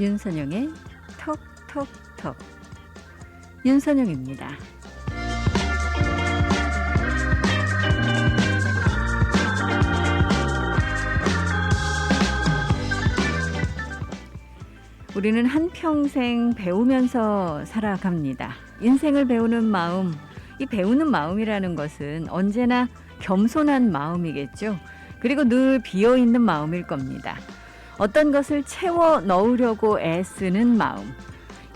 윤선영의 톡톡톡. 윤선영입니다. 우리는 한평생 배우면서 살아갑니다. 인생을 배우는 마음, 이 배우는 마음이라는 것은 언제나 겸손한 마음이겠죠. 그리고 늘 비어있는 마음일 겁니다. 어떤 것을 채워 넣으려고 애쓰는 마음.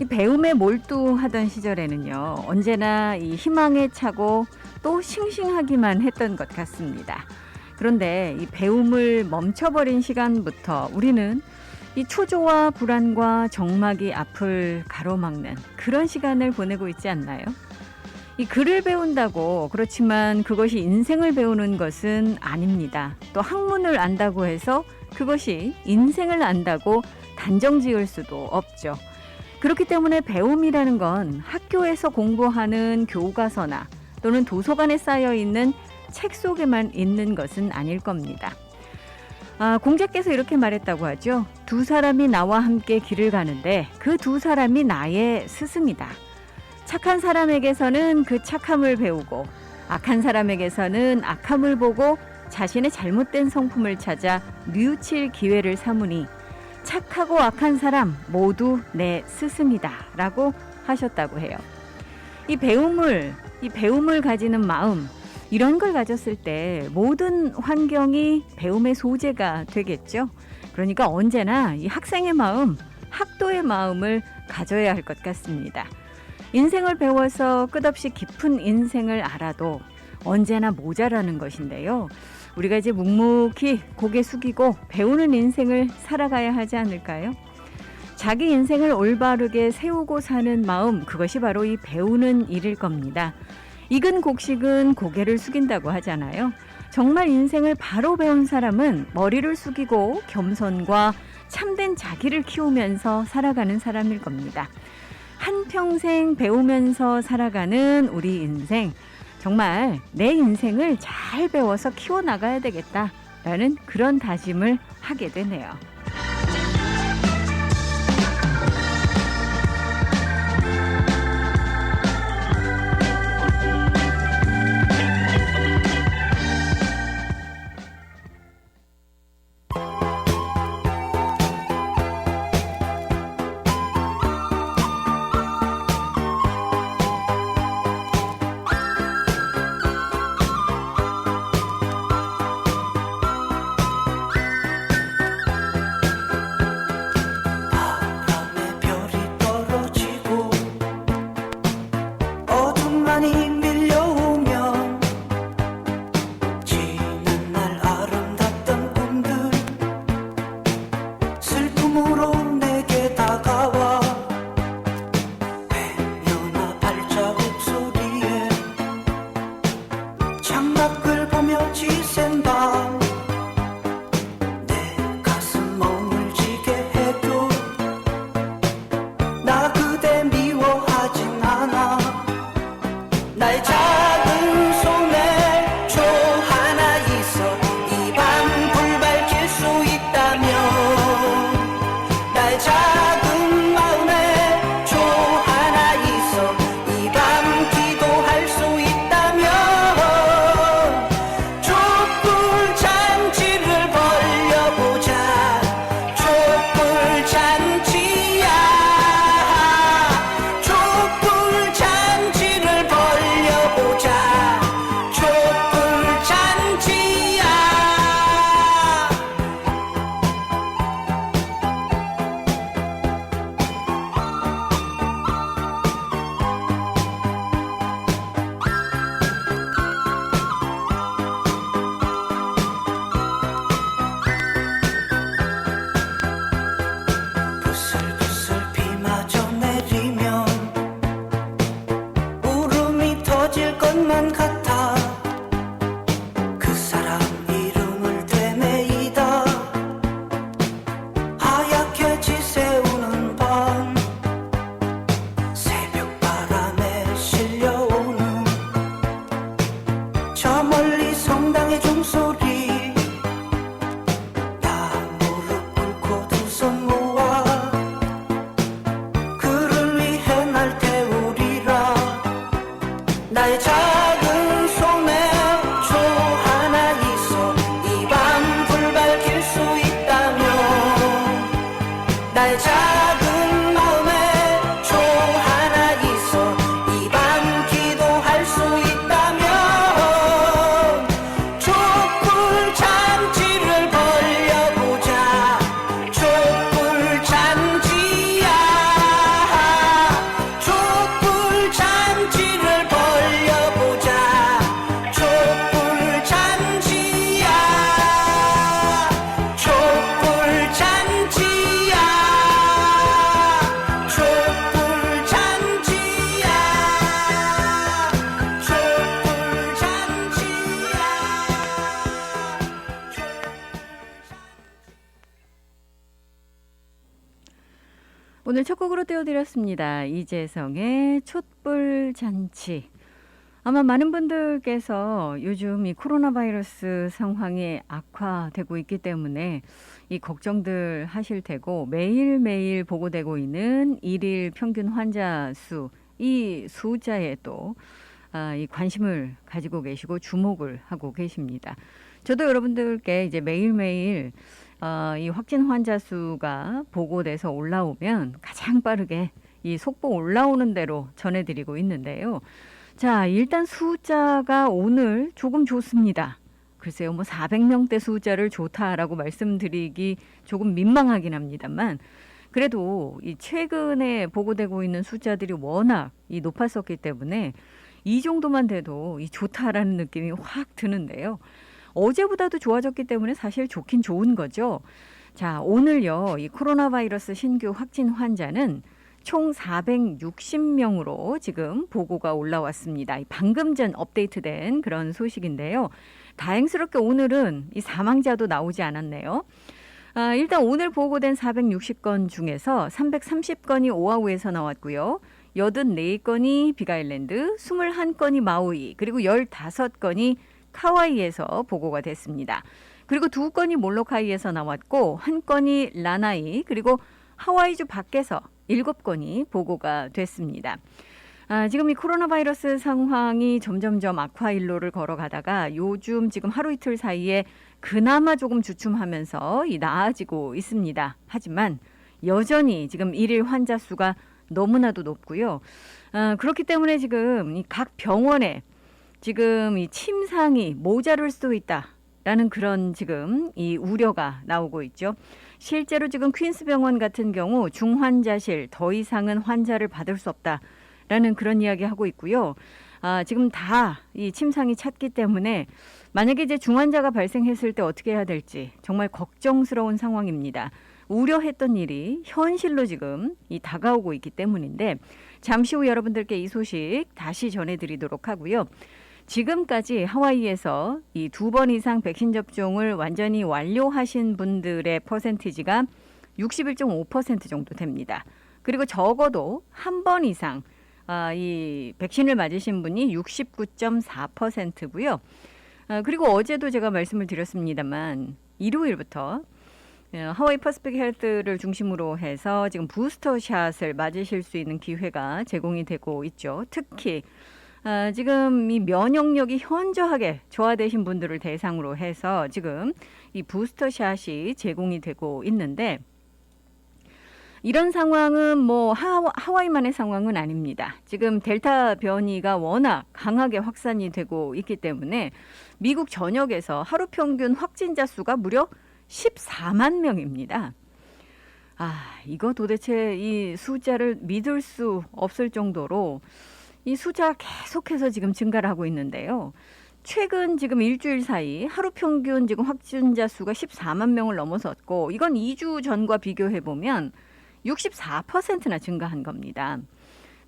이 배움에 몰두하던 시절에는요, 언제나 이 희망에 차고 또 싱싱하기만 했던 것 같습니다. 그런데 이 배움을 멈춰버린 시간부터 우리는 이 초조와 불안과 적막이 앞을 가로막는 그런 시간을 보내고 있지 않나요? 이 글을 배운다고 그렇지만 그것이 인생을 배우는 것은 아닙니다. 또 학문을 안다고 해서 그것이 인생을 안다고 단정 지을 수도 없죠. 그렇기 때문에 배움이라는 건 학교에서 공부하는 교과서나 또는 도서관에 쌓여있는 책 속에만 있는 것은 아닐 겁니다. 공자께서 이렇게 말했다고 하죠. 두 사람이 나와 함께 길을 가는데 그 두 사람이 나의 스승이다. 착한 사람에게서는 그 착함을 배우고 악한 사람에게서는 악함을 보고 자신의 잘못된 성품을 찾아 뉘우칠 기회를 삼으니 착하고 악한 사람 모두 내 스승이다 라고 하셨다고 해요. 이 배움을 가지는 마음, 이런 걸 가졌을 때 모든 환경이 배움의 소재가 되겠죠. 그러니까 언제나 이 학생의 마음, 학도의 마음을 가져야 할 것 같습니다. 인생을 배워서 끝없이 깊은 인생을 알아도 언제나 모자라는 것인데요. 우리가 이제 묵묵히 고개 숙이고 배우는 인생을 살아가야 하지 않을까요? 자기 인생을 올바르게 세우고 사는 마음, 그것이 바로 이 배우는 일일 겁니다. 익은 곡식은 고개를 숙인다고 하잖아요. 정말 인생을 바로 배운 사람은 머리를 숙이고 겸손과 참된 자기를 키우면서 살아가는 사람일 겁니다. 한평생 배우면서 살아가는 우리 인생, 정말 내 인생을 잘 배워서 키워나가야 되겠다라는 그런 다짐을 하게 되네요. 밀려오면 지난 날 아름답던 꿈들 오늘 첫 곡으로 띄워드렸습니다. 이재성의 촛불 잔치. 아마 많은 분들께서 요즘 이 코로나 바이러스 상황이 악화되고 있기 때문에 이 걱정들 하실 테고, 매일매일 보고되고 있는 일일 평균 환자 수, 이 숫자에 또 이 관심을 가지고 계시고 주목을 하고 계십니다. 저도 여러분들께 이제 매일매일 이 확진 환자 수가 보고돼서 올라오면 가장 빠르게 이 속보 올라오는 대로 전해드리고 있는데요. 자, 일단 숫자가 오늘 조금 좋습니다. 글쎄요, 뭐 400명대 숫자를 좋다라고 말씀드리기 조금 민망하긴 합니다만, 그래도 이 최근에 보고되고 있는 숫자들이 워낙 이 높았었기 때문에 이 정도만 돼도 이 좋다라는 느낌이 확 드는데요. 어제보다도 좋아졌기 때문에 사실 좋긴 좋은 거죠. 자, 오늘요, 이 코로나 바이러스 신규 확진 환자는 총 460명으로 지금 보고가 올라왔습니다. 방금 전 업데이트된 그런 소식인데요. 다행스럽게 오늘은 이 사망자도 나오지 않았네요. 일단 오늘 보고된 460건 중에서 330건이 오아후에서 나왔고요. 84건이 빅아일랜드, 21건이 마우이, 그리고 15건이 카와이에서 보고가 됐습니다. 그리고 2건이 몰로카이에서 나왔고 1건이 라나이, 그리고 하와이주 밖에서 7건이 보고가 됐습니다. 지금 이 코로나 바이러스 상황이 점점점 악화 일로를 걸어가다가 요즘 지금 하루 이틀 사이에 그나마 조금 주춤하면서 나아지고 있습니다. 하지만 여전히 지금 일일 환자 수가 너무나도 높고요. 그렇기 때문에 지금 각 병원에 지금 이 침상이 모자랄 수도 있다라는 그런 지금 이 우려가 나오고 있죠. 실제로 지금 퀸스 병원 같은 경우 중환자실 더 이상은 환자를 받을 수 없다라는 그런 이야기 하고 있고요. 지금 다 이 침상이 찼기 때문에 만약에 이제 중환자가 발생했을 때 어떻게 해야 될지 정말 걱정스러운 상황입니다. 우려했던 일이 현실로 지금 다가오고 있기 때문인데 잠시 후 여러분들께 이 소식 다시 전해드리도록 하고요. 지금까지 하와이에서 이 2번 이상 백신 접종을 완전히 완료하신 분들의 퍼센티지가 61.5% 정도 됩니다. 그리고 적어도 한 번 이상 이 백신을 맞으신 분이 69.4%고요. 그리고 어제도 제가 말씀을 드렸습니다만 일요일부터 하와이 퍼시픽 헬스를 중심으로 해서 지금 부스터샷을 맞으실 수 있는 기회가 제공이 되고 있죠. 특히 지금 이 면역력이 현저하게 저하되신 분들을 대상으로 해서 지금 이 부스터샷이 제공이 되고 있는데 이런 상황은 뭐 하와이만의 상황은 아닙니다. 지금 델타 변이가 워낙 강하게 확산이 되고 있기 때문에 미국 전역에서 하루 평균 확진자 수가 무려 14만 명입니다. 이거 도대체 이 숫자를 믿을 수 없을 정도로 이 숫자가 계속해서 지금 증가를 하고 있는데요. 최근 지금 일주일 사이 하루 평균 지금 확진자 수가 14만 명을 넘어섰고 이건 2주 전과 비교해 보면 64%나 증가한 겁니다.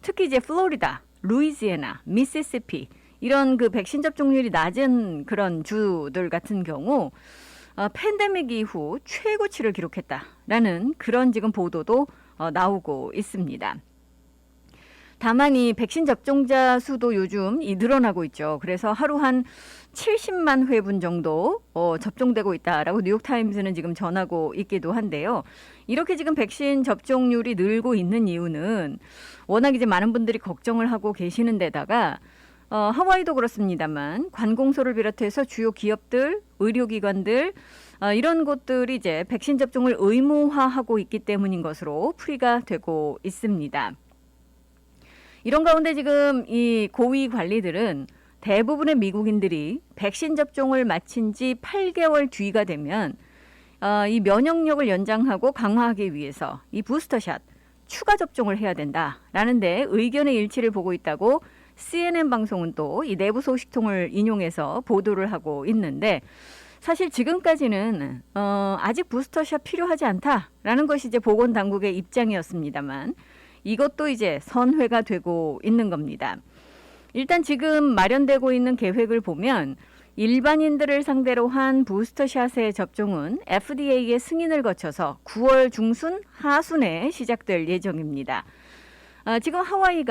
특히 이제 플로리다, 루이지애나, 미시시피 이런 그 백신 접종률이 낮은 그런 주들 같은 경우 팬데믹 이후 최고치를 기록했다라는 그런 지금 보도도 나오고 있습니다. 다만 이 백신 접종자 수도 요즘 늘어나고 있죠. 그래서 하루 한 70만 회분 정도 접종되고 있다라고 뉴욕타임즈는 지금 전하고 있기도 한데요. 이렇게 지금 백신 접종률이 늘고 있는 이유는 워낙 이제 많은 분들이 걱정을 하고 계시는 데다가 하와이도 그렇습니다만 관공서를 비롯해서 주요 기업들, 의료기관들 이런 곳들이 이제 백신 접종을 의무화하고 있기 때문인 것으로 풀이가 되고 있습니다. 이런 가운데 지금 이 고위 관리들은 대부분의 미국인들이 백신 접종을 마친 지 8개월 뒤가 되면 이 면역력을 연장하고 강화하기 위해서 이 부스터샷 추가 접종을 해야 된다라는 데 의견의 일치를 보고 있다고 CNN 방송은 또 이 내부 소식통을 인용해서 보도를 하고 있는데 사실 지금까지는 아직 부스터샷 필요하지 않다라는 것이 이제 보건당국의 입장이었습니다만 이것도 이제 선회가 되고 있는 겁니다. 일단 지금 마련되고 있는 계획을 보면 일반인들을 상대로 한 부스터샷의 접종은 FDA의 승인을 거쳐서 9월 중순 하순에 시작될 예정입니다. 지금 하와이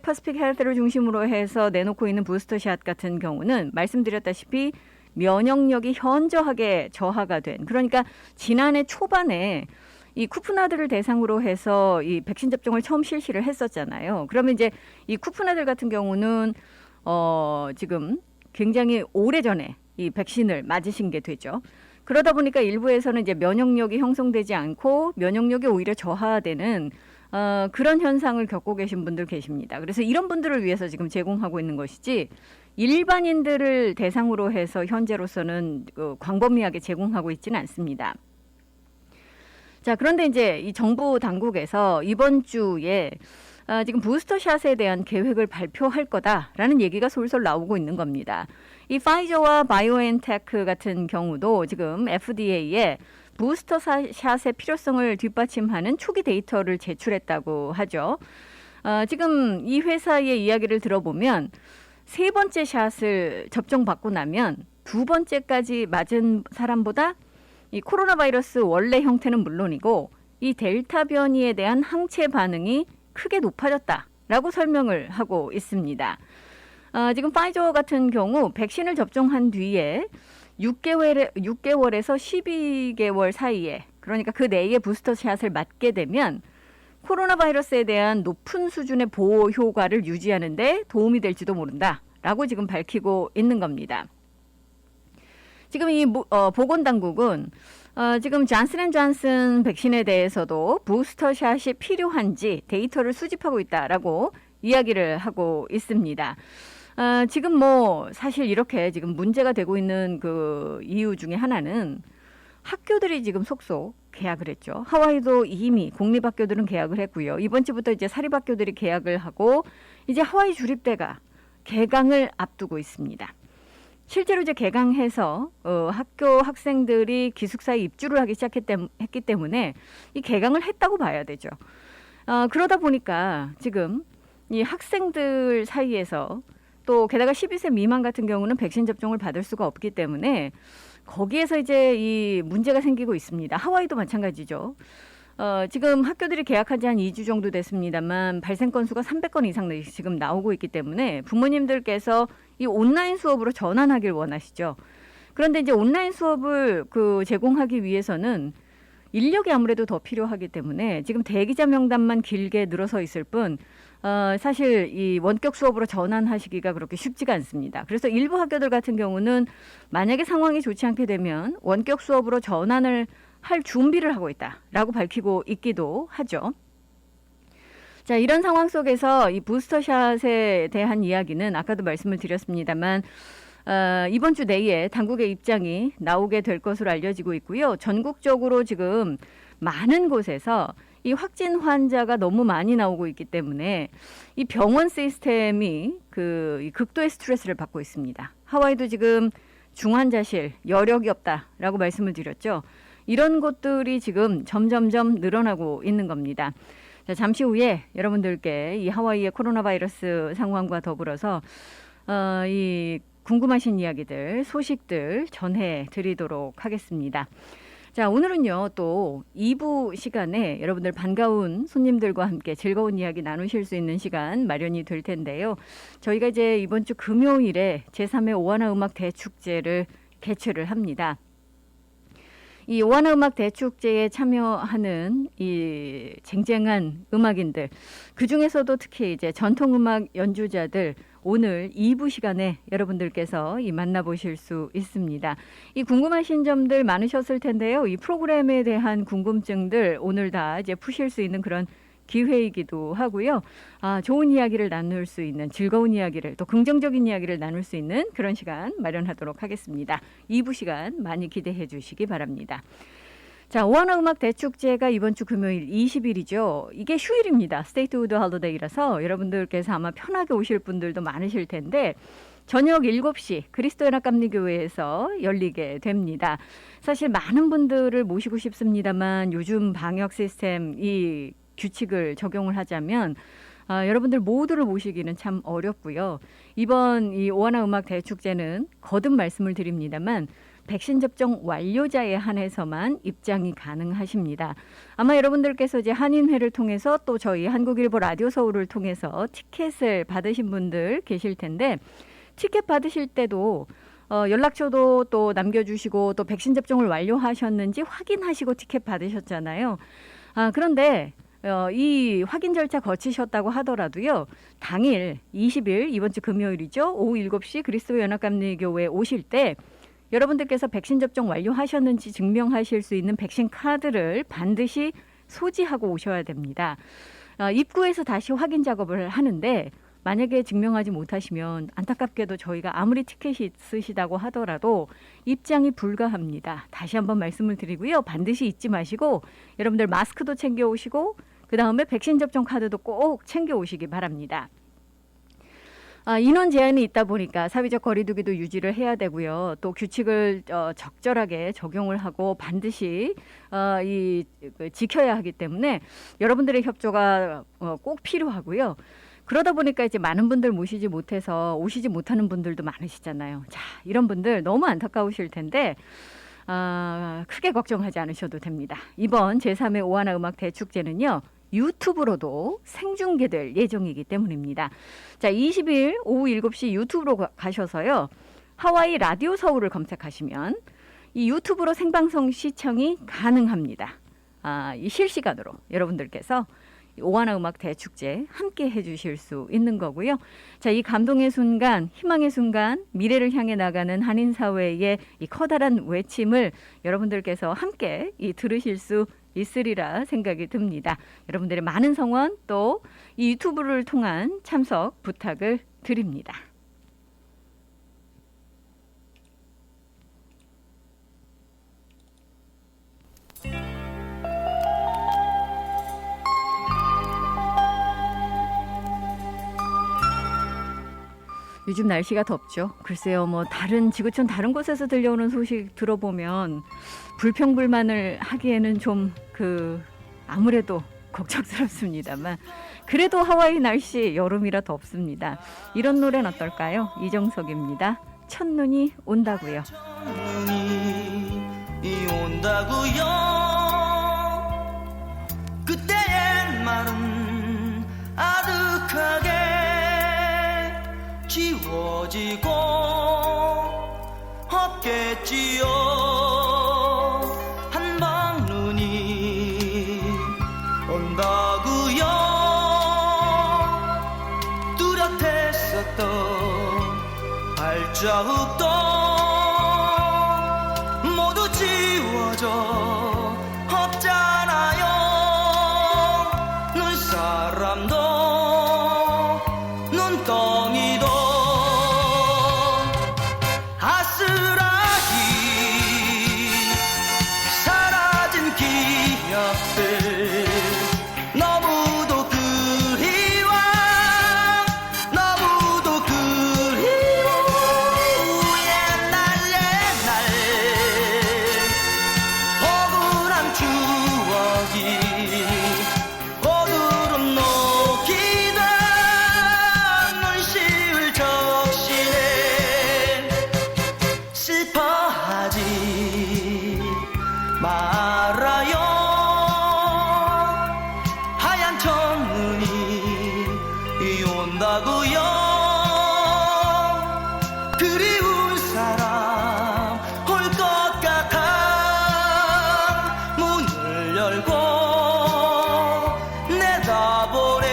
퍼시픽 헬스를 중심으로 해서 내놓고 있는 부스터샷 같은 경우는 말씀드렸다시피 면역력이 현저하게 저하가 된, 그러니까 지난해 초반에 이 쿠프나들을 대상으로 해서 이 백신 접종을 처음 실시를 했었잖아요. 그러면 이제 이 쿠프나들 같은 경우는 지금 굉장히 오래전에 이 백신을 맞으신 게 되죠. 그러다 보니까 일부에서는 이제 면역력이 형성되지 않고 면역력이 오히려 저하되는 그런 현상을 겪고 계신 분들 계십니다. 그래서 이런 분들을 위해서 지금 제공하고 있는 것이지 일반인들을 대상으로 해서 현재로서는 광범위하게 제공하고 있지는 않습니다. 자, 그런데 이제 이 정부 당국에서 이번 주에 지금 부스터샷에 대한 계획을 발표할 거다라는 얘기가 솔솔 나오고 있는 겁니다. 이 파이저와 바이오엔테크 같은 경우도 지금 FDA에 부스터샷의 필요성을 뒷받침하는 초기 데이터를 제출했다고 하죠. 지금 이 회사의 이야기를 들어보면 세 번째 샷을 접종받고 나면 두 번째까지 맞은 사람보다 이 코로나 바이러스 원래 형태는 물론이고 이 델타 변이에 대한 항체 반응이 크게 높아졌다라고 설명을 하고 있습니다. 지금 파이저 같은 경우 백신을 접종한 뒤에 6개월에서 12개월 사이에, 그러니까 그 내에 부스터샷을 맞게 되면 코로나 바이러스에 대한 높은 수준의 보호 효과를 유지하는 데 도움이 될지도 모른다라고 지금 밝히고 있는 겁니다. 지금 이 보건당국은 지금 존슨앤존슨 백신에 대해서도 부스터샷이 필요한지 데이터를 수집하고 있다라고 이야기를 하고 있습니다. 지금 사실 이렇게 지금 문제가 되고 있는 그 이유 중에 하나는 학교들이 지금 속속 계약을 했죠. 하와이도 이미 공립학교들은 계약을 했고요. 이번 주부터 이제 사립학교들이 계약을 하고 이제 하와이 주립대가 개강을 앞두고 있습니다. 실제로 이제 개강해서 학교 학생들이 기숙사에 입주를 하기 시작했기 때문에 이 개강을 했다고 봐야 되죠. 그러다 보니까 지금 이 학생들 사이에서 또 게다가 12세 미만 같은 경우는 백신 접종을 받을 수가 없기 때문에 거기에서 이제 이 문제가 생기고 있습니다. 하와이도 마찬가지죠. 지금 학교들이 개학한 지 한 2주 정도 됐습니다만 발생 건수가 300건 이상 지금 나오고 있기 때문에 부모님들께서 이 온라인 수업으로 전환하길 원하시죠. 그런데 이제 온라인 수업을 제공하기 위해서는 인력이 아무래도 더 필요하기 때문에 지금 대기자 명단만 길게 늘어서 있을 뿐 사실 이 원격 수업으로 전환하시기가 그렇게 쉽지가 않습니다. 그래서 일부 학교들 같은 경우는 만약에 상황이 좋지 않게 되면 원격 수업으로 전환을 할 준비를 하고 있다라고 밝히고 있기도 하죠. 자, 이런 상황 속에서 이 부스터샷에 대한 이야기는 아까도 말씀을 드렸습니다만 이번 주 내에 당국의 입장이 나오게 될 것으로 알려지고 있고요. 전국적으로 지금 많은 곳에서 이 확진 환자가 너무 많이 나오고 있기 때문에 이 병원 시스템이 이 극도의 스트레스를 받고 있습니다. 하와이도 지금 중환자실 여력이 없다라고 말씀을 드렸죠. 이런 곳들이 지금 점점점 늘어나고 있는 겁니다. 자, 잠시 후에 여러분들께 이 하와이의 코로나 바이러스 상황과 더불어서 이 궁금하신 이야기들, 소식들 전해 드리도록 하겠습니다. 자, 오늘은요, 또 2부 시간에 여러분들 반가운 손님들과 함께 즐거운 이야기 나누실 수 있는 시간 마련이 될 텐데요. 저희가 이제 이번 주 금요일에 제3회 오하나 음악 대축제를 개최를 합니다. 이 오하나 음악 대축제에 참여하는 이 쟁쟁한 음악인들, 그 중에서도 특히 이제 전통음악 연주자들 오늘 2부 시간에 여러분들께서 만나보실 수 있습니다. 이 궁금하신 점들 많으셨을 텐데요. 이 프로그램에 대한 궁금증들 오늘 다 이제 푸실 수 있는 그런 기회이기도 하고요. 좋은 이야기를 나눌 수 있는, 즐거운 이야기를, 또 긍정적인 이야기를 나눌 수 있는 그런 시간 마련하도록 하겠습니다. 2부 시간 많이 기대해 주시기 바랍니다. 자, 오하나 음악 대축제가 이번 주 금요일 20일이죠. 이게 휴일입니다. 스테이트우드 할리데이라서 여러분들께서 아마 편하게 오실 분들도 많으실 텐데 저녁 7시 그리스도 연합감리교회에서 열리게 됩니다. 사실 많은 분들을 모시고 싶습니다만 요즘 방역 시스템 이 규칙을 적용을 하자면 여러분들 모두를 모시기는 참 어렵고요. 이번 이 오하나 음악 대축제는 거듭 말씀을 드립니다만 백신 접종 완료자에 한해서만 입장이 가능하십니다. 아마 여러분들께서 이제 한인회를 통해서 또 저희 한국일보 라디오 서울을 통해서 티켓을 받으신 분들 계실 텐데 티켓 받으실 때도 연락처도 또 남겨주시고 또 백신 접종을 완료하셨는지 확인하시고 티켓 받으셨잖아요. 그런데 이 확인 절차 거치셨다고 하더라도요. 당일 20일 이번 주 금요일이죠. 오후 7시 그리스도 연합감리교회에 오실 때 여러분들께서 백신 접종 완료하셨는지 증명하실 수 있는 백신 카드를 반드시 소지하고 오셔야 됩니다. 입구에서 다시 확인 작업을 하는데 만약에 증명하지 못하시면 안타깝게도 저희가 아무리 티켓이 있으시다고 하더라도 입장이 불가합니다. 다시 한번 말씀을 드리고요. 반드시 잊지 마시고 여러분들 마스크도 챙겨 오시고 그다음에 백신 접종 카드도 꼭 챙겨 오시기 바랍니다. 인원 제한이 있다 보니까 사회적 거리두기도 유지를 해야 되고요. 또 규칙을 적절하게 적용을 하고 반드시 지켜야 하기 때문에 여러분들의 협조가 꼭 필요하고요. 그러다 보니까 이제 많은 분들 모시지 못해서 오시지 못하는 분들도 많으시잖아요. 자, 이런 분들 너무 안타까우실 텐데 크게 걱정하지 않으셔도 됩니다. 이번 제3회 오하나 음악 대축제는요. 유튜브로도 생중계될 예정이기 때문입니다. 자, 20일 오후 7시 유튜브로 가셔서요. 하와이 라디오 서울을 검색하시면 이 유튜브로 생방송 시청이 가능합니다. 이 실시간으로 여러분들께서 오하나 음악 대축제 함께 해주실 수 있는 거고요. 자, 이 감동의 순간, 희망의 순간, 미래를 향해 나가는 한인 사회의 이 커다란 외침을 여러분들께서 함께 들으실 수 있으리라 생각이 듭니다. 여러분들의 많은 성원 또 이 유튜브를 통한 참석 부탁을 드립니다. 요즘 날씨가 덥죠. 글쎄요, 지구촌 다른 곳에서 들려오는 소식 들어보면 불평불만을 하기에는 좀 아무래도 걱정스럽습니다만 그래도 하와이 날씨 여름이라 덥습니다. 이런 노래는 어떨까요? 이정석입니다. 첫눈이 온다고요. 첫눈이 온다고요. 그때의 말은 아득하게 지워지고 없겠지요. 한방눈이 온다구요. 뚜렷했었던 발자국도 모두 지워져 없잖아요. 눈사람도 눈덩이도 아스라기 사라진 기억들 너무도 그리워 너무도 그리워. 옛날 억울한 추억이 오두름 녹이다 눈시울 적시네. 슬퍼하지 말아요. 하얀 첫눈이 온다고요. 그리운 사람 올 것 같아 문을 열고 내다보래.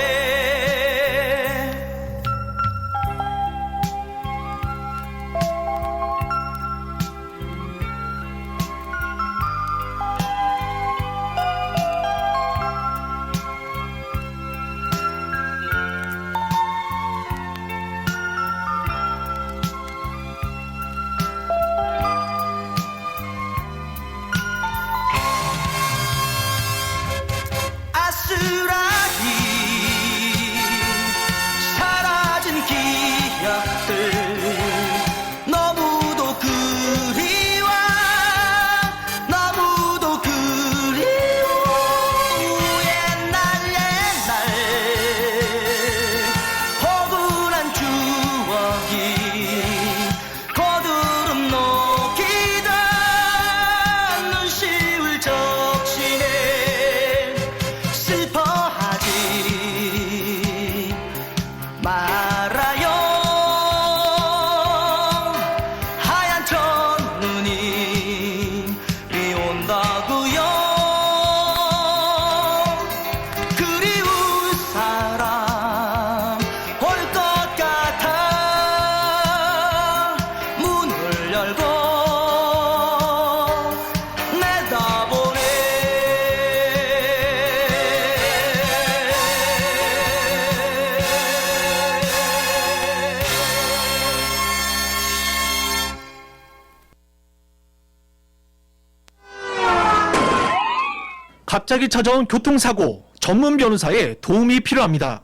갑자기 찾아온 교통사고, 전문 변호사의 도움이 필요합니다.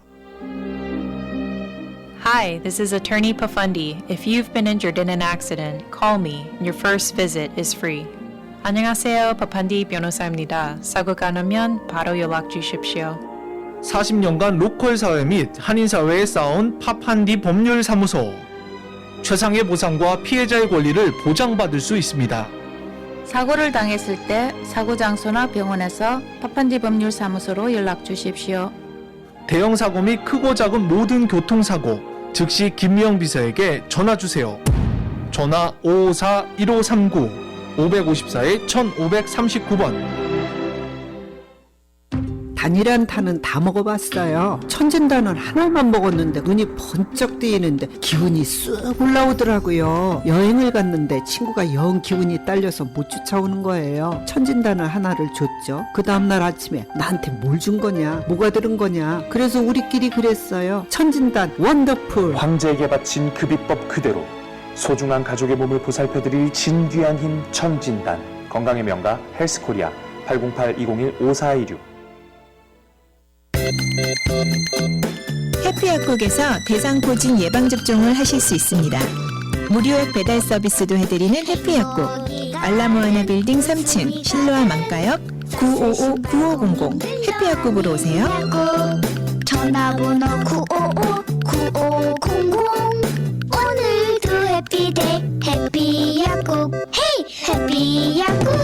Hi, this is Attorney Pafundi. If you've been injured in an accident, call me. Your first visit is free. 안녕하세요, 파판디 변호사입니다. 사고가 나면 바로 연락 주십시오. 40년간 로컬 사회 및 한인 사회에 쌓아온 파판디 법률사무소. 최상의 보상과 피해자의 권리를 보장받을 수 있습니다. 사고를 당했을 때 사고 장소나 병원에서 파판디 법률사무소로 연락 주십시오. 대형 사고 및 크고 작은 모든 교통사고, 즉시 김미영 비서에게 전화 주세요. 전화 554-1539, 554-1539번. 단이란 단은 다 먹어봤어요. 천진단은 하나만 먹었는데 눈이 번쩍 뜨이는데 기분이 쑥 올라오더라고요. 여행을 갔는데 친구가 영 기분이 딸려서 못 쫓아오는 거예요. 천진단을 하나를 줬죠. 그 다음날 아침에 나한테 뭘 준 거냐, 뭐가 들은 거냐. 그래서 우리끼리 그랬어요. 천진단 원더풀. 황제에게 바친 그 비법 그대로 소중한 가족의 몸을 보살펴드릴 진귀한 힘 천진단. 건강의 명가 헬스코리아 808-201-5416. 해피약국에서 대상포진 예방접종을 하실 수 있습니다. 무료 배달 서비스도 해드리는 해피약국. 알라모아나 빌딩 3층 신로아 망가역 955-9500 해피약국으로 오세요. 전화번호 955-9500 오늘도 해피데이 해피약국 헤이 해피약국.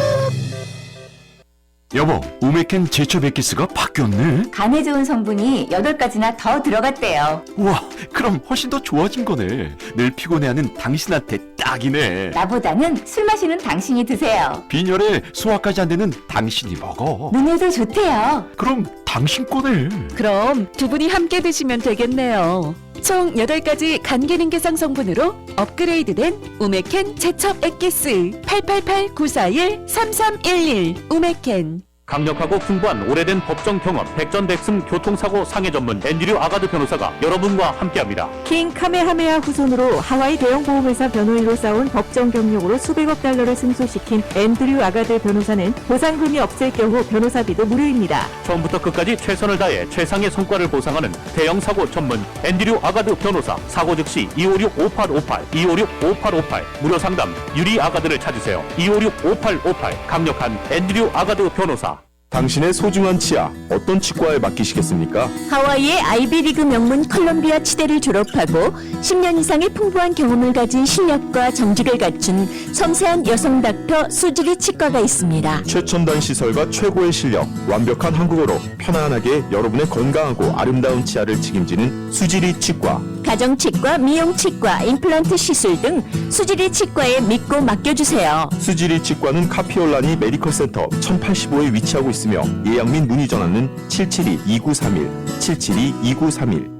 여보, 우메켄 제초 베키스가 바뀌었네? 간에 좋은 성분이 8가지나 더 들어갔대요. 우와, 그럼 훨씬 더 좋아진 거네. 늘 피곤해하는 당신한테 딱이네. 나보다는 술 마시는 당신이 드세요. 빈혈에 소화까지 안 되는 당신이 먹어. 눈에도 좋대요. 그럼 당신 거네. 그럼 두 분이 함께 드시면 되겠네요. 총 8가지 간 기능 개선 성분으로 업그레이드된 우메켄 제첩 액기스 888-941-3311 우메켄. 강력하고 풍부한 오래된 법정 경험, 백전백승 교통사고 상해 전문 앤드류 아가드 변호사가 여러분과 함께합니다. 킹 카메하메아 후손으로 하와이 대형 보험회사 변호인으로 쌓은 법정 경력으로 수백억 달러를 승소시킨 앤드류 아가드 변호사는 보상금이 없을 경우 변호사비도 무료입니다. 처음부터 끝까지 최선을 다해 최상의 성과를 보상하는 대형 사고 전문 앤드류 아가드 변호사. 사고 즉시 256-5858, 256-5858 무료 상담 유리 아가드를 찾으세요. 256-5858 강력한 앤드류 아가드 변호사. 당신의 소중한 치아 어떤 치과에 맡기시겠습니까? 하와이의 아이비리그 명문 컬럼비아 치대를 졸업하고 10년 이상의 풍부한 경험을 가진 실력과 정직을 갖춘 섬세한 여성 닥터 수지리 치과가 있습니다. 최첨단 시설과 최고의 실력, 완벽한 한국어로 편안하게 여러분의 건강하고 아름다운 치아를 책임지는 수지리 치과. 가정치과, 미용치과, 임플란트 시술 등 수지리 치과에 믿고 맡겨주세요. 수지리 치과는 카피올라니 메디컬 센터 1085에 위치하고 있으며 예약 및 문의 전화는 772-2931, 772-2931.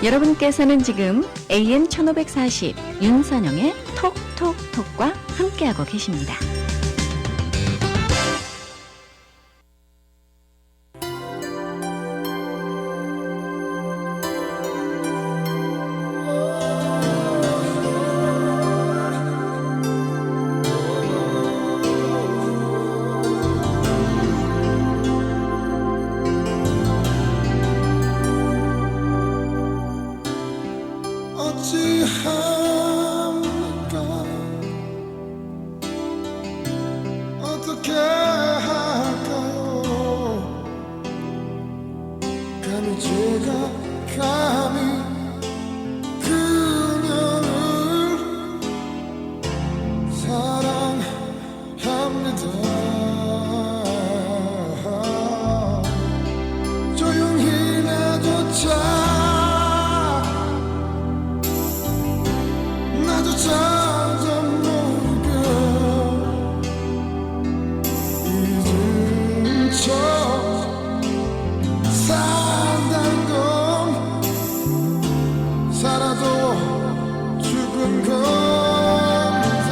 여러분께서는 지금 AM 1540 윤선영의 톡톡톡과 함께하고 계십니다. 어찌합니까 어떻게 할까요 감히 제가 감히 그녀를 사랑합니다 조용히 나조차 나조차 모르게 잊은 척 산다는 건 살아도 죽은 겁니다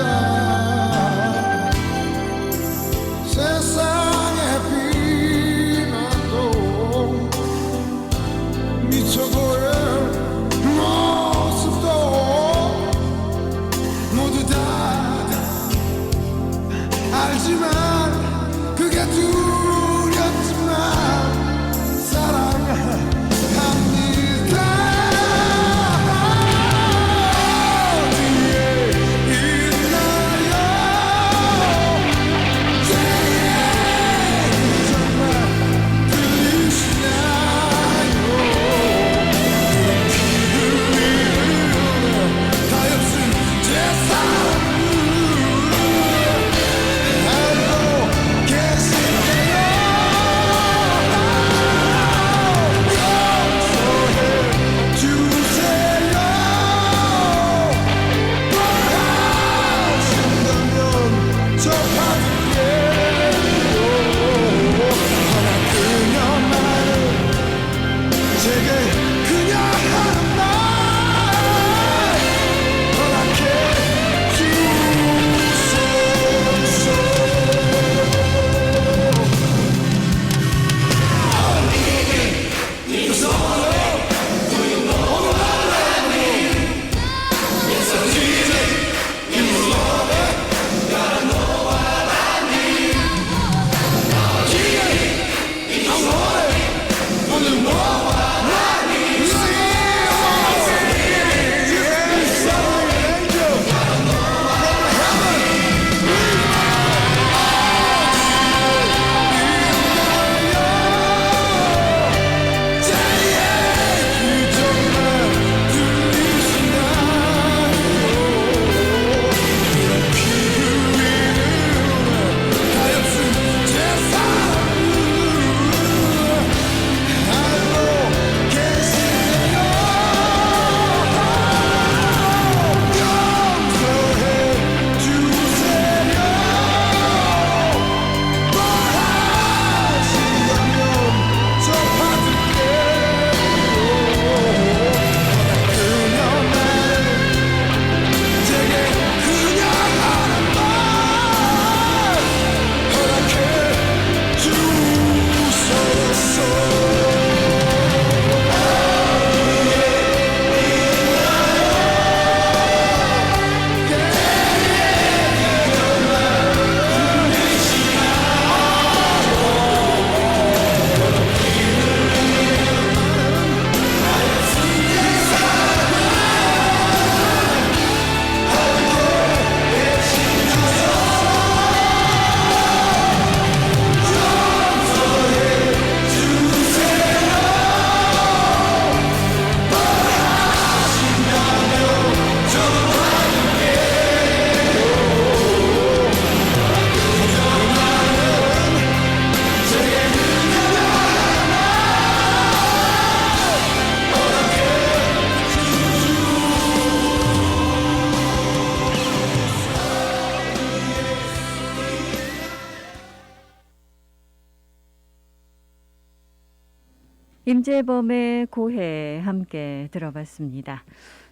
임재범의 고해 함께 들어봤습니다.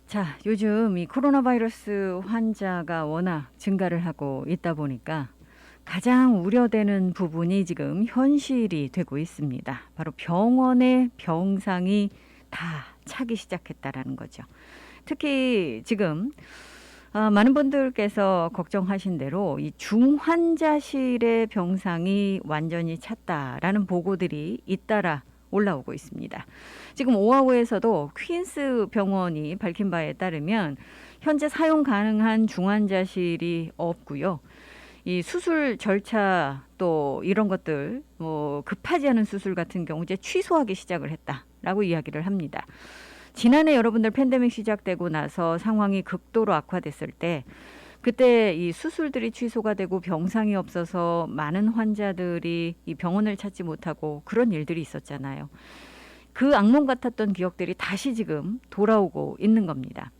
자, 요즘 이 코로나 바이러스 환자가 워낙 증가를 하고 있다 보니까 가장 우려되는 부분이 지금 현실이 되고 있습니다. 바로 병원의 병상이 다 차기 시작했다라는 거죠. 특히 지금 많은 분들께서 걱정하신 대로 이 중환자실의 병상이 완전히 찼다라는 보고들이 잇따라 올라오고 있습니다. 지금 오하우에서도 퀸스 병원이 밝힌 바에 따르면 현재 사용 가능한 중환자실이 없고요. 이 수술 절차 또 이런 것들 뭐 급하지 않은 수술 같은 경우 이제 취소하기 시작을 했다라고 이야기를 합니다. 지난해 여러분들 팬데믹 시작되고 나서 상황이 극도로 악화됐을 때 그때 이 수술들이 취소가 되고 병상이 없어서 많은 환자들이 이 병원을 찾지 못하고 그런 일들이 있었잖아요. 그 악몽 같았던 기억들이 다시 지금 돌아오고 있는 겁니다.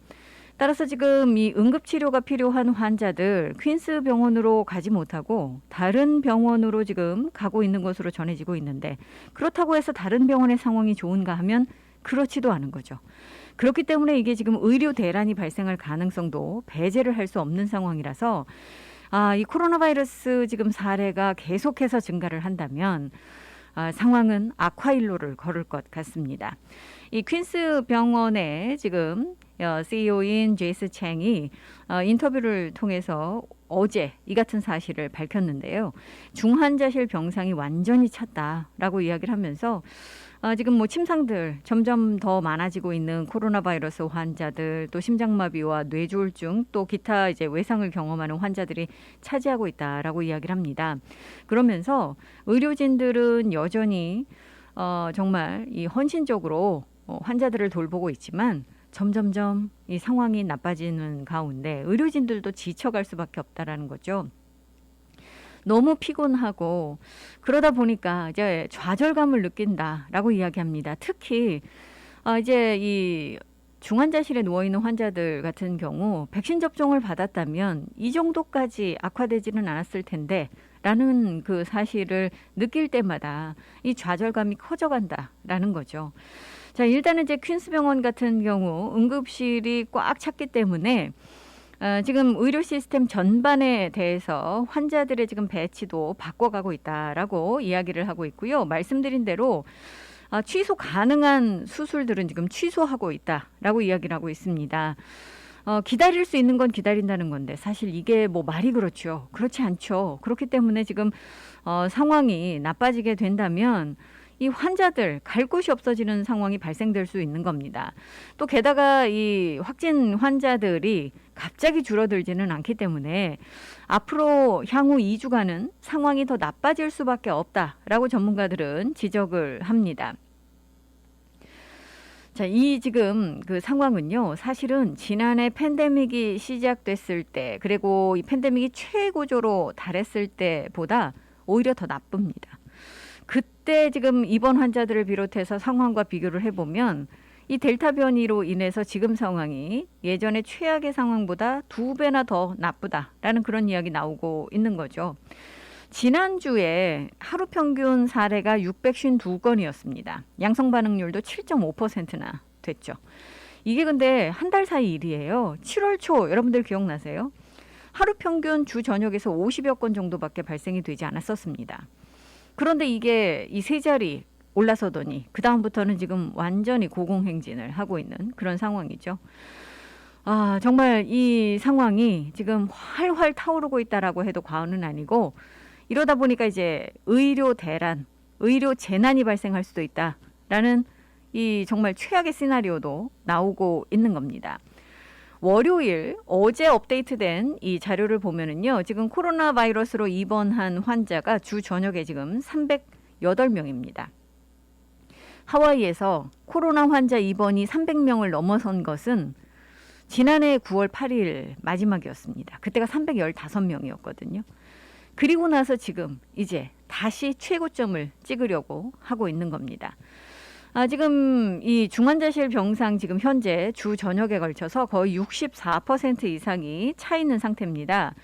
따라서 지금 이 응급치료가 필요한 환자들 퀸스 병원으로 가지 못하고 다른 병원으로 지금 가고 있는 것으로 전해지고 있는데 그렇다고 해서 다른 병원의 상황이 좋은가 하면 그렇지도 않은 거죠. 그렇기 때문에 이게 지금 의료 대란이 발생할 가능성도 배제를 할 수 없는 상황이라서 이 코로나 바이러스 지금 사례가 계속해서 증가를 한다면 상황은 악화일로를 걸을 것 같습니다. 이 퀸스 병원의 지금 CEO인 제이스 챙이 인터뷰를 통해서 어제 이 같은 사실을 밝혔는데요. 중환자실 병상이 완전히 찼다라고 이야기를 하면서 지금 뭐 침상들 점점 더 많아지고 있는 코로나 바이러스 환자들 또 심장마비와 뇌졸중 또 기타 이제 외상을 경험하는 환자들이 차지하고 있다라고 이야기를 합니다. 그러면서 의료진들은 여전히 정말 이 헌신적으로 환자들을 돌보고 있지만 점점점 이 상황이 나빠지는 가운데 의료진들도 지쳐갈 수밖에 없다라는 거죠. 너무 피곤하고 그러다 보니까 이제 좌절감을 느낀다라고 이야기합니다. 특히 이제 이 중환자실에 누워 있는 환자들 같은 경우 백신 접종을 받았다면 이 정도까지 악화되지는 않았을 텐데라는 그 사실을 느낄 때마다 이 좌절감이 커져간다라는 거죠. 자, 일단은 이제 퀸스 병원 같은 경우 응급실이 꽉 찼기 때문에 지금 의료 시스템 전반에 대해서 환자들의 지금 배치도 바꿔가고 있다라고 이야기를 하고 있고요. 말씀드린 대로 취소 가능한 수술들은 지금 취소하고 있다라고 이야기를 하고 있습니다. 기다릴 수 있는 건 기다린다는 건데 사실 이게 뭐 말이 그렇죠. 그렇지 않죠. 그렇기 때문에 지금 상황이 나빠지게 된다면 이 환자들 갈 곳이 없어지는 상황이 발생될 수 있는 겁니다. 또 게다가 이 확진 환자들이 갑자기 줄어들지는 않기 때문에 앞으로 향후 2주간은 상황이 더 나빠질 수밖에 없다라고 전문가들은 지적을 합니다. 자, 이 지금 그 상황은요, 사실은 지난해 팬데믹이 시작됐을 때, 그리고 이 팬데믹이 최고조로 달했을 때보다 오히려 더 나쁩니다. 그때 지금 입원 환자들을 비롯해서 상황과 비교를 해보면 이 델타 변이로 인해서 지금 상황이 예전의 최악의 상황보다 2배나 더 나쁘다라는 그런 이야기 나오고 있는 거죠. 지난주에 하루 평균 사례가 652건이었습니다. 양성 반응률도 7.5%나 됐죠. 이게 근데 한 달 사이 일이에요. 7월 초 여러분들 기억나세요? 하루 평균 주 저녁에서 50여 건 정도밖에 발생이 되지 않았었습니다. 그런데 이게 이 세 자리 올라서더니 그 다음부터는 지금 완전히 고공행진을 하고 있는 그런 상황이죠. 정말 이 상황이 지금 활활 타오르고 있다라고 해도 과언은 아니고 이러다 보니까 이제 의료 대란, 의료 재난이 발생할 수도 있다라는 이 정말 최악의 시나리오도 나오고 있는 겁니다. 월요일 어제 업데이트된 이 자료를 보면은요. 지금 코로나 바이러스로 입원한 환자가 주 저녁에 지금 308명입니다. 하와이에서 코로나 환자 입원이 300명을 넘어선 것은 지난해 9월 8일 마지막이었습니다. 그때가 315명이었거든요. 그리고 나서 지금 이제 다시 최고점을 찍으려고 하고 있는 겁니다. 지금 이 중환자실 병상 지금 현재 주 저녁에 걸쳐서 거의 64% 이상이 차 있는 상태입니다.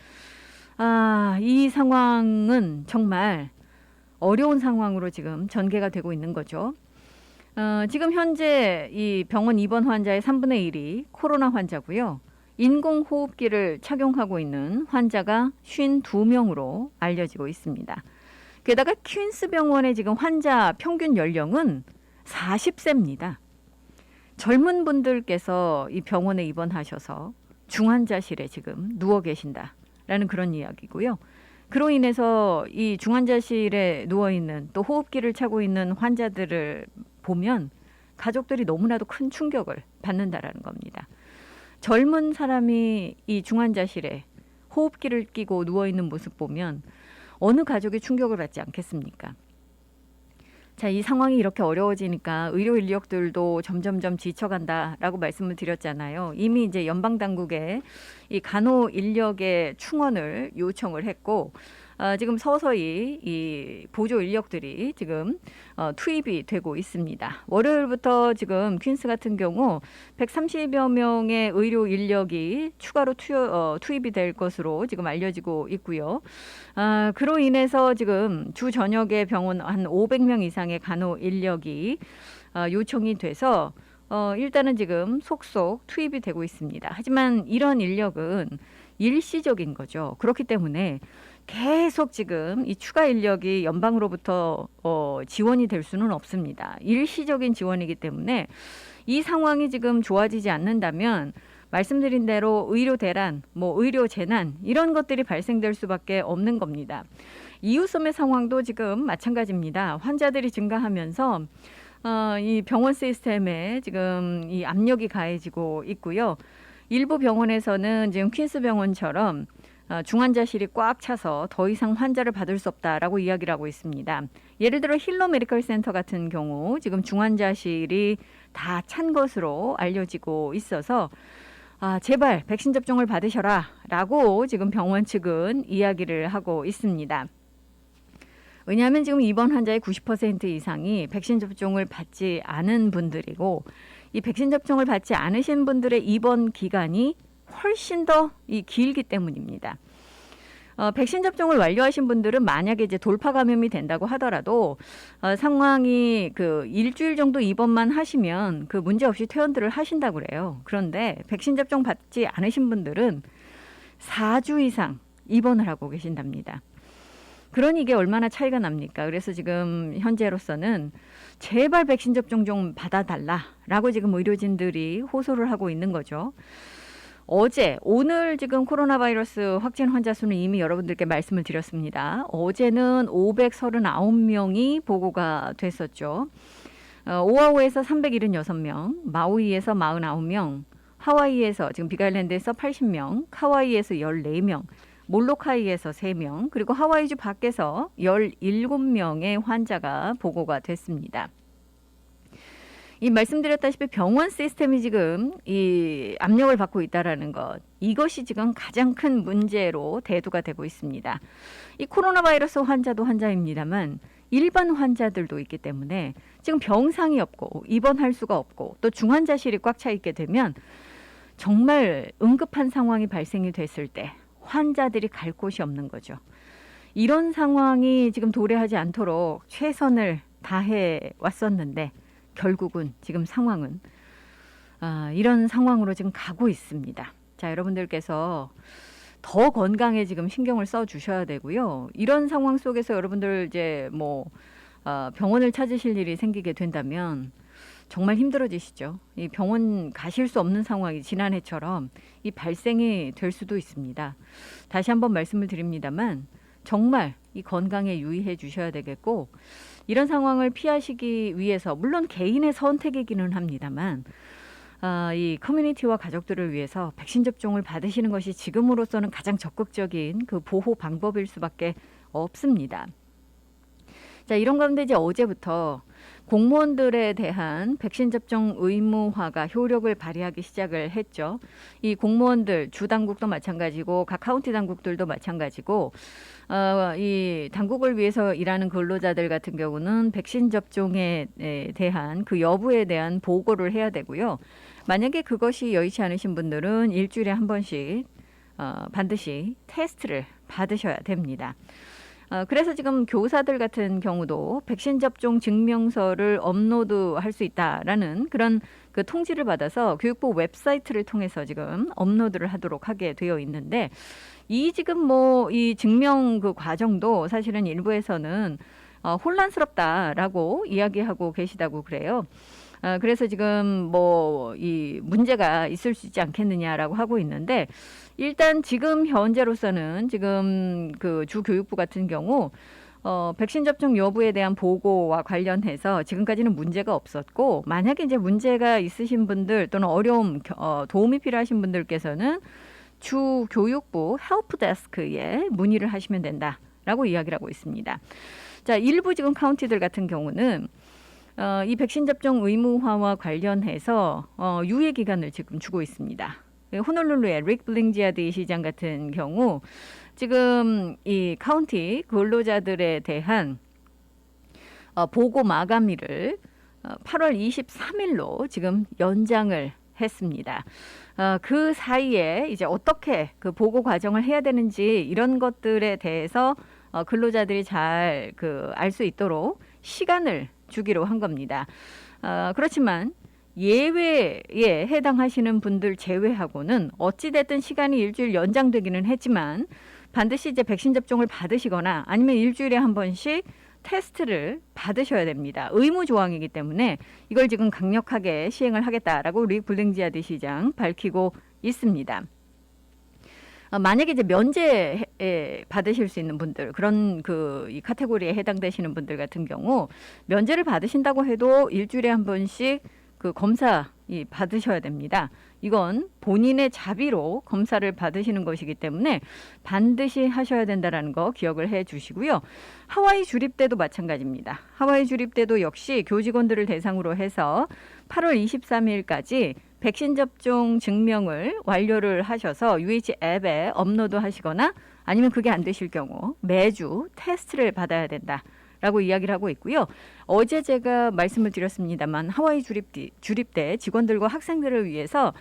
이 상황은 정말 어려운 상황으로 지금 전개가 되고 있는 거죠. 지금 현재 이 병원 입원 환자의 3분의 1이 코로나 환자고요. 인공호흡기를 착용하고 있는 환자가 52명으로 알려지고 있습니다. 게다가 퀸스 병원의 지금 환자 평균 연령은 40세입니다. 젊은 분들께서 이 병원에 입원하셔서 중환자실에 지금 누워 계신다라는 그런 이야기고요. 그로 인해서 이 중환자실에 누워있는 또 호흡기를 차고 있는 환자들을 보면 가족들이 너무나도 큰 충격을 받는다라는 겁니다. 젊은 사람이 이 중환자실에 호흡기를 끼고 누워있는 모습 보면 어느 가족이 충격을 받지 않겠습니까? 자, 이 상황이 이렇게 어려워지니까 의료 인력들도 점점점 지쳐간다라고 말씀을 드렸잖아요. 이미 이제 연방 당국에 이 간호 인력의 충원을 요청을 했고 지금 서서히 이 보조 인력들이 지금 투입이 되고 있습니다. 월요일부터 지금 퀸스 같은 경우 130여 명의 의료 인력이 추가로 투입이 될 것으로 지금 알려지고 있고요. 그로 인해서 지금 주 저녁에 병원 한 500명 이상의 간호 인력이 요청이 돼서 일단은 지금 속속 투입이 되고 있습니다. 하지만 이런 인력은 일시적인 거죠. 그렇기 때문에 계속 지금 이 추가 인력이 연방으로부터 지원이 될 수는 없습니다. 일시적인 지원이기 때문에 이 상황이 지금 좋아지지 않는다면 말씀드린 대로 의료 대란, 의료 재난 이런 것들이 발생될 수밖에 없는 겁니다. 이웃섬의 상황도 지금 마찬가지입니다. 환자들이 증가하면서 이 병원 시스템에 지금 이 압력이 가해지고 있고요. 일부 병원에서는 지금 퀸스 병원처럼 중환자실이 꽉 차서 더 이상 환자를 받을 수 없다라고 이야기를 하고 있습니다. 예를 들어 힐러 메디컬 센터 같은 경우 지금 중환자실이 다 찬 것으로 알려지고 있어서 제발 백신 접종을 받으셔라 라고 지금 병원 측은 이야기를 하고 있습니다. 왜냐하면 지금 입원 환자의 90% 이상이 백신 접종을 받지 않은 분들이고 이 백신 접종을 받지 않으신 분들의 입원 기간이 훨씬 더 길기 때문입니다. 백신 접종을 완료하신 분들은 만약에 이제 돌파 감염이 된다고 하더라도 상황이 일주일 정도 입원만 하시면 문제 없이 퇴원들을 하신다고 그래요. 그런데 백신 접종 받지 않으신 분들은 4주 이상 입원을 하고 계신답니다. 그러니 이게 얼마나 차이가 납니까? 그래서 지금 현재로서는 제발 백신 접종 좀 받아달라라고 지금 의료진들이 호소를 하고 있는 거죠. 오늘 지금 코로나 바이러스 확진 환자 수는 이미 여러분들께 말씀을 드렸습니다. 어제는 539명이 보고가 됐었죠. 오아후에서 376명, 마우이에서 49명, 하와이에서 지금 빅아일랜드에서 80명, 카와이에서 14명, 몰로카이에서 3명, 그리고 하와이주 밖에서 17명의 환자가 보고가 됐습니다. 이 말씀드렸다시피 병원 시스템이 지금 이 압력을 받고 있다라는 것, 이것이 지금 가장 큰 문제로 대두가 되고 있습니다. 이 코로나 바이러스 환자도 환자입니다만 일반 환자들도 있기 때문에 지금 병상이 없고 입원할 수가 없고 또 중환자실이 꽉 차 있게 되면 정말 응급한 상황이 발생이 됐을 때 환자들이 갈 곳이 없는 거죠. 이런 상황이 지금 도래하지 않도록 최선을 다해 왔었는데 결국은 지금 상황은 이런 상황으로 지금 가고 있습니다. 자, 여러분들께서 더 건강에 지금 신경을 써 주셔야 되고요. 이런 상황 속에서 여러분들 이제 병원을 찾으실 일이 생기게 된다면 정말 힘들어지시죠. 이 병원 가실 수 없는 상황이 지난해처럼 이 발생이 될 수도 있습니다. 다시 한번 말씀을 드립니다만 정말 이 건강에 유의해 주셔야 되겠고 이런 상황을 피하시기 위해서 물론 개인의 선택이기는 합니다만 이 커뮤니티와 가족들을 위해서 백신 접종을 받으시는 것이 지금으로서는 가장 적극적인 보호 방법일 수밖에 없습니다. 자, 이런 가운데 이제 어제부터 공무원들에 대한 백신 접종 의무화가 효력을 발휘하기 시작을 했죠. 이 공무원들, 주 당국도 마찬가지고 각 카운티 당국들도 마찬가지고 이 당국을 위해서 일하는 근로자들 같은 경우는 백신 접종에 대한 여부에 대한 보고를 해야 되고요. 만약에 그것이 여의치 않으신 분들은 일주일에 한 번씩 반드시 테스트를 받으셔야 됩니다. 그래서 지금 교사들 같은 경우도 백신 접종 증명서를 업로드할 수 있다라는 그런 그 통지를 받아서 교육부 웹사이트를 통해서 지금 업로드를 하도록 하게 되어 있는데 이 지금 뭐 이 증명 그 과정도 사실은 일부에서는 혼란스럽다라고 이야기하고 계시다고 그래요. 그래서 지금 뭐 이 문제가 있을 수 있지 않겠느냐라고 하고 있는데 일단 지금 현재로서는 지금 그 주 교육부 같은 경우 백신 접종 여부에 대한 보고와 관련해서 지금까지는 문제가 없었고 만약에 이제 문제가 있으신 분들 또는 어려움 도움이 필요하신 분들께서는 주 교육부 헬프데스크에 문의를 하시면 된다라고 이야기를 하고 있습니다. 자, 일부 지금 카운티들 같은 경우는 이 백신 접종 의무화와 관련해서 유예 기간을 지금 주고 있습니다. 호놀룰루의 릭 블링지아드 시장 같은 경우 지금 이 카운티 근로자들에 대한 보고 마감일을 8월 23일로 지금 연장을 했습니다. 그 사이에 이제 어떻게 그 보고 과정을 해야 되는지 이런 것들에 대해서 근로자들이 잘 그 알 수 있도록 시간을 주기로 한 겁니다. 그렇지만 예외에 해당하시는 분들 제외하고는 어찌됐든 시간이 일주일 연장되기는 했지만 반드시 이제 백신 접종을 받으시거나 아니면 일주일에 한 번씩 테스트를 받으셔야 됩니다. 의무 조항이기 때문에 이걸 지금 강력하게 시행을 하겠다라고 릭 블링지아드 시장 밝히고 있습니다. 만약에 이제 면제 받으실 수 있는 분들 그런 이 카테고리에 해당되시는 분들 같은 경우 면제를 받으신다고 해도 일주일에 한 번씩 그 검사 받으셔야 됩니다. 이건 본인의 자비로 검사를 받으시는 것이기 때문에 반드시 하셔야 된다는 거 기억을 해 주시고요. 하와이 주립 때도 마찬가지입니다. 하와이 주립 때도 역시 교직원들을 대상으로 해서 8월 23일까지 백신 접종 증명을 완료를 하셔서 UH 앱에 업로드 하시거나 아니면 그게 안 되실 경우 매주 테스트를 받아야 된다. 라고 이야기를 하고 있고요. 어제 제가 말씀을 드렸습니다만 하와이 주립대 직원들과 학생들을 위해서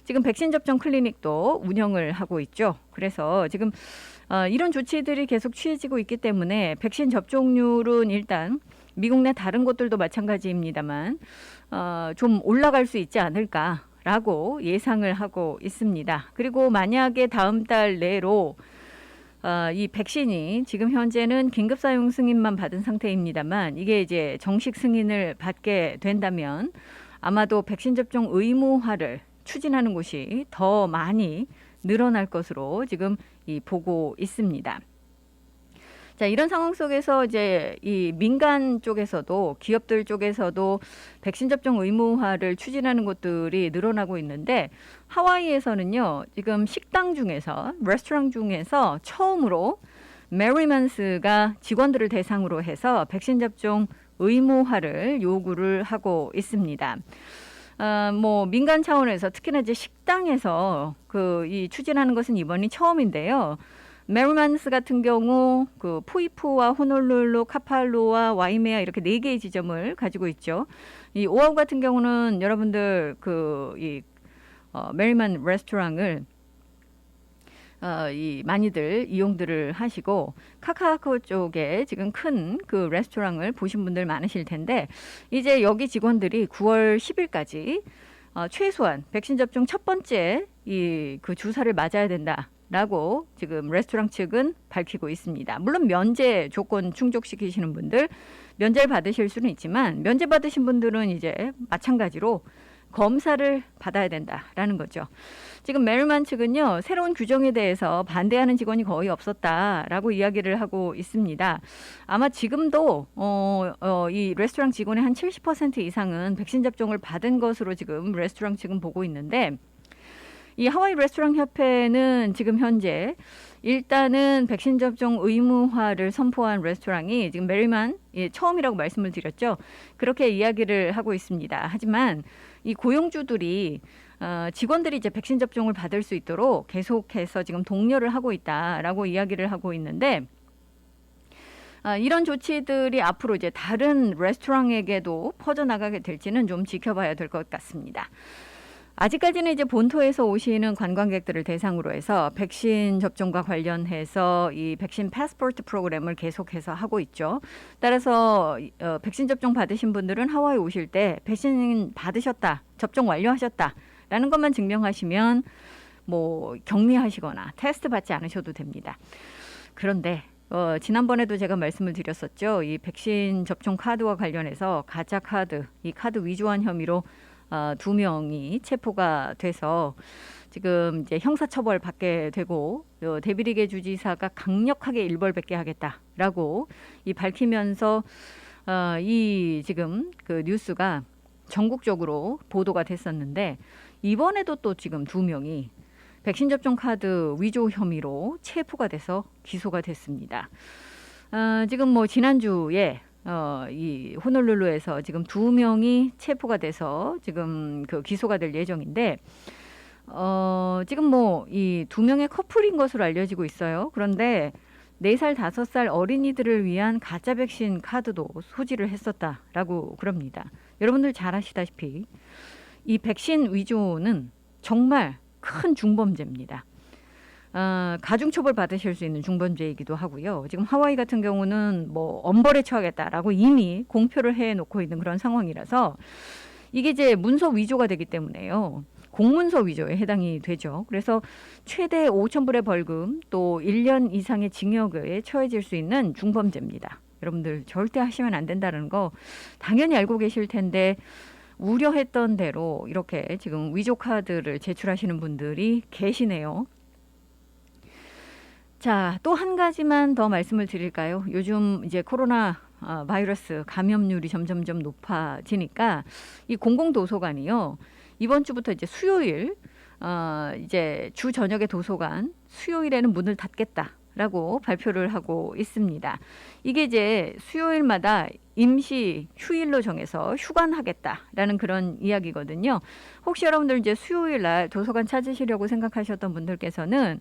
지금 백신 접종 클리닉도 운영을 하고 있죠. 그래서 지금 이런 조치들이 계속 취해지고 있기 때문에 백신 접종률은 일단 미국 내 다른 곳들도 마찬가지입니다만 좀 올라갈 수 있지 않을까라고 예상을 하고 있습니다. 그리고 만약에 다음 달 내로 이 백신이 지금 현재는 긴급 사용 승인만 받은 상태입니다만 이게 이제 정식 승인을 받게 된다면 아마도 백신 접종 의무화를 추진하는 곳이 더 많이 늘어날 것으로 지금 보고 있습니다. 자, 이런 상황 속에서 이제 이 민간 쪽에서도 기업들 쪽에서도 백신 접종 의무화를 추진하는 곳들이 늘어나고 있는데 하와이에서는요, 지금 식당 중에서 레스토랑 중에서 처음으로 메리먼스가 직원들을 대상으로 해서 백신 접종 의무화를 요구를 하고 있습니다. 뭐 민간 차원에서 특히나 이제 식당에서 이 추진하는 것은 이번이 처음인데요. 메리먼스 같은 경우 그 포이프와 호놀룰루, 카팔루와 와이메아 이렇게 4개의 지점을 가지고 있죠. 이 오아우 같은 경우는 여러분들 메리먼 레스토랑을 많이들 이용들을 하시고 카카오 쪽에 지금 큰 그 레스토랑을 보신 분들 많으실 텐데 이제 여기 직원들이 9월 10일까지 최소한 백신 접종 첫 번째 그 주사를 맞아야 된다라고 지금 레스토랑 측은 밝히고 있습니다. 물론 면제 조건 충족시키시는 분들 면제를 받으실 수는 있지만 면제 받으신 분들은 이제 마찬가지로 검사를 받아야 된다라는 거죠. 지금 메리먼 측은요, 새로운 규정에 대해서 반대하는 직원이 거의 없었다라고 이야기를 하고 있습니다. 아마 지금도 이 레스토랑 직원의 한 70% 이상은 백신 접종을 받은 것으로 지금 레스토랑 측은 보고 있는데 이 하와이 레스토랑 협회는 지금 현재 일단은 백신 접종 의무화를 선포한 레스토랑이 지금 메리먼 처음이라고 말씀을 드렸죠. 그렇게 이야기를 하고 있습니다. 하지만 이 고용주들이 직원들이 이제 백신 접종을 받을 수 있도록 계속해서 지금 독려를 하고 있다라고 이야기를 하고 있는데 이런 조치들이 앞으로 이제 다른 레스토랑에게도 퍼져나가게 될지는 좀 지켜봐야 될 것 같습니다. 아직까지는 이제 본토에서 오시는 관광객들을 대상으로 해서 백신 접종과 관련해서 이 백신 패스포트 프로그램을 계속해서 하고 있죠. 따라서 백신 접종 받으신 분들은 하와이 오실 때 백신 받으셨다, 접종 완료하셨다라는 것만 증명하시면 뭐 격리하시거나 테스트 받지 않으셔도 됩니다. 그런데 지난번에도 제가 말씀을 드렸었죠. 이 백신 접종 카드와 관련해서 가짜 카드, 이 카드 위조한 혐의로 2명이 체포가 돼서 지금 이제 형사처벌 받게 되고 데비리게 주지사가 강력하게 일벌백계 하겠다라고 이 밝히면서 이 지금 그 뉴스가 전국적으로 보도가 됐었는데 이번에도 또 지금 2명이 백신 접종 카드 위조 혐의로 체포가 돼서 기소가 됐습니다. 지금 뭐 지난주에 이 호놀룰루에서 지금 2명이 체포가 돼서 지금 그 기소가 될 예정인데 지금 뭐 이 2명의 커플인 것으로 알려지고 있어요. 그런데 4살, 5살 어린이들을 위한 가짜 백신 카드도 소지를 했었다라고 그럽니다. 여러분들 잘 아시다시피 이 백신 위조는 정말 큰 중범죄입니다. 가중처벌 받으실 수 있는 중범죄이기도 하고요. 지금 하와이 같은 경우는 뭐 엄벌에 처하겠다라고 이미 공표를 해놓고 있는 그런 상황이라서 이게 이제 문서 위조가 되기 때문에요. 공문서 위조에 해당이 되죠. 그래서 최대 5,000불의 벌금 또 1년 이상의 징역에 처해질 수 있는 중범죄입니다. 여러분들 절대 하시면 안 된다는 거 당연히 알고 계실 텐데 우려했던 대로 이렇게 지금 위조 카드를 제출하시는 분들이 계시네요. 자, 또 한 가지만 더 말씀을 드릴까요? 요즘 이제 코로나 바이러스 감염률이 점점점 높아지니까 이 공공도서관이요. 이번 주부터 이제 수요일 이제 주 저녁에 도서관 수요일에는 문을 닫겠다라고 발표를 하고 있습니다. 이게 이제 수요일마다 임시 휴일로 정해서 휴관하겠다라는 그런 이야기거든요. 혹시 여러분들 이제 수요일 날 도서관 찾으시려고 생각하셨던 분들께서는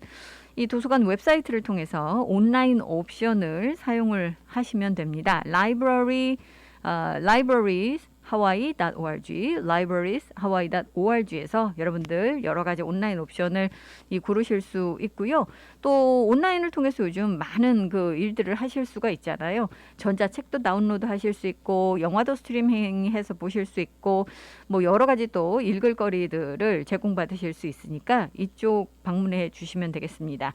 이 도서관 웹사이트를 통해서 온라인 옵션을 사용을 하시면 됩니다. librarieshawaii.org, librarieshawaii.org에서 여러분들 여러 가지 온라인 옵션을 고르실 수 있고요. 또 온라인을 통해서 요즘 많은 그 일들을 하실 수가 있잖아요. 전자책도 다운로드 하실 수 있고 영화도 스트리밍해서 보실 수 있고 뭐 여러 가지 또 읽을 거리들을 제공받으실 수 있으니까 이쪽 방문해 주시면 되겠습니다.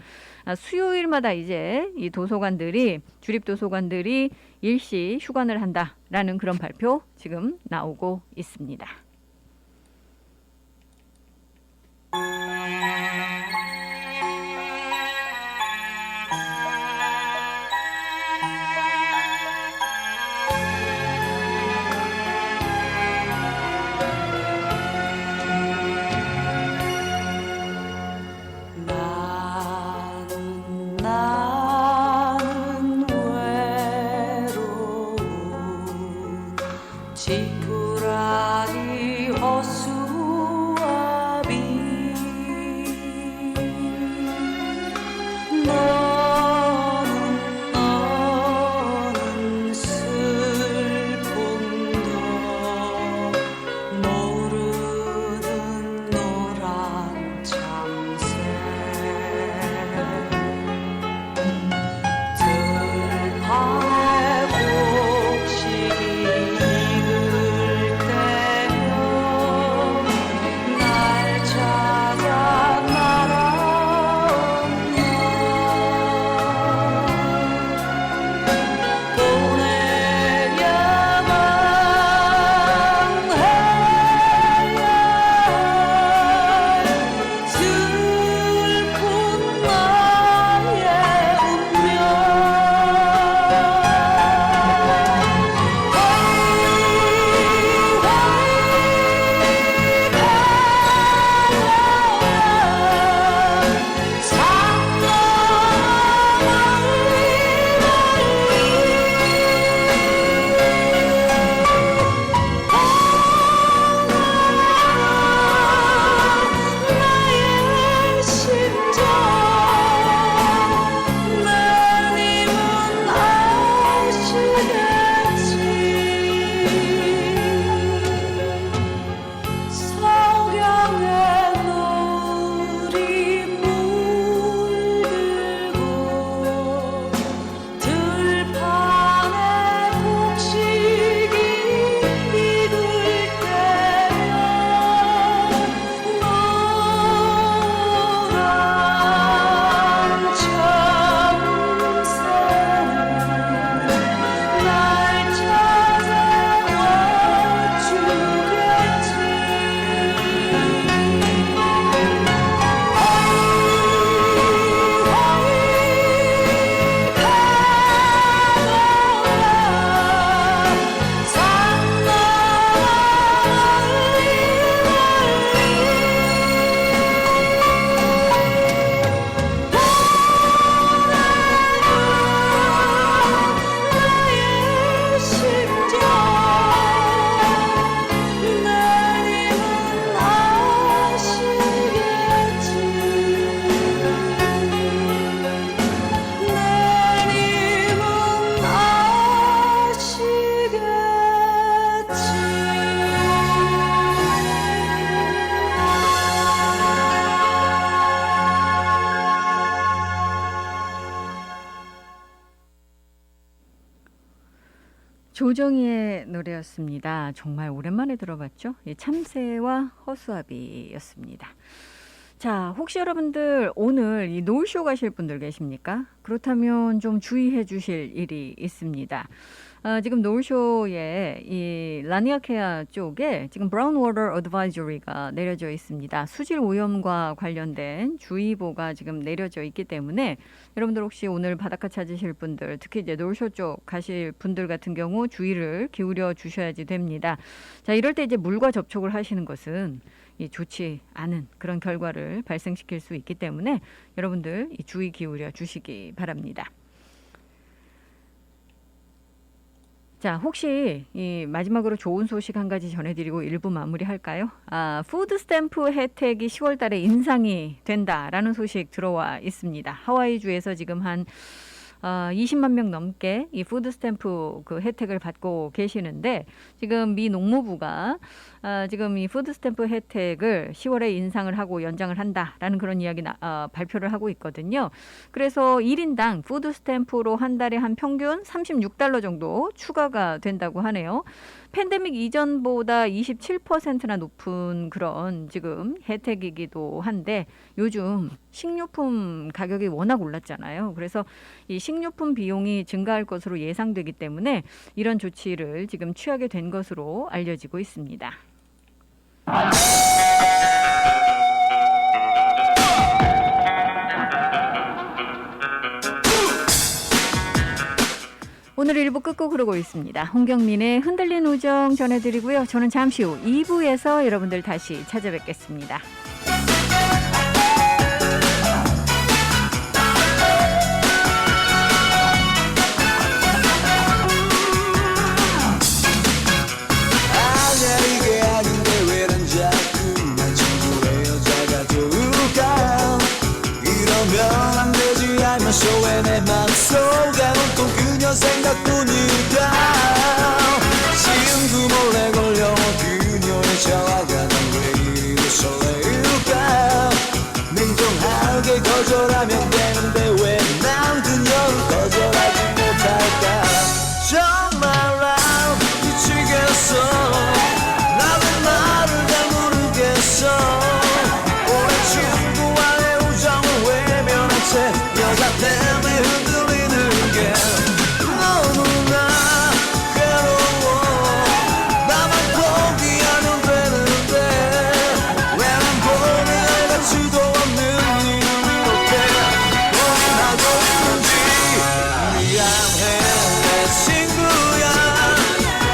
수요일마다 이제 이 도서관들이 주립 도서관들이 일시 휴관을 한다라는 그런 발표 지금 나오고 있습니다. 지푸라기 호수아비 너는 슬픔도 모르는 노란 참새 들판에 곡식이 익을 조정희의 노래였습니다. 정말 오랜만에 들어봤죠? 예, 참새와 허수아비였습니다. 자, 혹시 여러분들 오늘 이 노을쇼 가실 분들 계십니까? 그렇다면 좀 주의해 주실 일이 있습니다. 지금 노을쇼에 이 라니아케아 쪽에 지금 브라운 워터 어드바이저리가 내려져 있습니다. 수질 오염과 관련된 주의보가 지금 내려져 있기 때문에 여러분들 혹시 오늘 바닷가 찾으실 분들, 특히 이제 노을쇼 쪽 가실 분들 같은 경우 주의를 기울여 주셔야지 됩니다. 자, 이럴 때 이제 물과 접촉을 하시는 것은 이 좋지 않은 그런 결과를 발생시킬 수 있기 때문에 여러분들 이 주의 기울여 주시기 바랍니다. 자, 혹시 이 마지막으로 좋은 소식 한 가지 전해드리고 1부 마무리할까요? 푸드 스탬프 혜택이 10월 달에 인상이 된다라는 소식 들어와 있습니다. 하와이주에서 지금 한 20만 명 넘게 이 푸드 스탬프 그 혜택을 받고 계시는데 지금 미 농무부가 지금 이 푸드 스탬프 혜택을 10월에 인상을 하고 연장을 한다라는 그런 이야기 발표를 하고 있거든요. 그래서 1인당 푸드 스탬프로 한 달에 한 평균 $36 정도 추가가 된다고 하네요. 팬데믹 이전보다 27%나 높은 그런 지금 혜택이기도 한데 요즘 식료품 가격이 워낙 올랐잖아요. 그래서 이 식료품 비용이 증가할 것으로 예상되기 때문에 이런 조치를 지금 취하게 된 것으로 알려지고 있습니다. 오늘 1부 끝곡 흐르고 있습니다. 홍경민의 흔들린 우정 전해드리고요. 저는 잠시 후 2부에서 여러분들 다시 찾아뵙겠습니다. 이게 아닌데 왜 난 자꾸만 친구의 여자가 좋을까 이러면 안 되지 알면서 왜 내 맘속에 온통 그녀 생각뿐일까 지금도 몰래 걸려 그녀의 자화가 난 왜 이리도 설레일까 냉정하게 거절하면 되는데 왜 난 그녀를 거절하지 못할까 정말 난 미치겠어 나는 나를 잘 모르겠어 오랜 친구와의 우정을 외면한 채 여자 때문에 흔들리는 게 너무나 괴로워 나만 포기하면 되는데 왜 난 보낼 가치도 없는 이유를 이렇게 고민하고 있는지 미안해 내 친구야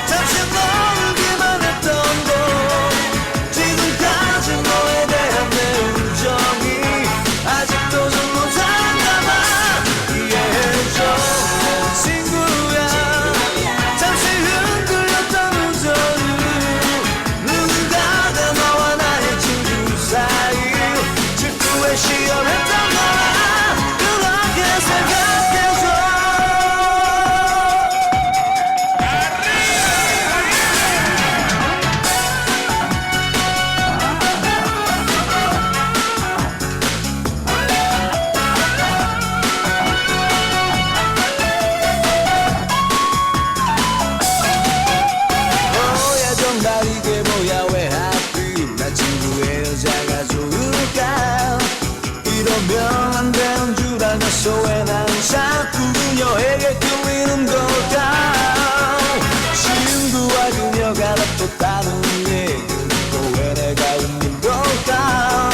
잠시 놀기만 했던 거 지금까지 너에 대한 내 우정이 아직도 전부 다른가 봐 이해해줘 내 친구야 잠시 흔들렸던 우정을 누군가가 너와 나의 친구 사이 질투에 시험했던 거야 그렇게 생각해줘 뭐야 정말 이게 뭐야 왜 하필 나 친구의 여자가 좋을까 이러면 안 되는 줄 알면서 왜 난 자꾸 그녀에게 끌리는 걸까 친구와 그녀가 또 다른 얘기를 듣고 왜 내가 웃는 걸까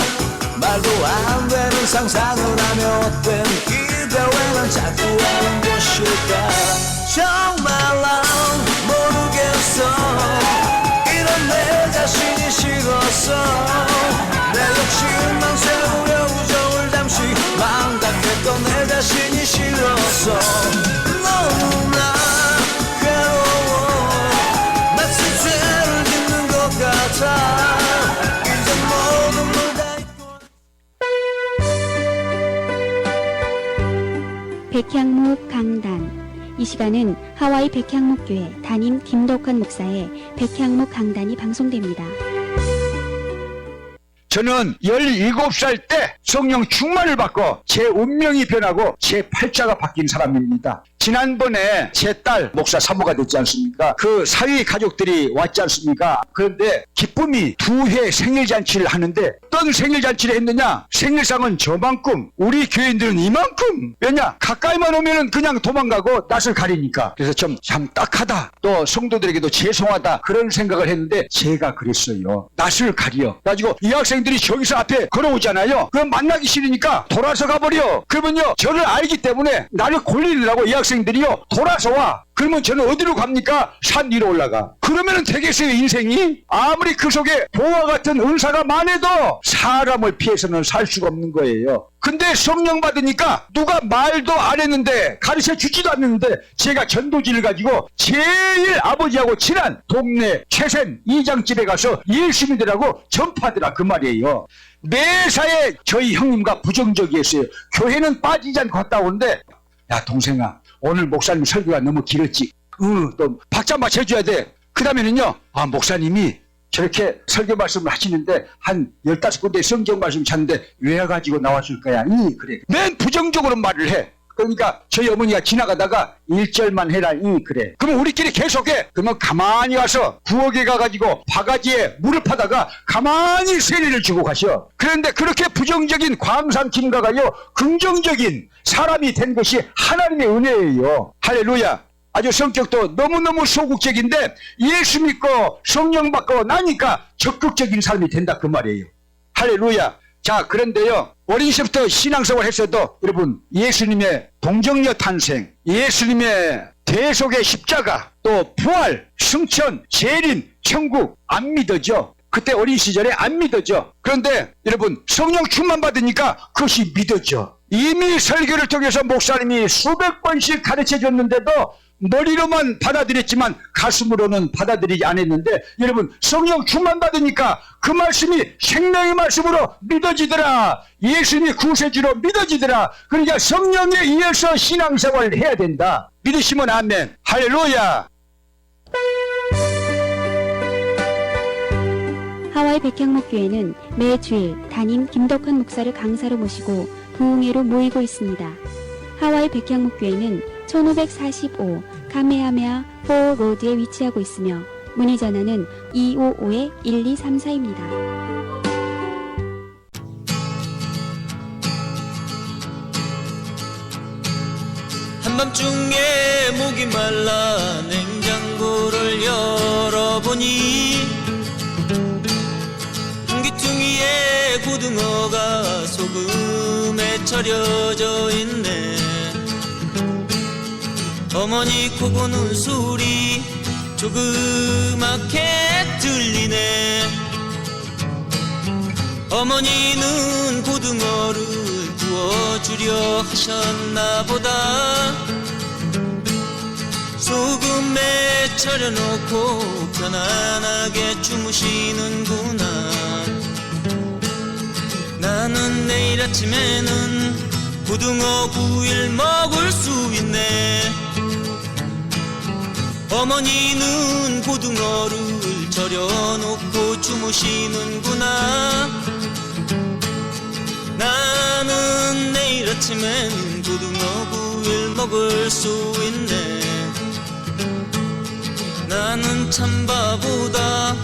말도 안 되는 상상을 하며 어떤 기대 왜 난 자꾸 하는 것일까 정말 난 모르겠어 이런 내 자신이 싫었어 내 욕심만 세우려 우정을 잠시 망각했던 내 자신이 싫었어 너무나 괴로워 마치 죄를 짓는 것 같아 이제 모든 걸 다 잊고 백향목 강단. 이 시간은 하와이 백향목교회 담임 김덕환 목사의 백향목 강단이 방송됩니다. 저는 17살 때 성령 충만을 받고 제 운명이 변하고 제 팔자가 바뀐 사람입니다. 지난번에 제 딸 목사 사모가 됐지 않습니까? 그 사위 가족들이 왔지 않습니까? 그런데 기쁨이 2회 생일잔치를 하는데 어떤 생일잔치를 했느냐? 생일상은 저만큼, 우리 교인들은 이만큼. 왜냐? 가까이만 오면은 그냥 도망가고 낯을 가리니까. 그래서 참 딱하다. 또 성도들에게도 죄송하다. 그런 생각을 했는데 제가 그랬어요. 낯을 가려. 가지고 이 학생들이 저기서 앞에 걸어오잖아요. 그럼 만나기 싫으니까 돌아서 가버려. 그러면요, 저를 알기 때문에 나를 골리느라고 이 학생들이요, 돌아서 와. 그러면 저는 어디로 갑니까? 산 위로 올라가. 그러면은 되겠어요, 인생이? 아무리 그 속에 보와 같은 은사가 많아도 사람을 피해서는 살 수가 없는 거예요. 근데 성령 받으니까 누가 말도 안 했는데, 가르쳐 주지도 않는데, 제가 전도지를 가지고 제일 아버지하고 친한 동네 최센 이장집에 가서 예수님들하고 전파하더라, 그 말이에요. 매사에 저희 형님과 부정적이었어요. 교회는 빠지지 않고 갔다 오는데, 야 동생아, 오늘 목사님 설교가 너무 길었지. 또 박자 맞춰줘야 돼. 그 다음에는요, 아 목사님이 저렇게 설교 말씀을 하시는데 한 15군데 성경 말씀 찾는데 왜 가지고 나왔을 거야? 그래. 맨 부정적으로 말을 해. 그러니까 저희 어머니가 지나가다가 1절만 해라. 그래. 그러면 우리끼리 계속해. 그러면 가만히 와서 부엌에 가가지고 바가지에 물을 파다가 가만히 세례를 주고 가셔. 그런데 그렇게 부정적인 광산김가가요, 긍정적인 사람이 된 것이 하나님의 은혜예요. 할렐루야. 아주 성격도 너무너무 소극적인데 예수 믿고 성령 받고 나니까 적극적인 삶이 된다, 그 말이에요. 할렐루야. 자, 그런데요, 어린 시절부터 신앙생활 했어도 여러분, 예수님의 동정녀 탄생, 예수님의 대속의 십자가, 또 부활, 승천, 재림, 천국 안 믿어져. 그때 어린 시절에 안 믿어져. 그런데 여러분, 성령 충만 받으니까 그것이 믿어져. 이미 설교를 통해서 목사님이 수백 번씩 가르쳐 줬는데도 머리로만 받아들였지만 가슴으로는 받아들이지 않았는데, 여러분 성령 충만 받으니까 그 말씀이 생명의 말씀으로 믿어지더라. 예수님이 구세주로 믿어지더라. 그러니까 성령에 의해서 신앙생활을 해야 된다. 믿으시면 아멘. 할렐루야. 하와이 백향목교회는 매 주일 담임 김덕환 목사를 강사로 모시고 부흥회로 모이고 있습니다. 하와이 백향목교회는 1545 카메하메아 4 로드에 위치하고 있으며 문의 전화는 255-1234입니다. 한밤중에 목이 말라 냉장고를 열어보니 한기퉁이에 고등어가 소금에 절여져 있네. 어머니 코 고는 소리 조그맣게 들리네. 어머니는 고등어를 구워주려 하셨나 보다. 소금에 절여놓고 편안하게 주무시는구나. 나는 내일 아침에는 고등어 구이를 먹을 수 있네. 어머니는 고등어를 절여놓고 주무시는구나. 나는 내일 아침엔 고등어 구이를 먹을 수 있네. 나는 참 바보다.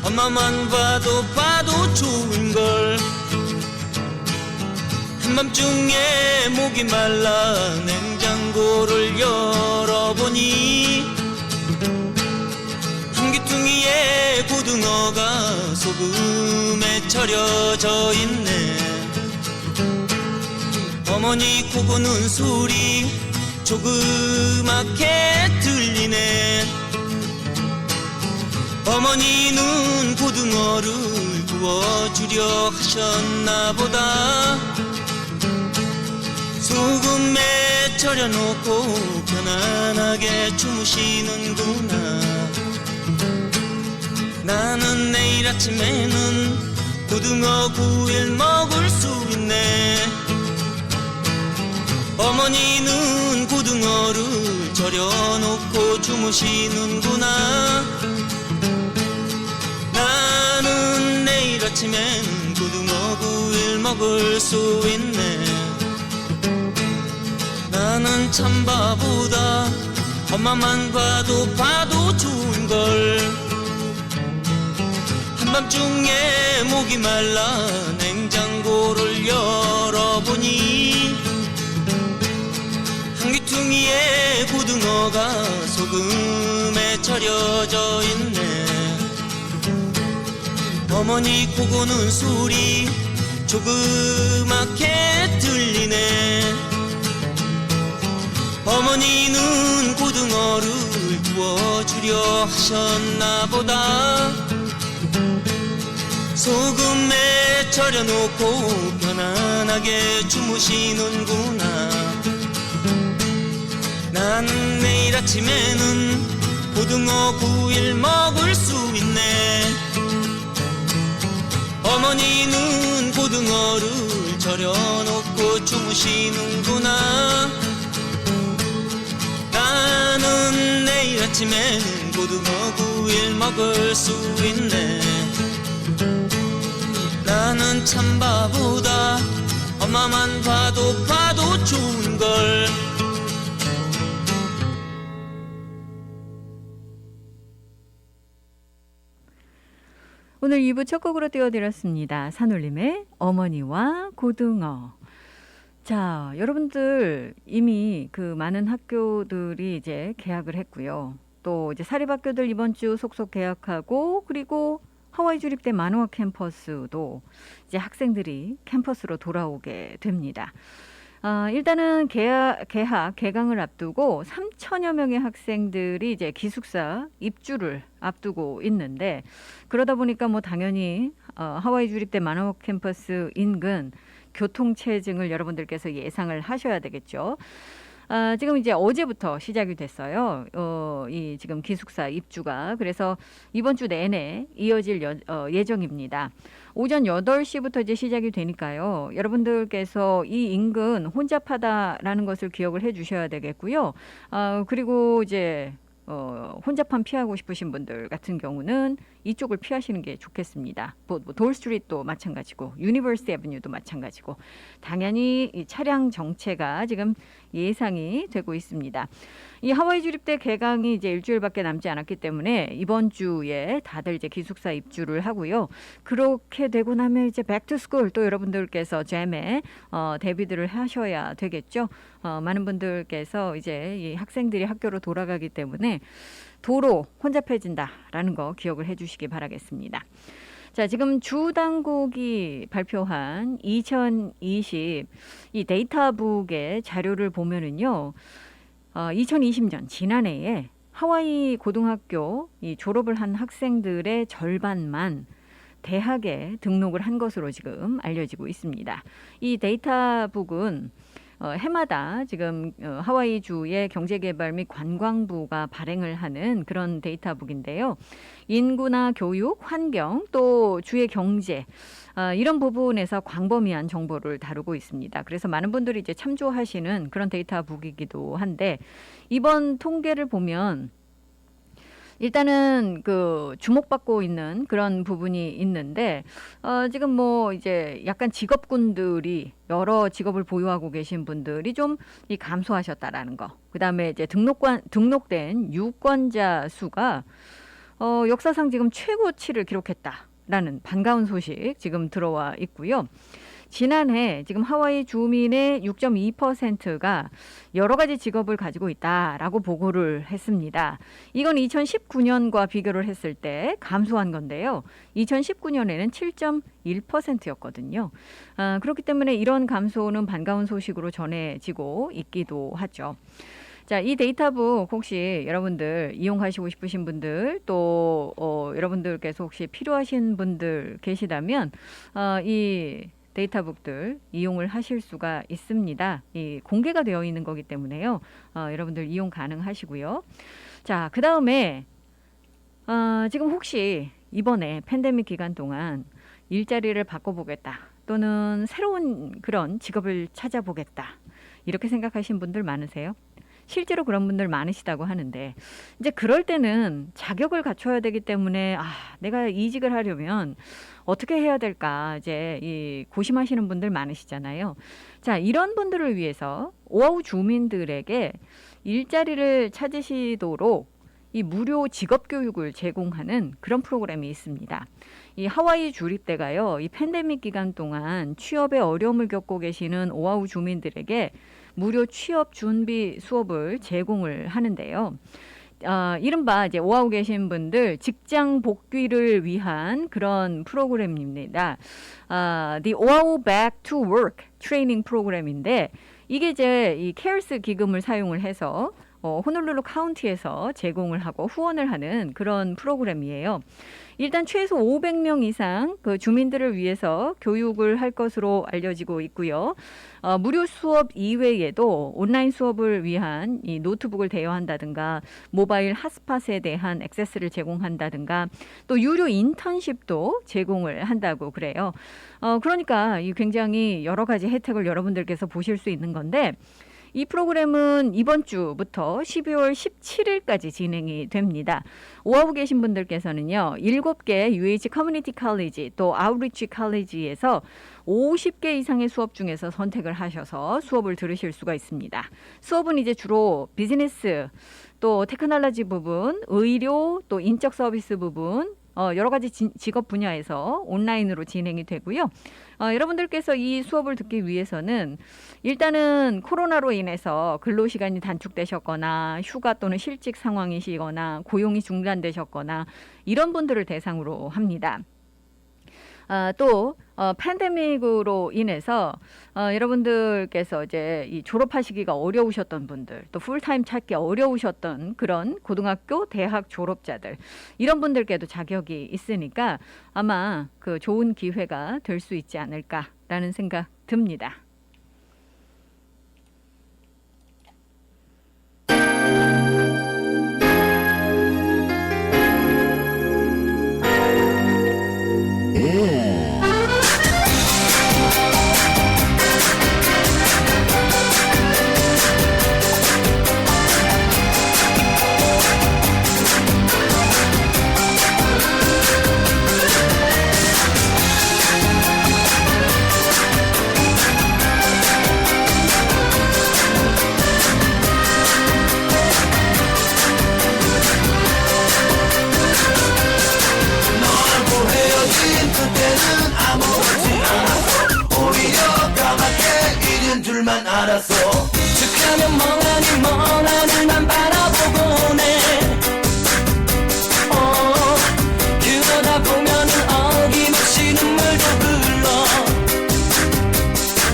엄마만 봐도 좋은걸. 한밤중에 목이 말라 냉장고를 열어보니 한기퉁이에 고등어가 소금에 절여져 있네. 어머니 코 고는 소리 조그맣게 들리네. 어머니는 고등어를 구워주려 하셨나 보다. 소금에 절여놓고 편안하게 주무시는구나. 나는 내일 아침에는 고등어 구이를 먹을 수 있네. 어머니는 고등어를 절여놓고 주무시는구나. 나는 내일 아침엔 고등어 구이를 먹을 수 있네. 나는 나는 참 바보다 엄마만 봐도 좋은걸 한밤중에 목이 말라 냉장고를 열어보니 한 귀퉁이에 고등어가 소금에 절여져 있네. 어머니 코 고는 소리 조그맣게 들리네. 어머니는 고등어를 구워주려 하셨나 보다. 소금에 절여놓고 편안하게 주무시는구나. 난 내일 아침에는 고등어 구일 먹을 수 있네. 어머니는 고등어를 절여놓고 주무시는구나. 나는 내일 아침에는 고등어 구일 먹을 수 있네. 나는 참 바보다 엄마만 봐도 좋은걸. 오늘 2부 첫 곡으로 띄워드렸습니다. 산울림의 어머니와 고등어. 자, 여러분들 이미 그 많은 학교들이 이제 개학을 했고요. 또 이제 사립학교들 이번 주 속속 개학하고, 그리고 하와이 주립대 마누아 캠퍼스도 이제 학생들이 캠퍼스로 돌아오게 됩니다. 일단은 개강을 앞두고 3천여 명의 학생들이 이제 기숙사 입주를 앞두고 있는데, 그러다 보니까 뭐 당연히 하와이 주립대 마누아 캠퍼스 인근 교통체증을 여러분들께서 예상을 하셔야 되겠죠. 지금 이제 어제부터 시작이 됐어요. 이 지금 기숙사 입주가. 그래서 이번 주 내내 이어질 예정입니다. 오전 8시부터 이제 시작이 되니까요. 여러분들께서 이 인근 혼잡하다라는 것을 기억을 해 주셔야 되겠고요. 그리고 이제 혼잡함 피하고 싶으신 분들 같은 경우는 이쪽을 피하시는 게 좋겠습니다. 돌 스트리트도 마찬가지고 유니버시티 애버뉴도 마찬가지고 당연히 이 차량 정체가 지금 예상이 되고 있습니다. 이 하와이 주립대 개강이 이제 일주일밖에 남지 않았기 때문에 이번 주에 다들 이제 기숙사 입주를 하고요. 그렇게 되고 나면 이제 백투스쿨 또 여러분들께서 잼에 대비들을 하셔야 되겠죠. 많은 분들께서 이제 이 학생들이 학교로 돌아가기 때문에 도로 혼잡해진다라는 거 기억을 해주시기 바라겠습니다. 자, 지금 주 당국이 발표한 2020 이 데이터북의 자료를 보면은요, 2020년 지난해에 하와이 고등학교 이 졸업을 한 학생들의 절반만 대학에 등록을 한 것으로 지금 알려지고 있습니다. 이 데이터북은 해마다 지금 하와이 주의 경제개발 및 관광부가 발행을 하는 그런 데이터북인데요. 인구나 교육, 환경, 또 주의 경제 이런 부분에서 광범위한 정보를 다루고 있습니다. 그래서 많은 분들이 이제 참조하시는 그런 데이터북이기도 한데, 이번 통계를 보면 일단은 그 주목받고 있는 그런 부분이 있는데, 지금 뭐 이제 약간 직업군들이 여러 직업을 보유하고 계신 분들이 좀 이 감소하셨다라는 거. 그다음에 이제 등록된 유권자 수가 역사상 지금 최고치를 기록했다라는 반가운 소식 지금 들어와 있고요. 지난해 지금 하와이 주민의 6.2%가 여러 가지 직업을 가지고 있다라고 보고를 했습니다. 이건 2019년과 비교를 했을 때 감소한 건데요. 2019년에는 7.1%였거든요. 그렇기 때문에 이런 감소는 반가운 소식으로 전해지고 있기도 하죠. 자, 이 데이터북 혹시 여러분들 이용하시고 싶으신 분들, 또 여러분들께서 혹시 필요하신 분들 계시다면 이 데이터북들 이용을 하실 수가 있습니다. 이 공개가 되어 있는 거기 때문에요. 여러분들 이용 가능하시고요. 자, 그 다음에 지금 혹시 이번에 팬데믹 기간 동안 일자리를 바꿔보겠다, 또는 새로운 그런 직업을 찾아보겠다, 이렇게 생각하신 분들 많으세요? 실제로 그런 분들 많으시다고 하는데 이제 그럴 때는 자격을 갖춰야 되기 때문에 내가 이직을 하려면 어떻게 해야 될까 이제 이 고심하시는 분들 많으시잖아요. 자, 이런 분들을 위해서 오아후 주민들에게 일자리를 찾으시도록 이 무료 직업 교육을 제공하는 그런 프로그램이 있습니다. 이 하와이 주립대가요, 이 팬데믹 기간 동안 취업에 어려움을 겪고 계시는 오아후 주민들에게 무료 취업 준비 수업을 제공을 하는데요. 이른바 이제 오아후 계신 분들 직장 복귀를 위한 그런 프로그램입니다. The 오아후 Back to Work 트레이닝 프로그램인데 이게 이제 이 케어스 기금을 사용을 해서 호놀룰루 카운티에서 제공을 하고 후원을 하는 그런 프로그램이에요. 일단 최소 500명 이상 그 주민들을 위해서 교육을 할 것으로 알려지고 있고요. 무료 수업 이외에도 온라인 수업을 위한 이 노트북을 대여한다든가 모바일 핫스팟에 대한 액세스를 제공한다든가 또 유료 인턴십도 제공을 한다고 그래요. 그러니까 이 굉장히 여러 가지 혜택을 여러분들께서 보실 수 있는 건데 이 프로그램은 이번 주부터 12월 17일까지 진행이 됩니다. 오아후 계신 분들께서는요. 7개 UH 커뮤니티 칼리지 또 아웃리치 칼리지에서 50개 이상의 수업 중에서 선택을 하셔서 수업을 들으실 수가 있습니다. 수업은 이제 주로 비즈니스 또 테크놀로지 부분, 의료 또 인적 서비스 부분 여러 가지 직업 분야에서 온라인으로 진행이 되고요. 여러분들께서 이 수업을 듣기 위해서는 일단은 코로나로 인해서 근로시간이 단축되셨거나 휴가 또는 실직 상황이시거나 고용이 중단되셨거나 이런 분들을 대상으로 합니다. 또 팬데믹으로 인해서 여러분들께서 이제 이 졸업하시기가 어려우셨던 분들, 또 풀타임 찾기 어려우셨던 그런 고등학교, 대학 졸업자들 이런 분들께도 자격이 있으니까 아마 그 좋은 기회가 될 수 있지 않을까라는 생각 듭니다. 줄만 알았어 즉하면 멍하니 먼 하늘만 바라보곤 해 그러다 보면은 어김없이 눈물도 흘러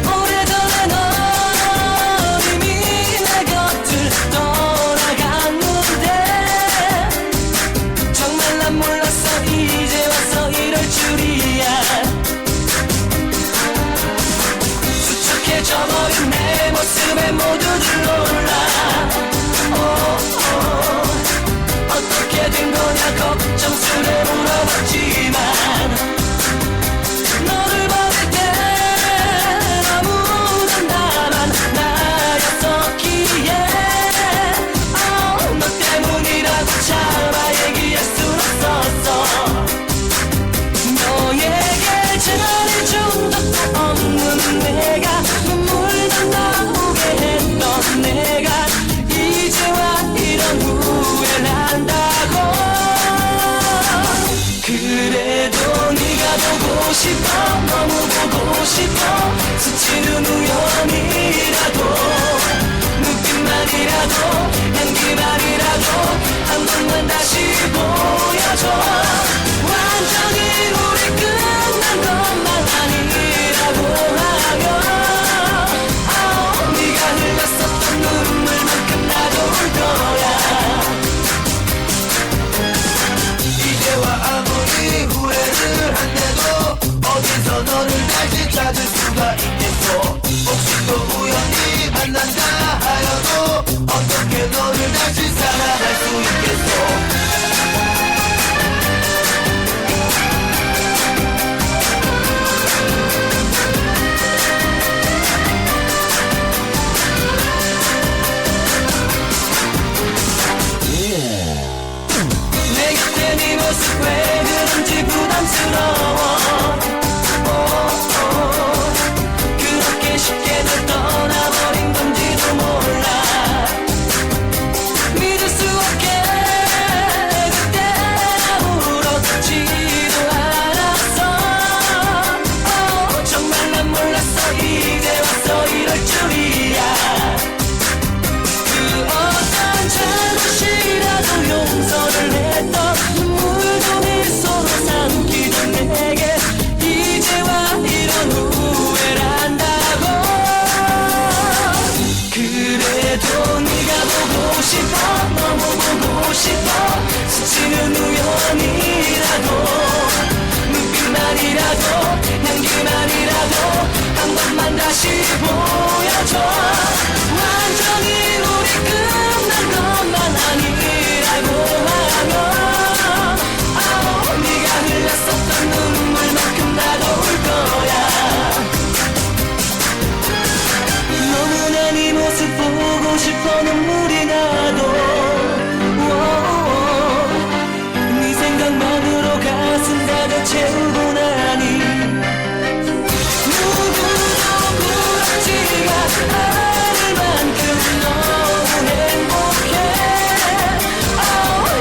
오래전에 넌 이미 내 곁을 떠나갔는데 정말 난 몰랐어 이제 와서 이럴 줄이야 저버린 내 모습에 모두들 놀라 어떻게 된 거냐 걱정스레 물어봤지만 너를 버릴 때 아무런 나만 나였었기에 너 때문이라고 차마 얘기할 순 없었어 너에게 잘해준 적도 없는 내가 눈물도 나오게 했던 내가 이제와 이런 후회를 한다고 그래도 네가 보고 싶어 너무 보고 싶어 스치는 우연이라도 느낌만이라도 향기만이라도 한 번만 다시 보여줘 완전히 우리 끝난 것만 아니라고 하면 네가 흘렸었던 눈물만큼 나도 울 거야 이제와 아무리 후회를 한데도 어디서 너를 다시 찾을 수가 있겠어 혹시 또 우연히 만난다 하여도 어떻게 너를 다시 사랑할 수 있겠어 모습 왜 그런지 부담스러워 그렇게 쉽게들 떠나버린 건지도 몰라 믿을 수 없게 그때 아무렇지도 않았어 정말 난 몰랐어 이제 와서 이럴 줄이야 그 어떤 잘못이라도 용서를 했던 눈물도 미소로 삼키던 내게 이제와 이런 후회를 한다고 그래도 네가 보고 싶어 너무 보고 싶어 스치는 우연이라도 눈빛만이라도 향기만이라도 한 번만 다시 보여줘 완전히 우리 끝난 것만 아니라고 하면 네가 흘렸었던 눈물만큼 나도 울 거야 너무나 네 모습 보고 싶어 눈물이 나도 네 생각만으로 가슴 가득 채우고 나니 누구도 부럽지가 않을 만큼 너무 행복해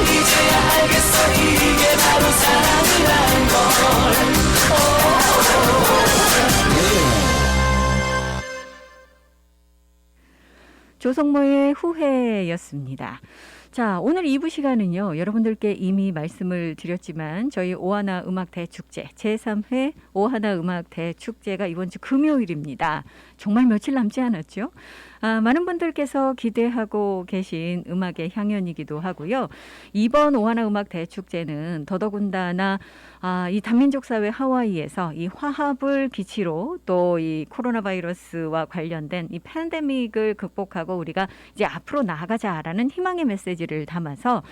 이제야 알겠어 이게 바로 사랑이란 걸 조성모의 후회였습니다. 자, 오늘 2부 시간은요. 여러분들께 이미 말씀을 드렸지만 저희 오하나 음악 대축제 제3회 오하나 음악 대축제가 이번 주 금요일입니다. 정말 며칠 남지 않았죠? 많은 분들께서 기대하고 계신 음악의 향연이기도 하고요. 이번 오하나 음악 대축제는 더더군다나 이 단민족 사회 하와이에서 이 화합을 기치로 또 이 코로나 바이러스와 관련된 이 팬데믹을 극복하고 우리가 이제 앞으로 나아가자라는 희망의 메시지를 담아서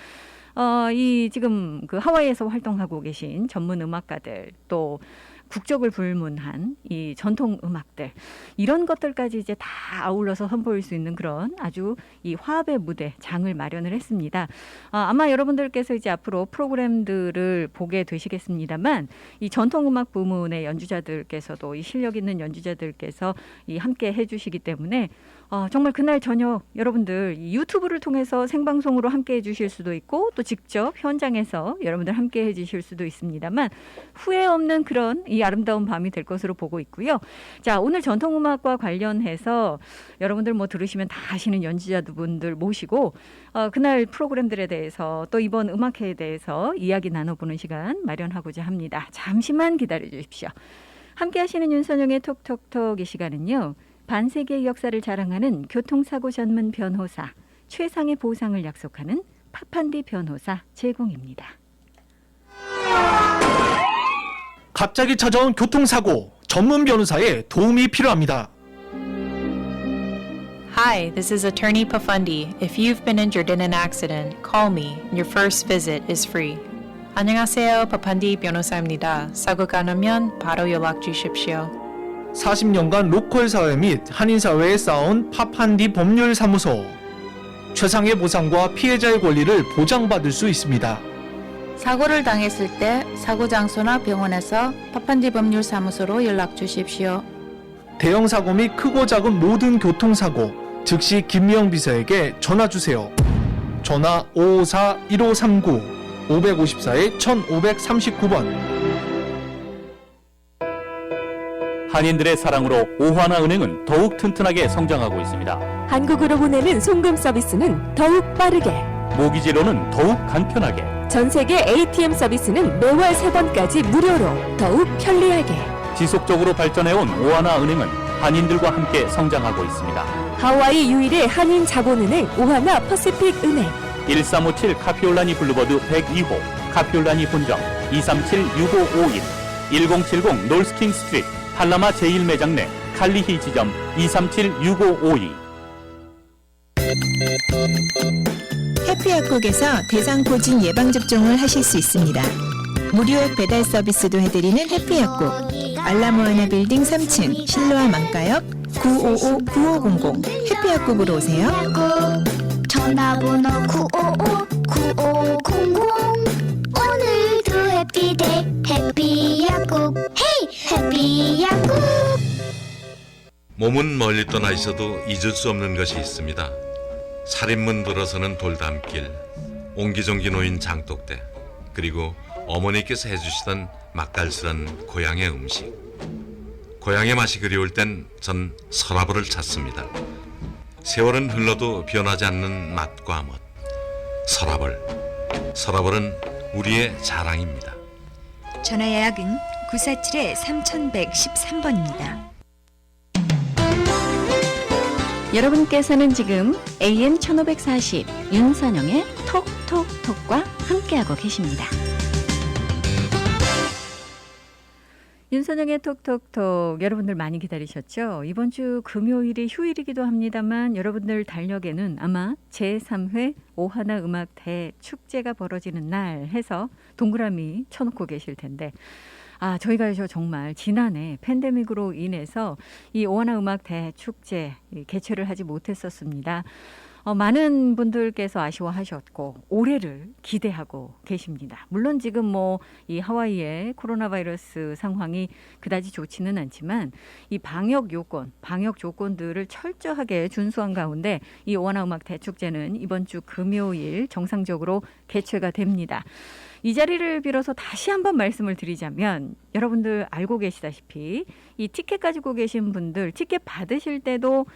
이 지금 그 하와이에서 활동하고 계신 전문 음악가들 또 국적을 불문한 이 전통 음악들 이런 것들까지 이제 다 아울러서 선보일 수 있는 그런 아주 이 화합의 무대 장을 마련을 했습니다. 아마 여러분들께서 이제 앞으로 프로그램들을 보게 되시겠습니다만 이 전통 음악 부문의 연주자들께서도 이 실력 있는 연주자들께서 이 함께 해주시기 때문에 정말 그날 저녁 여러분들 이 유튜브를 통해서 생방송으로 함께 해주실 수도 있고 또 직접 현장에서 여러분들 함께 해주실 수도 있습니다만 후회 없는 그런 이 아름다운 밤이 될 것으로 보고 있고요. 자, 오늘 전통음악과 관련해서 여러분들 뭐 들으시면 다 아시는 연주자분들 모시고 그날 프로그램들에 대해서 또 이번 음악회에 대해서 이야기 나눠보는 시간 마련하고자 합니다. 잠시만 기다려 주십시오. 함께 하시는 윤선영의 톡톡톡 이 시간은요. 반세기의 역사를 자랑하는 교통사고 전문 변호사, 최상의 보상을 약속하는 파판디 변호사 제공입니다. 갑자기 찾아온 교통사고, 전문 변호사의 도움이 필요합니다. Hi, this is Attorney Pafundi. If you've been injured in an accident, call me. Your first visit is free. 안녕하세요, 파판디 변호사입니다. 사고가 나면 바로 연락 주십시오. 40년간 로컬 사회 및 한인 사회에 쌓아온 파판디 법률사무소. 최상의 보상과 피해자의 권리를 보장받을 수 있습니다. 사고를 당했을 때 사고 장소나 병원에서 파판디 법률사무소로 연락 주십시오. 대형 사고 및 크고 작은 모든 교통사고, 즉시 김미영 비서에게 전화 주세요. 전화 554-1539, 554-1539번. 한인들의 사랑으로 오하나 은행은 더욱 튼튼하게 성장하고 있습니다. 한국으로 보내는 송금 서비스는 더욱 빠르게, 모기지로는 더욱 간편하게, 전 세계 ATM 서비스는 매월 3번까지 무료로 더욱 편리하게. 지속적으로 발전해온 오하나 은행은 한인들과 함께 성장하고 있습니다. 하와이 유일의 한인 자본은행 오하나 퍼시픽 은행. 1357 카피올라니 블루버드 102호, 카피올라니 본점 237-6551, 1070 놀스킹 스트리트 팔라마 제1매장 내 칼리히 지점 237-6552. 해피약국에서 대상포진 예방접종을 하실 수 있습니다. 무료액 배달 서비스도 해드리는 해피약국. 알라모아나 빌딩 3층 실로아 망가역 955-9500 해피약국으로 오세요. 전화번호 955-9500 오늘 해피데이 해피 약국 헤이 해피 약국. 몸은 멀리 떠나 있어도 잊을 수 없는 것이 있습니다. 살인문 들어서는 돌담길, 옹기종기 놓인 장독대, 그리고 어머니께서 해주시던 맛깔스런 고향의 음식. 고향의 맛이 그리울 땐 전 서라벌을 찾습니다. 세월은 흘러도 변하지 않는 맛과 멋. 서라벌은 우리의 자랑입니다. 전화 예약은 947-3113번입니다. 여러분께서는 지금 AM 1540 윤선영의 톡톡톡과 함께하고 계십니다. 윤선영의 톡톡톡 여러분들 많이 기다리셨죠? 이번 주 금요일이 휴일이기도 합니다만 여러분들 달력에는 아마 제3회 오하나 음악 대축제가 벌어지는 날 해서 동그라미 쳐놓고 계실 텐데 저희가 정말 지난해 팬데믹으로 인해서 이 오하나 음악 대축제 개최를 하지 못했었습니다. 많은 분들께서 아쉬워하셨고 올해를 기대하고 계십니다. 물론 지금 이 하와이의 코로나 바이러스 상황이 그다지 좋지는 않지만 이 방역 조건들을 철저하게 준수한 가운데 이 오하나 음악 대축제는 이번 주 금요일 정상적으로 개최가 됩니다. 이 자리를 빌어서 다시 한번 말씀을 드리자면 여러분들 알고 계시다시피 이 티켓 가지고 계신 분들 티켓 받으실 때도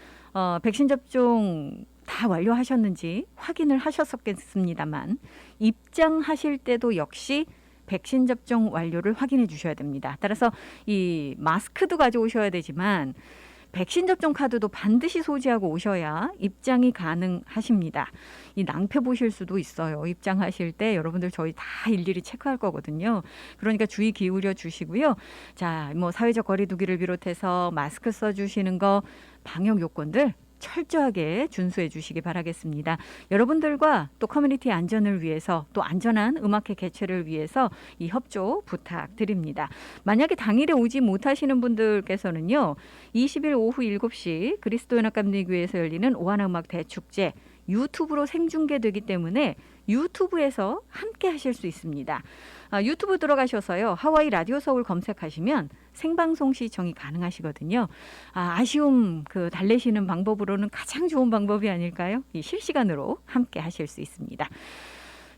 백신 접종 다 완료하셨는지 확인을 하셨었겠습니다만 입장하실 때도 역시 백신 접종 완료를 확인해 주셔야 됩니다. 따라서 이 마스크도 가져오셔야 되지만 백신 접종 카드도 반드시 소지하고 오셔야 입장이 가능하십니다. 이 낭패 보실 수도 있어요. 입장하실 때 여러분들 저희 다 일일이 체크할 거거든요. 그러니까 주의 기울여 주시고요. 자, 사회적 거리두기를 비롯해서 마스크 써주시는 거 방역 요건들 철저하게 준수해 주시기 바라겠습니다. 여러분들과 또 커뮤니티 안전을 위해서 또 안전한 음악회 개최를 위해서 이 협조 부탁드립니다. 만약에 당일에 오지 못하시는 분들께서는요. 20일 오후 7시 그리스도연합감리교회에서 열리는 오하나 음악 대축제 유튜브로 생중계되기 때문에 유튜브에서 함께 하실 수 있습니다. 유튜브 들어가셔서요. 하와이 라디오 서울 검색하시면 생방송 시청이 가능하시거든요. 아쉬움 달래시는 방법으로는 가장 좋은 방법이 아닐까요? 이 실시간으로 함께 하실 수 있습니다.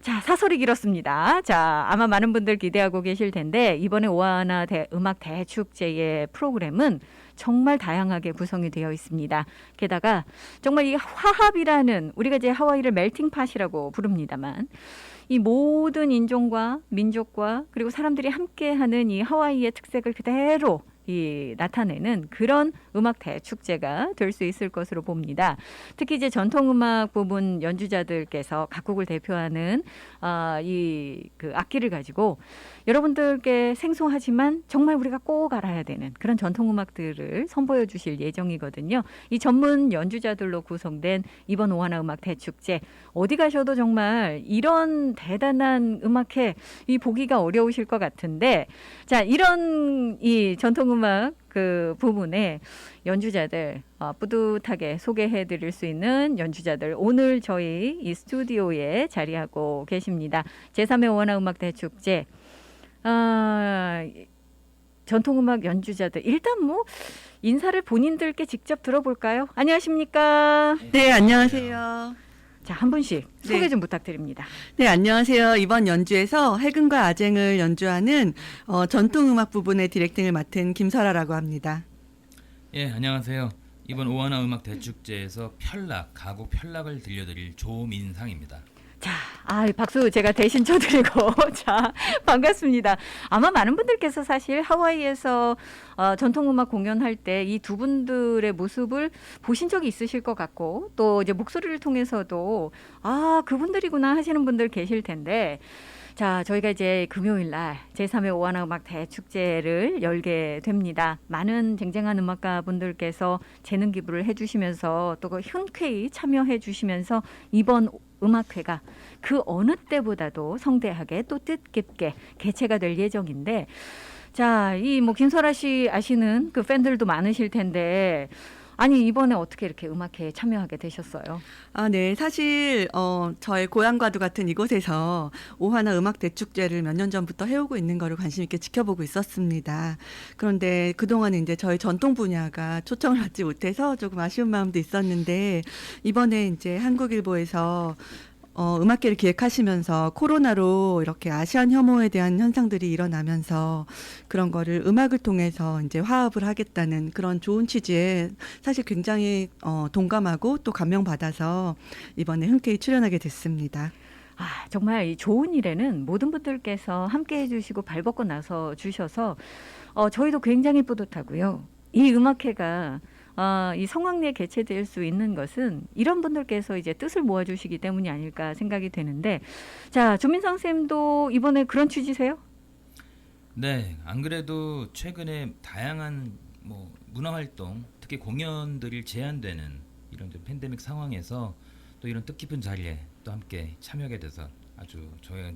자, 사설이 길었습니다. 자, 아마 많은 분들 기대하고 계실 텐데 이번에 오하나 음악 대축제의 프로그램은 정말 다양하게 구성이 되어 있습니다. 게다가 정말 이 화합이라는 우리가 이제 하와이를 멜팅팟이라고 부릅니다만 이 모든 인종과 민족과 그리고 사람들이 함께하는 이 하와이의 특색을 그대로 나타내는 그런 음악 대축제가 될 수 있을 것으로 봅니다. 특히 이제 전통음악 부분 연주자들께서 각국을 대표하는 악기를 가지고 여러분들께 생소하지만 정말 우리가 꼭 알아야 되는 그런 전통음악들을 선보여 주실 예정이거든요. 이 전문 연주자들로 구성된 이번 오하나 음악 대축제 어디 가셔도 정말 이런 대단한 음악회 보기가 어려우실 것 같은데 자, 이런 이 전통음악 부분에 연주자들 뿌듯하게 소개해 드릴 수 있는 연주자들 오늘 저희 이 스튜디오에 자리하고 계십니다. 제3회 오하나 음악 대축제 전통음악 연주자들 일단 인사를 본인들께 직접 들어볼까요? 안녕하십니까? 네, 안녕하세요. 자, 한 분씩 소개 좀 부탁드립니다. 네, 안녕하세요. 이번 연주에서 해금과 아쟁을 연주하는 전통음악 부분의 디렉팅을 맡은 김설아라고 합니다. 예, 안녕하세요. 이번 오하나 음악 대축제에서 가곡 편락을 들려드릴 조민상입니다. 자, 박수 제가 대신 쳐드리고 자, 반갑습니다. 아마 많은 분들께서 사실 하와이에서 전통음악 공연할 때 이 두 분들의 모습을 보신 적이 있으실 것 같고 또 이제 목소리를 통해서도 그분들이구나 하시는 분들 계실 텐데 자, 저희가 이제 금요일 날 제3회 오하나 음악 대축제를 열게 됩니다. 많은 쟁쟁한 음악가 분들께서 재능 기부를 해주시면서 또 흔쾌히 참여해 주시면서 이번 음악회가 그 어느 때보다도 성대하게 또 뜻깊게 개최가 될 예정인데 자, 김설아 씨 아시는 그 팬들도 많으실 텐데 아니 이번에 어떻게 이렇게 음악회에 참여하게 되셨어요? 아, 네. 사실 저의 고향과도 같은 이곳에서 오하나 음악 대축제를 몇 년 전부터 해오고 있는 거를 관심 있게 지켜보고 있었습니다. 그런데 그동안은 이제 저희 전통 분야가 초청을 받지 못해서 조금 아쉬운 마음도 있었는데 이번에 이제 한국일보에서 음악회를 기획하시면서 코로나로 이렇게 아시안 혐오에 대한 현상들이 일어나면서 그런 거를 음악을 통해서 이제 화합을 하겠다는 그런 좋은 취지에 사실 굉장히 동감하고 또 감명받아서 이번에 흔쾌히 출연하게 됐습니다. 아, 정말 이 좋은 일에는 모든 분들께서 함께 해주시고 발벗고 나서 주셔서 저희도 굉장히 뿌듯하고요. 이 음악회가 이 성황리에 개최될 수 있는 것은 이런 분들께서 이제 뜻을 모아주시기 때문이 아닐까 생각이 되는데, 자, 조민상 쌤도 이번에 그런 취지세요? 네, 안 그래도 최근에 다양한 뭐 문화 활동, 특히 공연들이 제한되는 이런 좀 팬데믹 상황에서 또 이런 뜻깊은 자리에 또 함께 참여하게 돼서 아주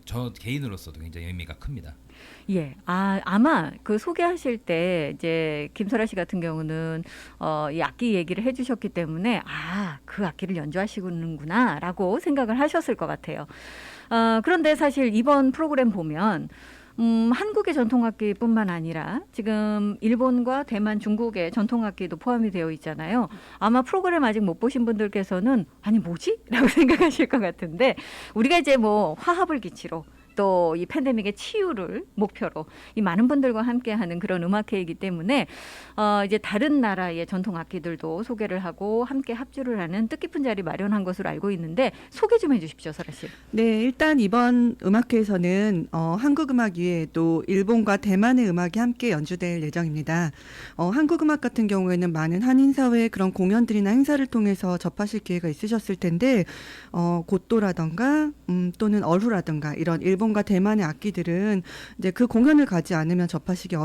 저 개인으로서도 굉장히 의미가 큽니다. 예, 아마 그 소개하실 때 이제 김설아 씨 같은 경우는 이 악기 얘기를 해주셨기 때문에 그 악기를 연주하시는구나라고 생각을 하셨을 것 같아요. 그런데 사실 이번 프로그램 보면 한국의 전통악기뿐만 아니라 지금 일본과 대만, 중국의 전통악기도 포함이 되어 있잖아요. 아마 프로그램 아직 못 보신 분들께서는 아니 뭐지? 라고 생각하실 것 같은데, 우리가 이제 뭐 화합을 기치로 또 이 팬데믹의 치유를 목표로 이 많은 분들과 함께하는 그런 음악회이기 때문에 이제 다른 나라의 전통 악기들도 소개를 하고 함께 합주를 하는 뜻깊은 자리 마련한 것으로 알고 있는데 소개 좀 해주십시오, 설아 씨. 네, 일단 이번 음악회에서는 한국 음악 이외에도 일본과 대만의 음악이 함께 연주될 예정입니다. 한국 음악 같은 경우에는 많은 한인 사회의 그런 공연들이나 행사를 통해서 접하실 기회가 있으셨을 텐데 고또라던가 또는 얼후라던가 이런 일본과 대만의 악기들은 이제 그 공연을 가지 않으면 접하시기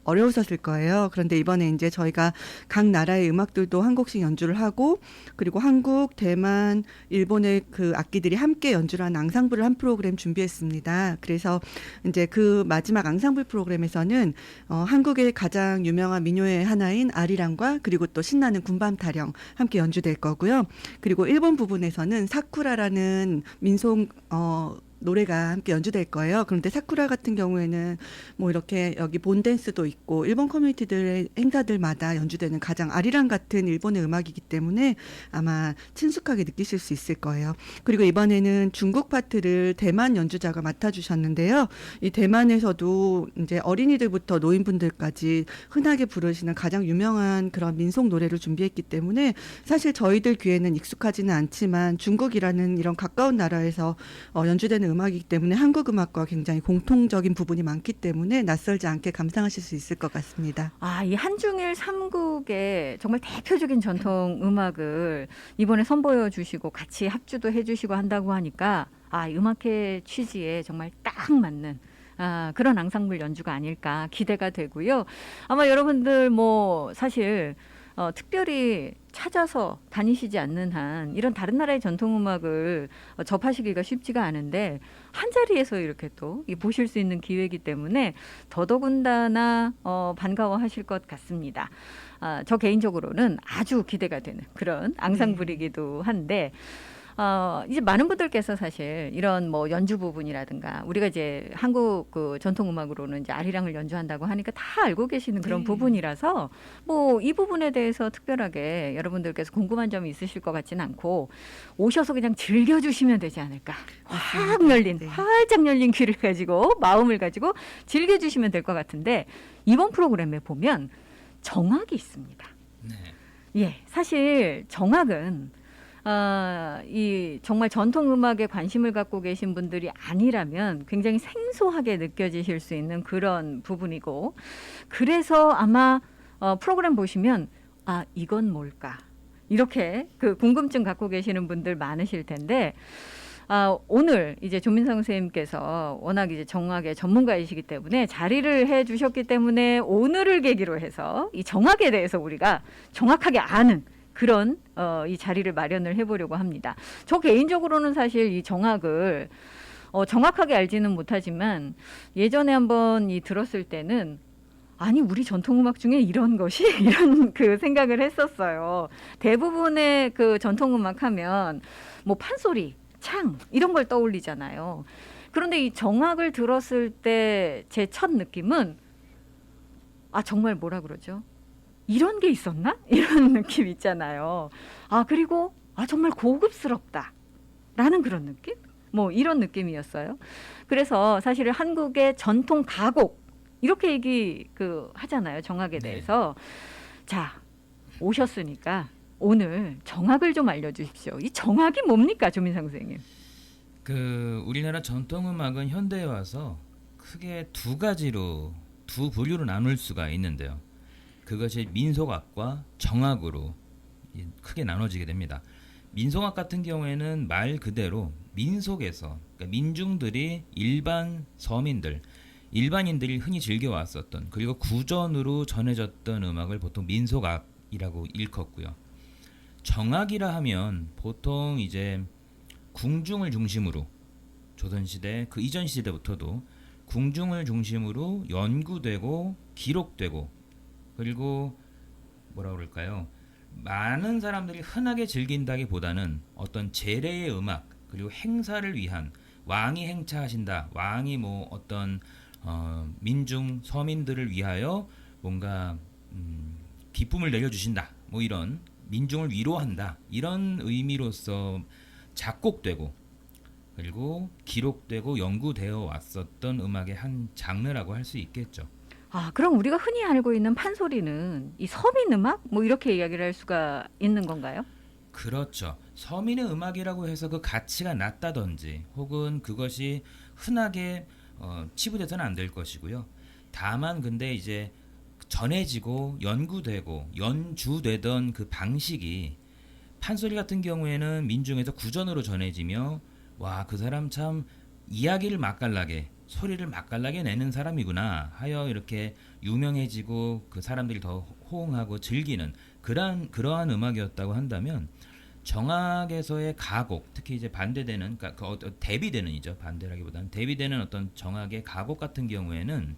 어려우셨을 거예요. 그런데 이번에 이제 저희가 각 나라의 음악들도 한 곡씩 연주를 하고, 그리고 한국, 대만, 일본의 그 악기들이 함께 연주를 한 앙상블을 한 프로그램 준비했습니다. 그래서 이제 그 마지막 앙상블 프로그램에서는 한국의 가장 유명한 민요의 하나인 아리랑과 그리고 또 신나는 군밤 타령 함께 연주될 거고요. 그리고 일본 부분에서는 사쿠라라는 민속 노래가 함께 연주될 거예요. 그런데 사쿠라 같은 경우에는 뭐 이렇게 여기 본댄스도 있고 일본 커뮤니티들의 행사들마다 연주되는 가장 아리랑 같은 일본의 음악이기 때문에 아마 친숙하게 느끼실 수 있을 거예요. 그리고 이번에는 중국 파트를 대만 연주자가 맡아주셨는데요. 이 대만에서도 이제 어린이들부터 노인분들까지 흔하게 부르시는 가장 유명한 그런 민속 노래를 준비했기 때문에 사실 저희들 귀에는 익숙하지는 않지만 중국이라는 이런 가까운 나라에서 연주되는 음악이기 때문에 한국 음악과 굉장히 공통적인 부분이 많기 때문에 낯설지 않게 감상하실 수 있을 것 같습니다. 이 한중일 3국의 정말 대표적인 전통 음악을 이번에 선보여 주시고 같이 합주도 해주시고 한다고 하니까 음악회 취지에 정말 딱 맞는 그런 앙상블 연주가 아닐까 기대가 되고요. 아마 여러분들 뭐 사실 특별히 찾아서 다니시지 않는 한 이런 다른 나라의 전통음악을 접하시기가 쉽지가 않은데 한 자리에서 이렇게 또 보실 수 있는 기회이기 때문에 더더군다나 반가워하실 것 같습니다. 저 개인적으로는 아주 기대가 되는 그런 앙상블이기도 한데 이제 많은 분들께서 사실 이런 뭐 연주 부분이라든가 우리가 이제 한국 그 전통음악으로는 이제 아리랑을 연주한다고 하니까 다 알고 계시는 그런 부분이라서 뭐 이 부분에 대해서 특별하게 여러분들께서 궁금한 점이 있으실 것 같지는 않고 오셔서 그냥 즐겨주시면 되지 않을까. 활짝 열린 귀를 가지고 마음을 가지고 즐겨주시면 될 것 같은데 이번 프로그램에 보면 정악이 있습니다. 예, 사실 정악은 이 정말 전통 음악에 관심을 갖고 계신 분들이 아니라면 굉장히 생소하게 느껴지실 수 있는 그런 부분이고, 그래서 아마 프로그램 보시면 이건 뭘까 이렇게 그 궁금증 갖고 계시는 분들 많으실 텐데 오늘 이제 조민상 선생님께서 워낙 이제 정악의 전문가이시기 때문에 자리를 해주셨기 때문에 오늘을 계기로 해서 이 정악에 대해서 우리가 정확하게 아는 그런 이 자리를 마련을 해보려고 합니다. 저 개인적으로는 사실 이 정악을 정확하게 알지는 못하지만 예전에 한번 들었을 때는 아니 우리 전통음악 중에 이런 것이 이런 그 생각을 했었어요. 대부분의 그 전통음악 하면 뭐 판소리, 창 이런 걸 떠올리잖아요. 그런데 이 정악을 들었을 때 제 첫 느낌은 아 정말 뭐라 그러죠? 이런 게 있었나? 이런 느낌 있잖아요. 아 그리고 아 정말 고급스럽다 라는 그런 느낌? 뭐 이런 느낌이었어요. 그래서 사실 한국의 전통 가곡 이렇게 얘기 그 하잖아요. 정악에 대해서. 자, 오셨으니까 오늘 정악을 좀 알려주십시오. 이 정악이 뭡니까, 조민상 선생님? 그 우리나라 전통음악은 현대에 와서 크게 두 가지로 두 부류로 나눌 수가 있는데요. 그것이 민속악과 정악으로 크게 나눠지게 됩니다. 민속악 같은 경우에는 말 그대로 민속에서 그러니까 민중들이 일반 서민들 일반인들이 흔히 즐겨왔었던 그리고 구전으로 전해졌던 음악을 보통 민속악이라고 일컫고요. 정악이라 하면 보통 이제 궁중을 중심으로 조선시대 그 이전 시대부터도 궁중을 중심으로 연구되고 기록되고 그리고 뭐라 그럴까요? 많은 사람들이 흔하게 즐긴다기보다는 어떤 제례의 음악 그리고 행사를 위한 왕이 행차하신다. 왕이 뭐 어떤 민중 서민들을 위하여 뭔가 기쁨을 내려주신다. 뭐 이런 민중을 위로한다. 이런 의미로서 작곡되고 그리고 기록되고 연구되어 왔었던 음악의 한 장르라고 할 수 있겠죠. 아 그럼 우리가 흔히 알고 있는 판소리는 이 서민 음악 뭐 이렇게 이야기를 할 수가 있는 건가요? 그렇죠. 서민의 음악이라고 해서 그 가치가 낮다든지 혹은 그것이 흔하게 치부돼서는 안 될 것이고요. 다만 근데 이제 전해지고 연구되고 연주되던 그 방식이 판소리 같은 경우에는 민중에서 구전으로 전해지며 와, 그 사람 참 이야기를 맛깔나게 소리를 맛깔나게 내는 사람이구나 하여 이렇게 유명해지고 그 사람들이 더 호응하고 즐기는 그러한 음악이었다고 한다면 정악에서의 가곡 특히 이제 반대되는 그러니까 대비되는이죠. 반대라기보다는 대비되는 어떤 정악의 가곡 같은 경우에는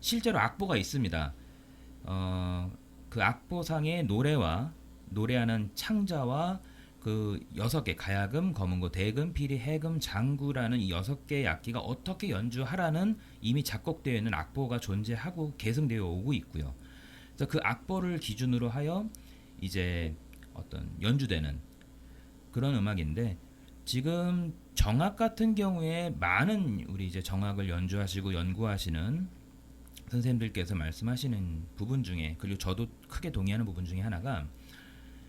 실제로 악보가 있습니다. 그 악보상의 노래와 노래하는 창자와 그 6개 가야금, 검은고, 대금, 피리, 해금, 장구라는 이 6개의 악기가 어떻게 연주하라는 이미 작곡되어 있는 악보가 존재하고 계승되어 오고 있고요. 그래서 그 악보를 기준으로 하여 이제 어떤 연주되는 그런 음악인데 지금 정악 같은 경우에 많은 우리 이제 정악을 연주하시고 연구하시는 선생님들께서 말씀하시는 부분 중에 그리고 저도 크게 동의하는 부분 중에 하나가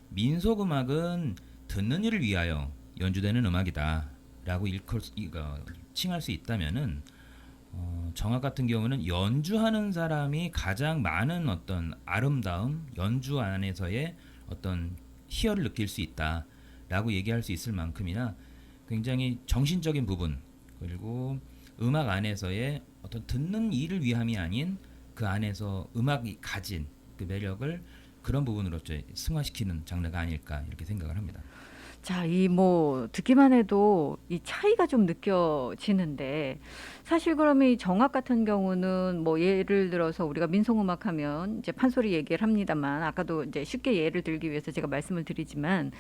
민속음악은 듣는 이를 위하여 연주되는 음악이다 라고 칭할 수 있다면은 정악 같은 경우는 연주하는 사람이 가장 많은 어떤 아름다움 연주 안에서의 어떤 희열을 느낄 수 있다 라고 얘기할 수 있을 만큼이나 굉장히 정신적인 부분 그리고 음악 안에서의 어떤 듣는 이를 위함이 아닌 그 안에서 음악이 가진 그 매력을 그런 부분으로 승화시키는 장르가 아닐까 이렇게 생각을 합니다. 자, 이 뭐 듣기만 해도 이 차이가 좀 느껴지는데 사실 그러면 이 정악 같은 경우는 뭐 예를 들어서 우리가 민속음악 하면 이제 판소리 얘기를 합니다만 아까도 이제 쉽게 예를 들기 위해서 제가 말씀을 드리지만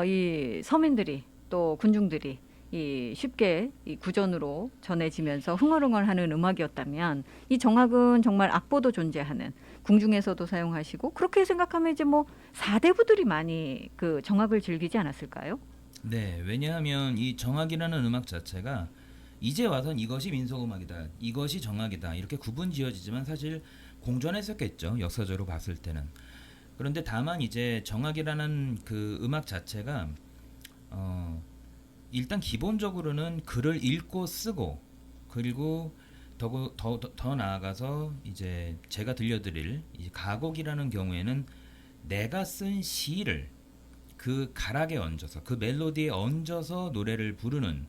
이 서민들이 또 군중들이 이 쉽게 이 구전으로 전해지면서 흥얼흥얼하는 음악이었다면 이 정악은 정말 악보도 존재하는 궁중에서도 사용하시고 그렇게 생각하면 이제 뭐 4대부들이 많이 그 정악을 즐기지 않았을까요? 네, 왜냐하면 이 정악이라는 음악 자체가 이제 와선 이것이 민속음악이다, 이것이 정악이다 이렇게 구분지어지지만 사실 공존했었겠죠. 역사적으로 봤을 때는. 그런데 다만 이제 정악이라는 그 음악 자체가 일단 기본적으로는 글을 읽고 쓰고 그리고 더 나아가서 이제 제가 들려드릴 이 가곡이라는 경우에는 내가 쓴 시를 그 가락에 얹어서 그 멜로디에 얹어서 노래를 부르는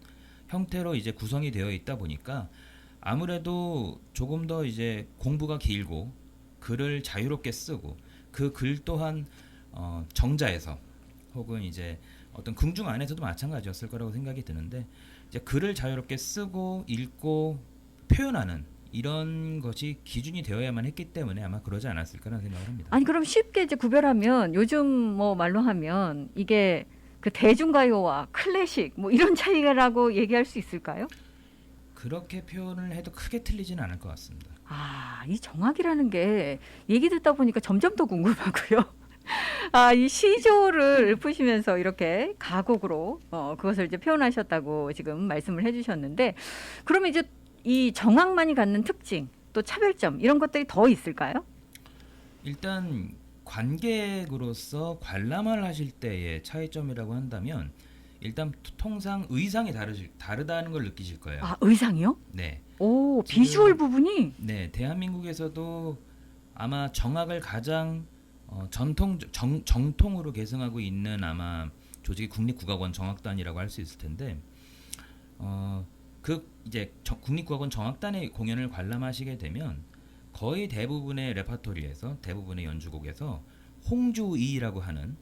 형태로 이제 구성이 되어 있다 보니까 아무래도 조금 더 이제 공부가 길고 글을 자유롭게 쓰고 그 글 또한 정자에서 혹은 이제 어떤 궁중 안에서도 마찬가지였을 거라고 생각이 드는데 이제 글을 자유롭게 쓰고 읽고 표현하는 이런 것이 기준이 되어야만 했기 때문에 아마 그러지 않았을까라는 생각을 합니다. 아니 그럼 쉽게 이제 구별하면 요즘 뭐 말로 하면 이게 그 대중가요와 클래식 뭐 이런 차이라고 얘기할 수 있을까요? 그렇게 표현을 해도 크게 틀리지는 않을 것 같습니다. 아, 이 정악이라는 게 얘기 듣다 보니까 점점 더 궁금하고요. 아, 이 시조를 푸시면서 이렇게 가곡으로 그것을 이제 표현하셨다고 지금 말씀을 해주셨는데, 그러면 이제 이 정악만이 갖는 특징, 또 차별점 이런 것들이 더 있을까요? 일단 관객으로서 관람을 하실 때의 차이점이라고 한다면 일단 통상 의상이 다르다는 걸 느끼실 거예요. 아, 의상이요? 네. 오, 비주얼 부분이? 네, 대한민국에서도 아마 정악을 가장 정통으로 계승하고 있는 아마 조직이 국립국악원 정악단이라고 할 수 있을 텐데, 그 이제 국립국악원 정악단의 공연을 관람하시게 되면 거의 대부분의 레퍼토리에서 대부분의 연주곡에서 홍주이라고 하는,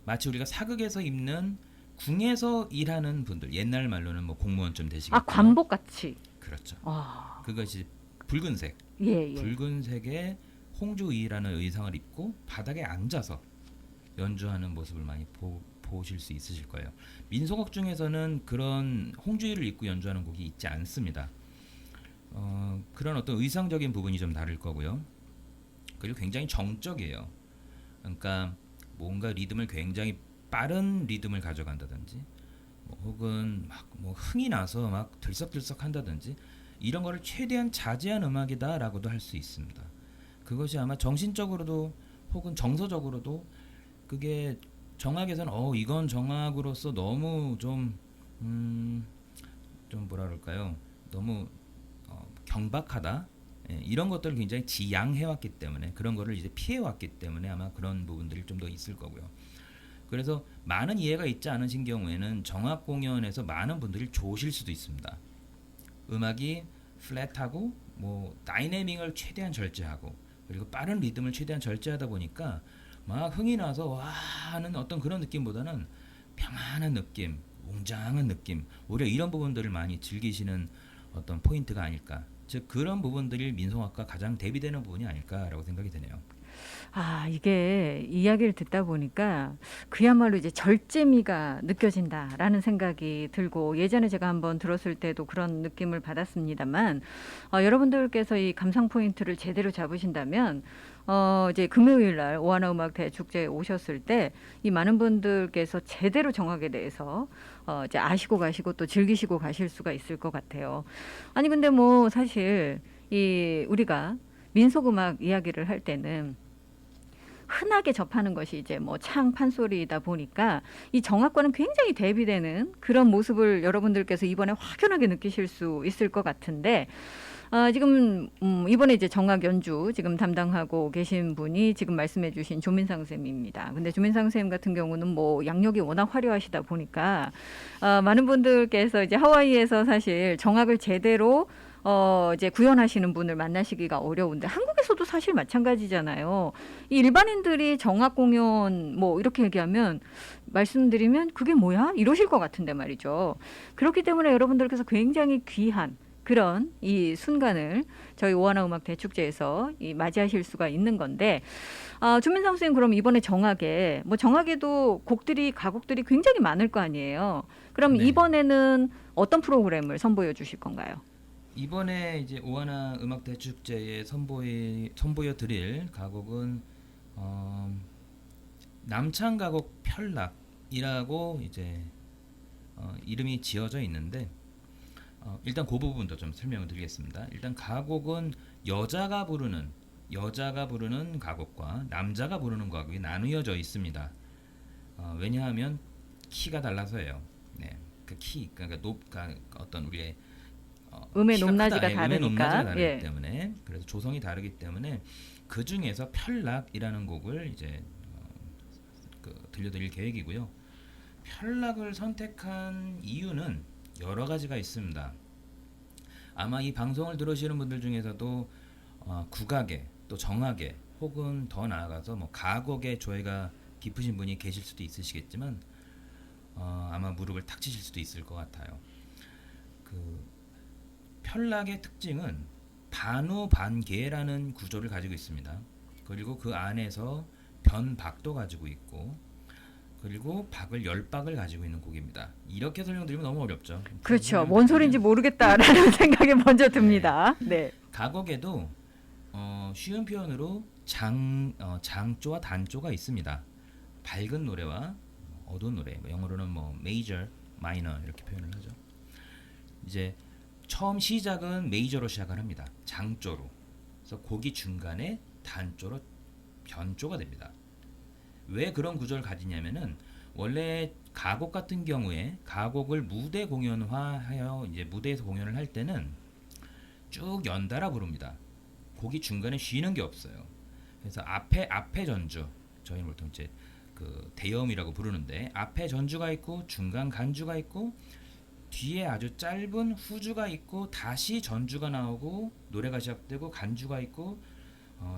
마치 우리가 사극에서 입는 궁에서 일하는 분들, 옛날 말로는 뭐 공무원쯤 되시겠죠. 아, 관복 같이. 그렇죠. 아. 그것이 붉은색, 예. 붉은색의 홍주이라는 의상을 입고 바닥에 앉아서 연주하는 모습을 많이 보실 수 있으실 거예요. 민속곡 중에서는 그런 홍주이를 입고 연주하는 곡이 있지 않습니다. 그런 어떤 의상적인 부분이 좀 다를 거고요. 그리고 굉장히 정적이에요. 그러니까 뭔가 리듬을 굉장히 빠른 리듬을 가져간다든지, 혹은 막 뭐 흥이 나서 막 들썩들썩 한다든지, 이런 거를 최대한 자제한 음악이다라고도 할 수 있습니다. 그것이 아마 정신적으로도 혹은 정서적으로도 그게 정악에서는 이건 정악으로서 너무 좀 뭐라 그럴까요? 너무 경박하다. 예, 이런 것들을 굉장히 지양해왔기 때문에, 그런 거를 이제 피해왔기 때문에 아마 그런 부분들이 좀 더 있을 거고요. 그래서 많은 이해가 있지 않으신 경우에는 정악 공연에서 많은 분들이 좋으실 수도 있습니다. 음악이 플랫하고 뭐 다이내믹을 최대한 절제하고, 그리고 빠른 리듬을 최대한 절제하다 보니까 막 흥이 나서 와 하는 어떤 그런 느낌보다는 평안한 느낌, 웅장한 느낌, 오히려 이런 부분들을 많이 즐기시는 어떤 포인트가 아닐까, 즉 그런 부분들이 민속악과 가장 대비되는 부분이 아닐까라고 생각이 되네요. 아, 이게 이야기를 듣다 보니까 그야말로 이제 절제미가 느껴진다라는 생각이 들고, 예전에 제가 한번 들었을 때도 그런 느낌을 받았습니다만, 여러분들께서 이 감상 포인트를 제대로 잡으신다면 이제 금요일 날 오하나 음악 대축제에 오셨을 때 이 많은 분들께서 제대로 정악에 대해서 이제 아시고 가시고 또 즐기시고 가실 수가 있을 것 같아요. 아니 근데 뭐 사실 이 우리가 민속음악 이야기를 할 때는 흔하게 접하는 것이 이제 뭐 창 판소리이다 보니까 이 정악과는 굉장히 대비되는 그런 모습을 여러분들께서 이번에 확연하게 느끼실 수 있을 것 같은데, 지금 이번에 이제 정악 연주 지금 담당하고 계신 분이 지금 말씀해주신 조민상 선생님입니다. 근데 조민상 선생님 같은 경우는 뭐 양력이 워낙 화려하시다 보니까 많은 분들께서 이제 하와이에서 사실 정악을 제대로 이제 구현하시는 분을 만나시기가 어려운데, 한국에서도 사실 마찬가지잖아요. 이 일반인들이 정악 공연 뭐 이렇게 얘기하면, 말씀드리면 그게 뭐야? 이러실 것 같은데 말이죠. 그렇기 때문에 여러분들께서 굉장히 귀한 그런 이 순간을 저희 오하나 음악 대축제에서 맞이하실 수가 있는 건데, 조민상 선생님 그럼 이번에 정악에도 가곡들이 굉장히 많을 거 아니에요. 그럼 네. 이번에는 어떤 프로그램을 선보여 주실 건가요? 이번에 이제 오하나 음악 대축제에 선보여 드릴 가곡은 남창 가곡 편락이라고 이제 이름이 지어져 있는데, 일단 그 부분도 좀 설명을 드리겠습니다. 일단 가곡은 여자가 부르는 가곡과 남자가 부르는 가곡이 나누어져 있습니다. 왜냐하면 키가 달라서예요. 네, 그 그러니까 어떤 우리의 음의 높낮이가 다르니까. 음의 높낮이가 다르기 예. 때문에, 그래서 조성이 다르기 때문에 그 중에서 편락이라는 곡을 이제 들려드릴 계획이고요. 편락을 선택한 이유는 여러 가지가 있습니다. 아마 이 방송을 들으시는 분들 중에서도 국악에 또 정악에 혹은 더 나아가서 뭐 가곡에 조예가 깊으신 분이 계실 수도 있으시겠지만, 아마 무릎을 탁 치실 수도 있을 것 같아요. 그 편락의 특징은 반우반계라는 구조를 가지고 있습니다. 그리고 그 안에서 변박도 가지고 있고, 그리고 박을 10박을 가지고 있는 곡입니다. 이렇게 설명드리면 너무 어렵죠. 그렇죠. 뭔 소리인지 모르겠다라는 생각이 먼저 듭니다. 네. 가곡에도 쉬운 표현으로 장조와 단조가 있습니다. 밝은 노래와 어두운 노래, 영어로는 뭐 major, minor 이렇게 표현을 하죠. 이제 처음 시작은 메이저로 시작을 합니다. 장조로. 그래서 곡이 중간에 단조로 변조가 됩니다. 왜 그런 구조를 가지냐면은 원래 가곡 같은 경우에 가곡을 무대 공연화하여 이제 무대에서 공연을 할 때는 쭉 연달아 부릅니다. 곡이 중간에 쉬는 게 없어요. 그래서 앞에 전주, 저희는 보통 이제 그 대여음이라고 부르는데 앞에 전주가 있고 중간 간주가 있고 뒤에 아주 짧은 후주가 있고 다시 전주가 나오고 노래가 시작되고 간주가 있고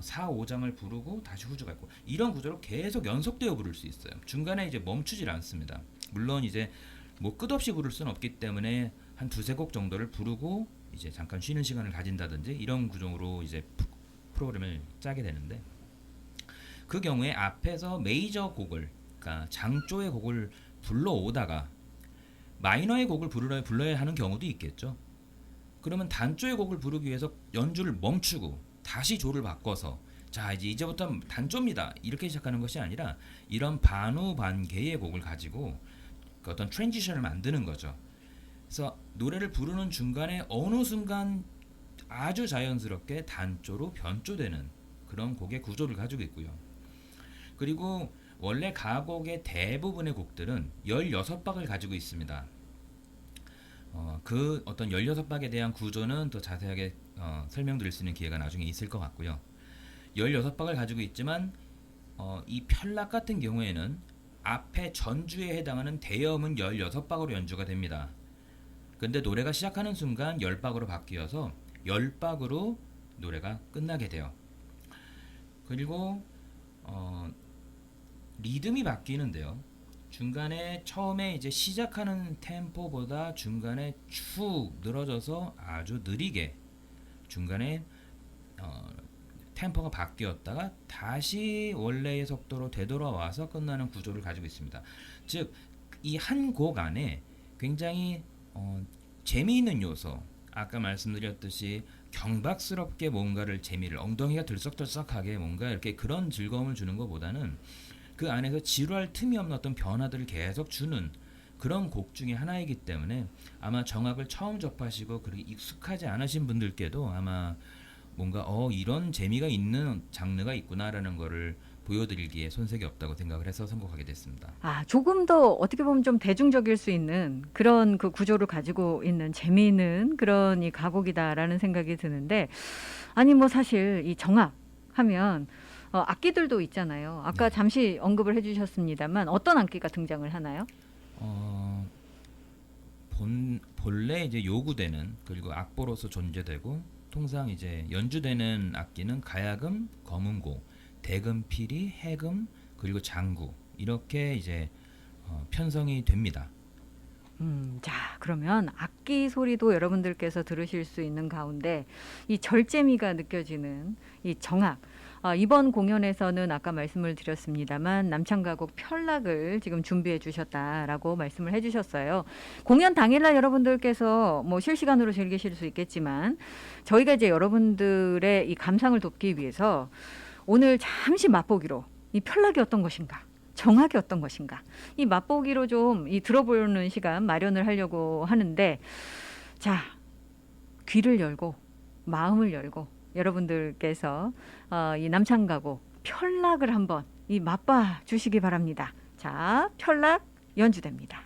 4, 5장을 부르고 다시 후주가 있고 이런 구조로 계속 연속되어 부를 수 있어요. 중간에 이제 멈추질 않습니다. 물론 이제 뭐 끝없이 부를 수는 없기 때문에 한 두세 곡 정도를 부르고 이제 잠깐 쉬는 시간을 가진다든지 이런 구조로 이제 프로그램을 짜게 되는데, 그 경우에 앞에서 메이저 곡을, 그러니까 장조의 곡을 불러오다가 마이너의 곡을 불러야 하는 경우도 있겠죠. 그러면 단조의 곡을 부르기 위해서 연주를 멈추고 다시 조를 바꿔서 자 이제부터 단조입니다 이렇게 시작하는 것이 아니라 이런 반우반계의 곡을 가지고 그 어떤 트랜지션을 만드는 거죠. 그래서 노래를 부르는 중간에 어느 순간 아주 자연스럽게 단조로 변조되는 그런 곡의 구조를 가지고 있고요. 그리고 원래 가곡의 대부분의 곡들은 16박을 가지고 있습니다. 그 어떤 16박에 대한 구조는 더 자세하게 설명드릴 수 있는 기회가 나중에 있을 것 같고요. 16박을 가지고 있지만 이 편락 같은 경우에는 앞에 전주에 해당하는 대여음은 16박으로 연주가 됩니다. 근데 노래가 시작하는 순간 10박으로 바뀌어서 10박으로 노래가 끝나게 돼요. 그리고 리듬이 바뀌는데요. 중간에 처음에 이제 시작하는 템포보다 중간에 축 늘어져서 아주 느리게 중간에 템포가 바뀌었다가 다시 원래의 속도로 되돌아와서 끝나는 구조를 가지고 있습니다. 즉 이 한 곡 안에 굉장히 재미있는 요소, 아까 말씀드렸듯이 경박스럽게 뭔가를 재미를 엉덩이가 들썩들썩하게 뭔가 이렇게 그런 즐거움을 주는 것보다는 그 안에서 지루할 틈이 없는 어떤 변화들을 계속 주는 그런 곡 중에 하나이기 때문에 아마 정악을 처음 접하시고 그렇게 익숙하지 않으신 분들께도 아마 뭔가 이런 재미가 있는 장르가 있구나라는 거를 보여드리기에 손색이 없다고 생각을 해서 선곡하게 됐습니다. 조금 더 어떻게 보면 좀 대중적일 수 있는 그런 그 구조를 가지고 있는 재미있는 그런 이 가곡이다라는 생각이 드는데, 아니 뭐 사실 이 정악 하면 악기들도 있잖아요. 아까 잠시 언급을 해주셨습니다만 어떤 악기가 등장을 하나요? 본래 이제 요구되는 그리고 악보로서 존재되고 통상 이제 연주되는 악기는 가야금, 검은고, 대금, 피리, 해금 그리고 장구 이렇게 이제 편성이 됩니다. 자, 그러면 악기 소리도 여러분들께서 들으실 수 있는 가운데 이 절제미가 느껴지는 이 정악. 이번 공연에서는 아까 말씀을 드렸습니다만 남창가곡 편락을 지금 준비해 주셨다라고 말씀을 해 주셨어요. 공연 당일날 여러분들께서 뭐 실시간으로 즐기실 수 있겠지만 저희가 이제 여러분들의 이 감상을 돕기 위해서 오늘 잠시 맛보기로 이 편락이 어떤 것인가, 정악이 어떤 것인가, 이 맛보기로 좀 이 들어보는 시간 마련을 하려고 하는데, 자, 귀를 열고 마음을 열고 여러분들께서 이 남창가곡 편락을 한번 이 맛봐 주시기 바랍니다. 자, 편락 연주됩니다.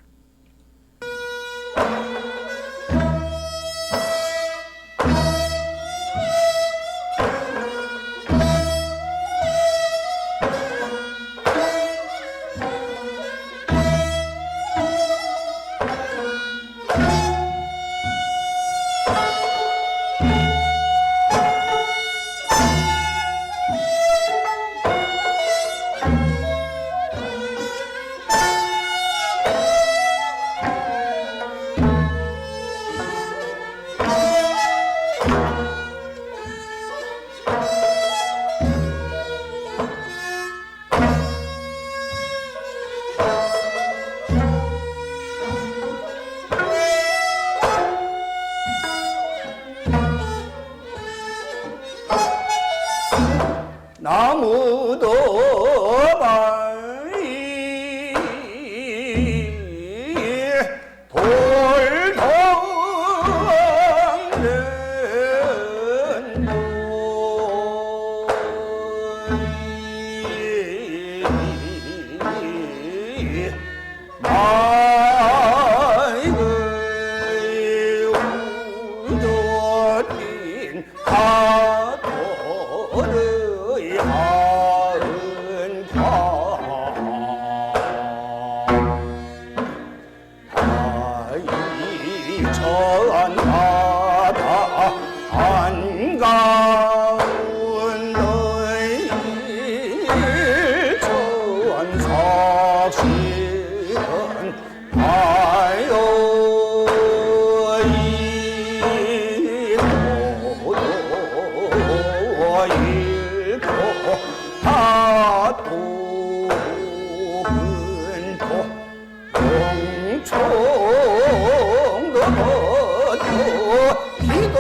전하다 한가운 너희 전사실은 아요 이도도 다도은 동총도 기도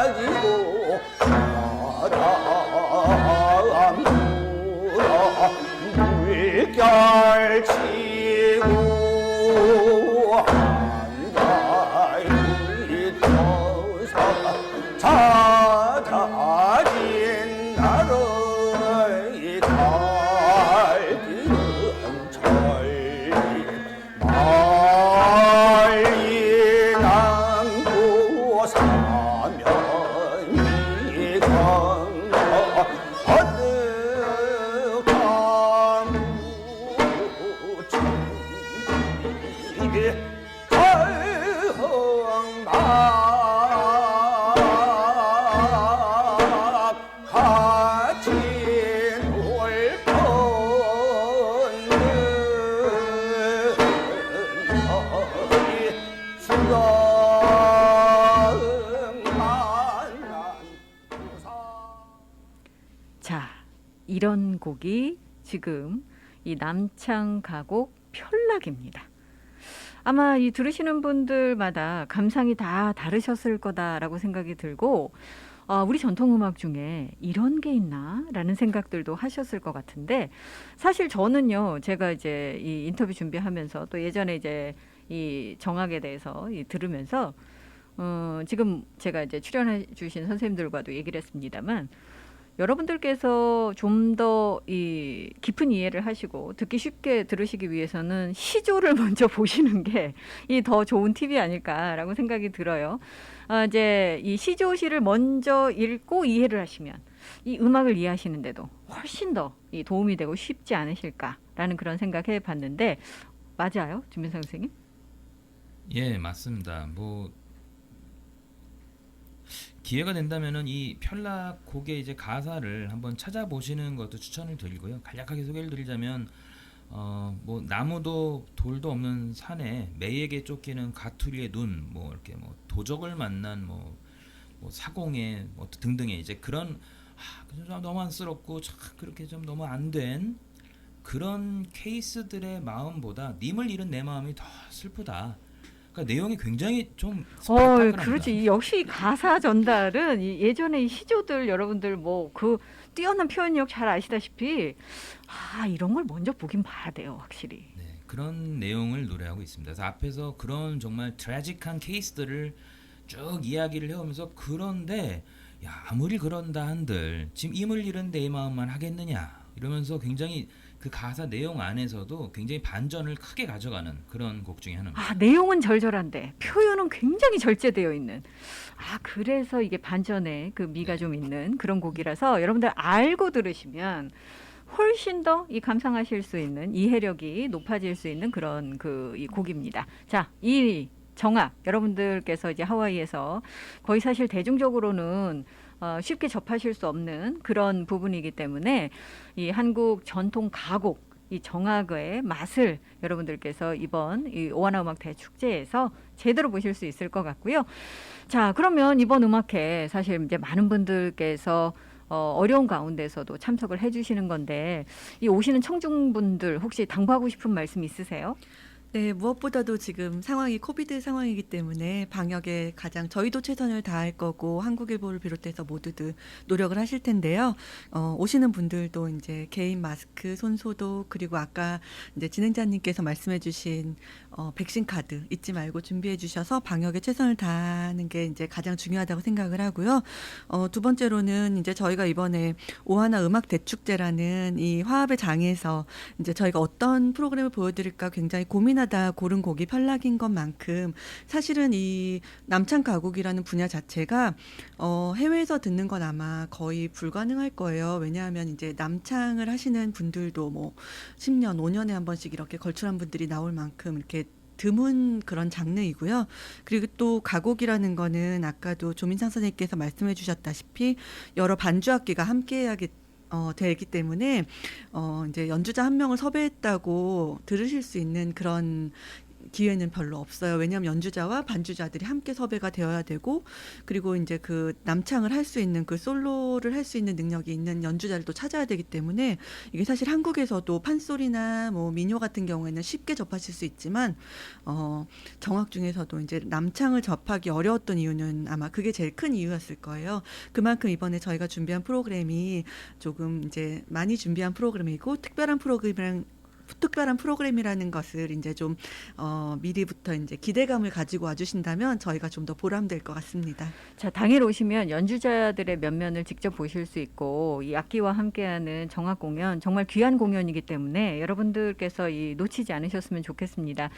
빠지고 바람불어 물결치고 한가위 터서 찾아진 나를 갈기는 천리 멀리 남고 사면 이건너 어득한 무지개 설흥만 같이 놀 뻔는 너희 수렁만난 자, 이런 곡이 지금 이 남창 가곡 편락입니다. 아마 이 들으시는 분들마다 감상이 다 다르셨을 거다라고 생각이 들고 우리 전통음악 중에 이런 게 있나라는 생각들도 하셨을 것 같은데 사실 저는요 제가 이제 이 인터뷰 준비하면서 또 예전에 이제 이 정악에 대해서 들으면서 지금 제가 이제 출연해 주신 선생님들과도 얘기를 했습니다만 여러분들께서 좀 더 이 깊은 이해를 하시고 듣기 쉽게 들으시기 위해서는 시조를 먼저 보시는 게 이 더 좋은 팁이 아닐까라고 생각이 들어요. 이제 이 시조시를 먼저 읽고 이해를 하시면 이 음악을 이해하시는데도 훨씬 더 이 도움이 되고 쉽지 않으실까라는 그런 생각해 봤는데 맞아요, 준민상 선생님? 예, 맞습니다. 뭐 기회가 된다면은 이 편락 곡의 이제 가사를 한번 찾아보시는 것도 추천을 드리고요. 간략하게 소개를 드리자면 뭐 나무도 돌도 없는 산에 매에게 쫓기는 가투리의 눈, 뭐 이렇게 뭐 도적을 만난 뭐 사공의 뭐 등등의 이제 그런 좀 너무 안쓰럽고 참 그렇게 좀 너무 안 된 그런 케이스들의 마음보다 님을 잃은 내 마음이 더 슬프다. 그러니까 내용이 굉장히 좀 스펙타클합니다. 그렇지. 역시 가사 전달은 예전에 이 시조들 여러분들 뭐 그 뛰어난 표현력 잘 아시다시피 이런 걸 먼저 보긴 봐야 돼요, 확실히. 네, 그런 내용을 노래하고 있습니다. 그래서 앞에서 그런 정말 트래직한 케이스들을 쭉 이야기를 해오면서 그런데 야 아무리 그런다 한들 지금 임을 잃은 내 마음만 하겠느냐 이러면서 굉장히 그 가사 내용 안에서도 굉장히 반전을 크게 가져가는 그런 곡 중에 하나입니다. 내용은 절절한데 표현은 굉장히 절제되어 있는. 그래서 이게 반전의 그 미가 좀 있는 그런 곡이라서 여러분들 알고 들으시면 훨씬 더 이 감상하실 수 있는 이해력이 높아질 수 있는 그런 이 곡입니다. 자, 이 정악 여러분들께서 이제 하와이에서 거의 사실 대중적으로는 쉽게 접하실 수 없는 그런 부분이기 때문에 이 한국 전통 가곡 이 정악의 맛을 여러분들께서 이번 이 오하나 음악 대축제에서 제대로 보실 수 있을 것 같고요. 자, 그러면 이번 음악회 사실 이제 많은 분들께서 어려운 가운데서도 참석을 해주시는 건데 이 오시는 청중분들 혹시 당부하고 싶은 말씀 있으세요? 네, 무엇보다도 지금 상황이 코비드 상황이기 때문에 방역에 가장 저희도 최선을 다할 거고 한국일보를 비롯해서 모두들 노력을 하실 텐데요. 오시는 분들도 이제 개인 마스크, 손 소독 그리고 아까 이제 진행자님께서 말씀해주신 백신 카드 잊지 말고 준비해 주셔서 방역에 최선을 다하는 게 이제 가장 중요하다고 생각을 하고요. 두 번째로는 이제 저희가 이번에 오하나 음악 대축제라는 이 화합의 장에서 이제 저희가 어떤 프로그램을 보여드릴까 굉장히 고민하다 고른 곡이 편락인 것만큼 사실은 이 남창 가곡이라는 분야 자체가 해외에서 듣는 건 아마 거의 불가능할 거예요. 왜냐하면 이제 남창을 하시는 분들도 뭐 10년, 5년에 한 번씩 이렇게 걸출한 분들이 나올 만큼 이렇게 드문 그런 장르이고요. 그리고 또 가곡이라는 거는 아까도 조민상 선생님께서 말씀해 주셨다시피 여러 반주악기가 함께하게 되기 때문에 이제 연주자 한 명을 섭외했다고 들으실 수 있는 그런 기회는 별로 없어요. 왜냐하면 연주자와 반주자들이 함께 섭외가 되어야 되고, 그리고 이제 그 남창을 할 수 있는 그 솔로를 할 수 있는 능력이 있는 연주자를 또 찾아야 되기 때문에 이게 사실 한국에서도 판소리나 뭐 민요 같은 경우에는 쉽게 접하실 수 있지만 정악 중에서도 이제 남창을 접하기 어려웠던 이유는 아마 그게 제일 큰 이유였을 거예요. 그만큼 이번에 저희가 준비한 프로그램이 조금 이제 많이 준비한 프로그램이고 특별한 프로그램이라는 것을 이제 좀 미리부터 이제 기대감을 가지고 와주신다면 저희가 좀 더 보람될 것 같습니다. 자, 당일 오시면 연주자들의 면면을 직접 보실 수 있고 이 악기와 함께하는 정악 공연 정말 귀한 공연이기 때문에 여러분들께서 이 놓치지 않으셨으면 좋겠습니다.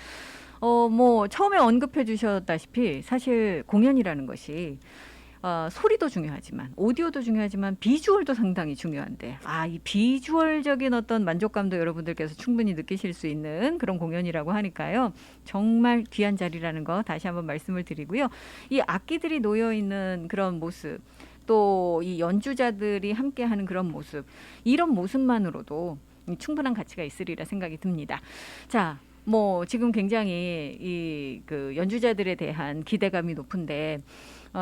뭐 처음에 언급해 주셨다시피 사실 공연이라는 것이 소리도 중요하지만 오디오도 중요하지만 비주얼도 상당히 중요한데 이 비주얼적인 어떤 만족감도 여러분들께서 충분히 느끼실 수 있는 그런 공연이라고 하니까요. 정말 귀한 자리라는 거 다시 한번 말씀을 드리고요. 이 악기들이 놓여 있는 그런 모습 또 이 연주자들이 함께하는 그런 모습 이런 모습만으로도 충분한 가치가 있으리라 생각이 듭니다. 자, 뭐 지금 굉장히 그 연주자들에 대한 기대감이 높은데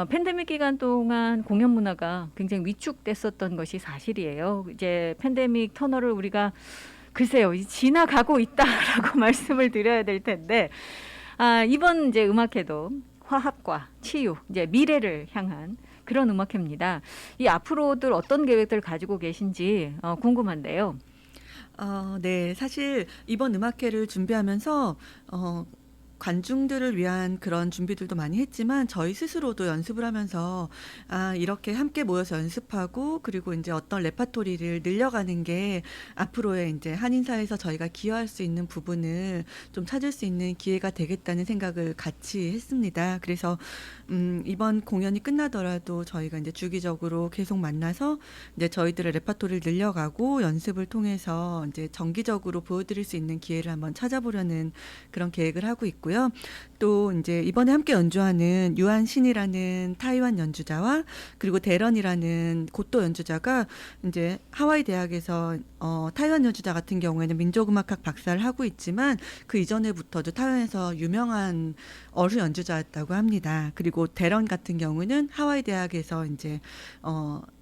팬데믹 기간 동안 공연 문화가 굉장히 위축됐었던 것이 사실이에요. 이제 팬데믹 터널을 우리가 글쎄요, 지나가고 있다라고 말씀을 드려야 될 텐데 이번 이제 음악회도 화합과 치유, 이제 미래를 향한 그런 음악회입니다. 이 앞으로들 어떤 계획들 가지고 계신지 궁금한데요. 네, 사실 이번 음악회를 준비하면서 관중들을 위한 그런 준비들도 많이 했지만 저희 스스로도 연습을 하면서 이렇게 함께 모여서 연습하고 그리고 이제 어떤 레파토리를 늘려가는 게 앞으로의 이제 한인사에서 저희가 기여할 수 있는 부분을 좀 찾을 수 있는 기회가 되겠다는 생각을 같이 했습니다. 그래서 이번 공연이 끝나더라도 저희가 이제 주기적으로 계속 만나서 이제 저희들의 레파토리를 늘려가고 연습을 통해서 이제 정기적으로 보여드릴 수 있는 기회를 한번 찾아보려는 그런 계획을 하고 있고요. 또 이제 이번에 함께 연주하는 유한신이라는 타이완 연주자와 그리고 대런이라는 고또 연주자가 이제 하와이 대학에서 타이완 연주자 같은 경우에는 민족음악학 박사를 하고 있지만 그 이전에부터도 타이완에서 유명한 어루 연주자였다고 합니다. 그리고 대런 같은 경우는 하와이 대학에서 이제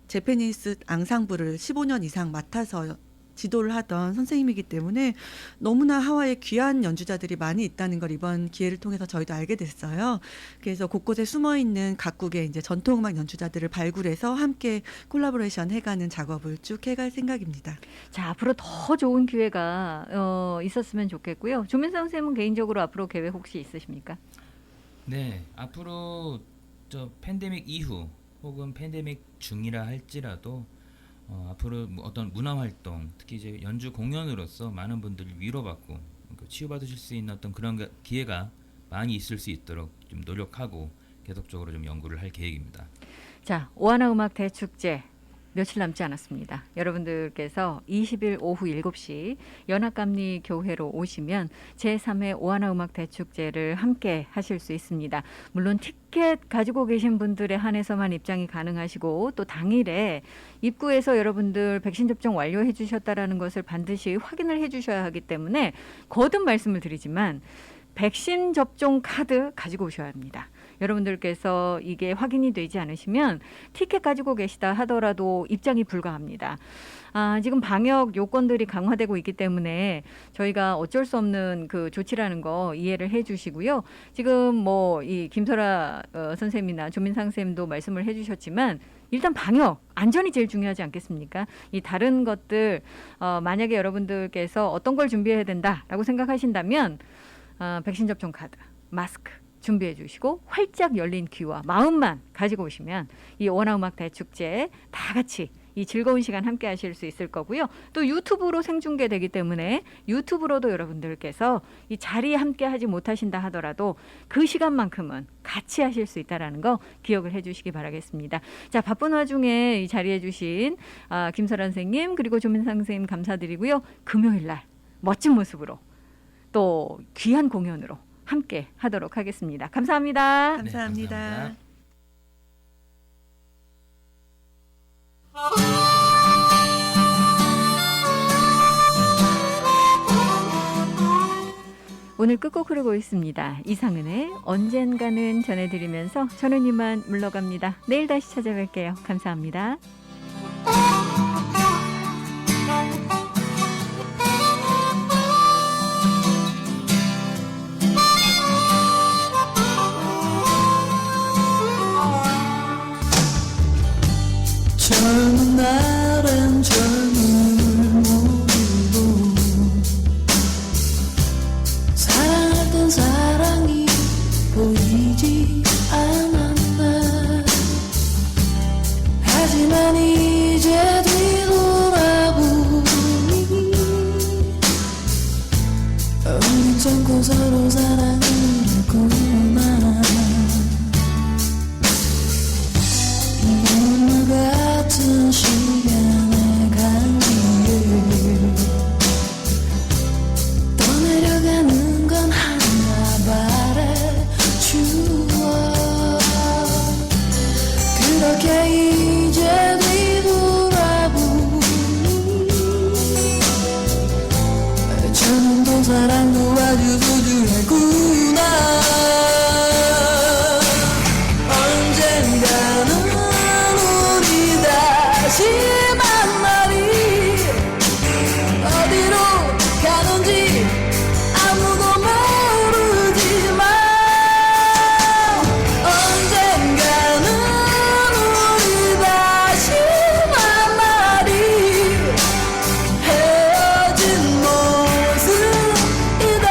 재패니스 앙상블을 15년 이상 맡아서 지도를 하던 선생님이기 때문에 너무나 하와이에 귀한 연주자들이 많이 있다는 걸 이번 기회를 통해서 저희도 알게 됐어요. 그래서 곳곳에 숨어있는 각국의 이제 전통음악 연주자들을 발굴해서 함께 콜라보레이션 해가는 작업을 쭉 해갈 생각입니다. 자, 앞으로 더 좋은 기회가 있었으면 좋겠고요. 조민상 선생님은 개인적으로 앞으로 계획 혹시 있으십니까? 네, 앞으로 저 팬데믹 이후 혹은 팬데믹 중이라 할지라도 앞으로 어떤 문화활동, 특히 이제 연주 공연으로서 많은 분들을 위로받고 치유받으실 수 있는 어떤 그런 기회가 많이 있을 수 있도록 좀 노력하고 계속적으로 좀 연구를 할 계획입니다. 자, 오하나 음악 대축제 며칠 남지 않았습니다. 여러분들께서 20일 오후 7시 연합감리 교회로 오시면 제3회 오하나 음악 대축제를 함께 하실 수 있습니다. 물론 티켓 가지고 계신 분들에 한해서만 입장이 가능하시고 또 당일에 입구에서 여러분들 백신 접종 완료해 주셨다라는 것을 반드시 확인을 해 주셔야 하기 때문에 거듭 말씀을 드리지만 백신 접종 카드 가지고 오셔야 합니다. 여러분들께서 이게 확인이 되지 않으시면 티켓 가지고 계시다 하더라도 입장이 불가합니다. 지금 방역 요건들이 강화되고 있기 때문에 저희가 어쩔 수 없는 그 조치라는 거 이해를 해 주시고요. 지금 뭐 이 김설아 선생님이나 조민상 선생님도 말씀을 해 주셨지만 일단 방역, 안전이 제일 중요하지 않겠습니까? 이 다른 것들 만약에 여러분들께서 어떤 걸 준비해야 된다라고 생각하신다면 백신 접종 카드, 마스크 준비해 주시고 활짝 열린 귀와 마음만 가지고 오시면 이 오하나 음악 대축제 다 같이 이 즐거운 시간 함께 하실 수 있을 거고요. 또 유튜브로 생중계되기 때문에 유튜브로도 여러분들께서 이 자리에 함께 하지 못하신다 하더라도 그 시간만큼은 같이 하실 수 있다는 거 기억을 해 주시기 바라겠습니다. 자, 바쁜 와중에 이 자리해 주신 김설아 선생님 그리고 조민상 선생님 감사드리고요. 금요일 날 멋진 모습으로 또 귀한 공연으로 함께 하도록 하겠습니다. 감사합니다. 감사합니다. 감사합니다. 오늘 끝곡 흐르고 있습니다. 이상은의 언젠가는 전해드리면서 저는 이만 물러갑니다. 내일 다시 찾아뵐게요. 감사합니다. 젊은 날엔 젊음을 모르고 사랑했던 사랑이 보이지 않았나. 하지만 이제 뒤돌아보니 우린 참고 서로 사랑을 했구나. 오늘 같은 시간의 감기에 떠내려가는 건 하나발의 추억. 그렇게 이제 뒤돌아보니 저놈도 사랑도 아주 소중했구나. 언젠가는 다시 만나리. 어디로 가는지 아무도 모르지만 언젠가는 우리 다시 만나리. 헤어진 모습이다.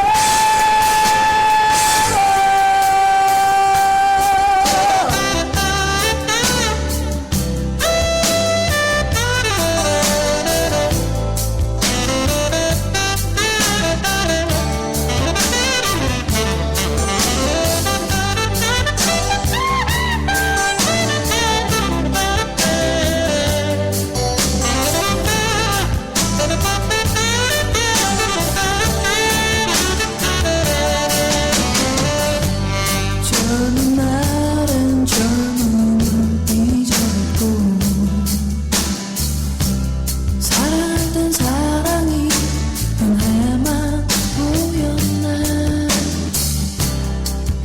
젊은 날엔 젊음을 잊었고 사랑했던 사랑이 흔해만 보였나.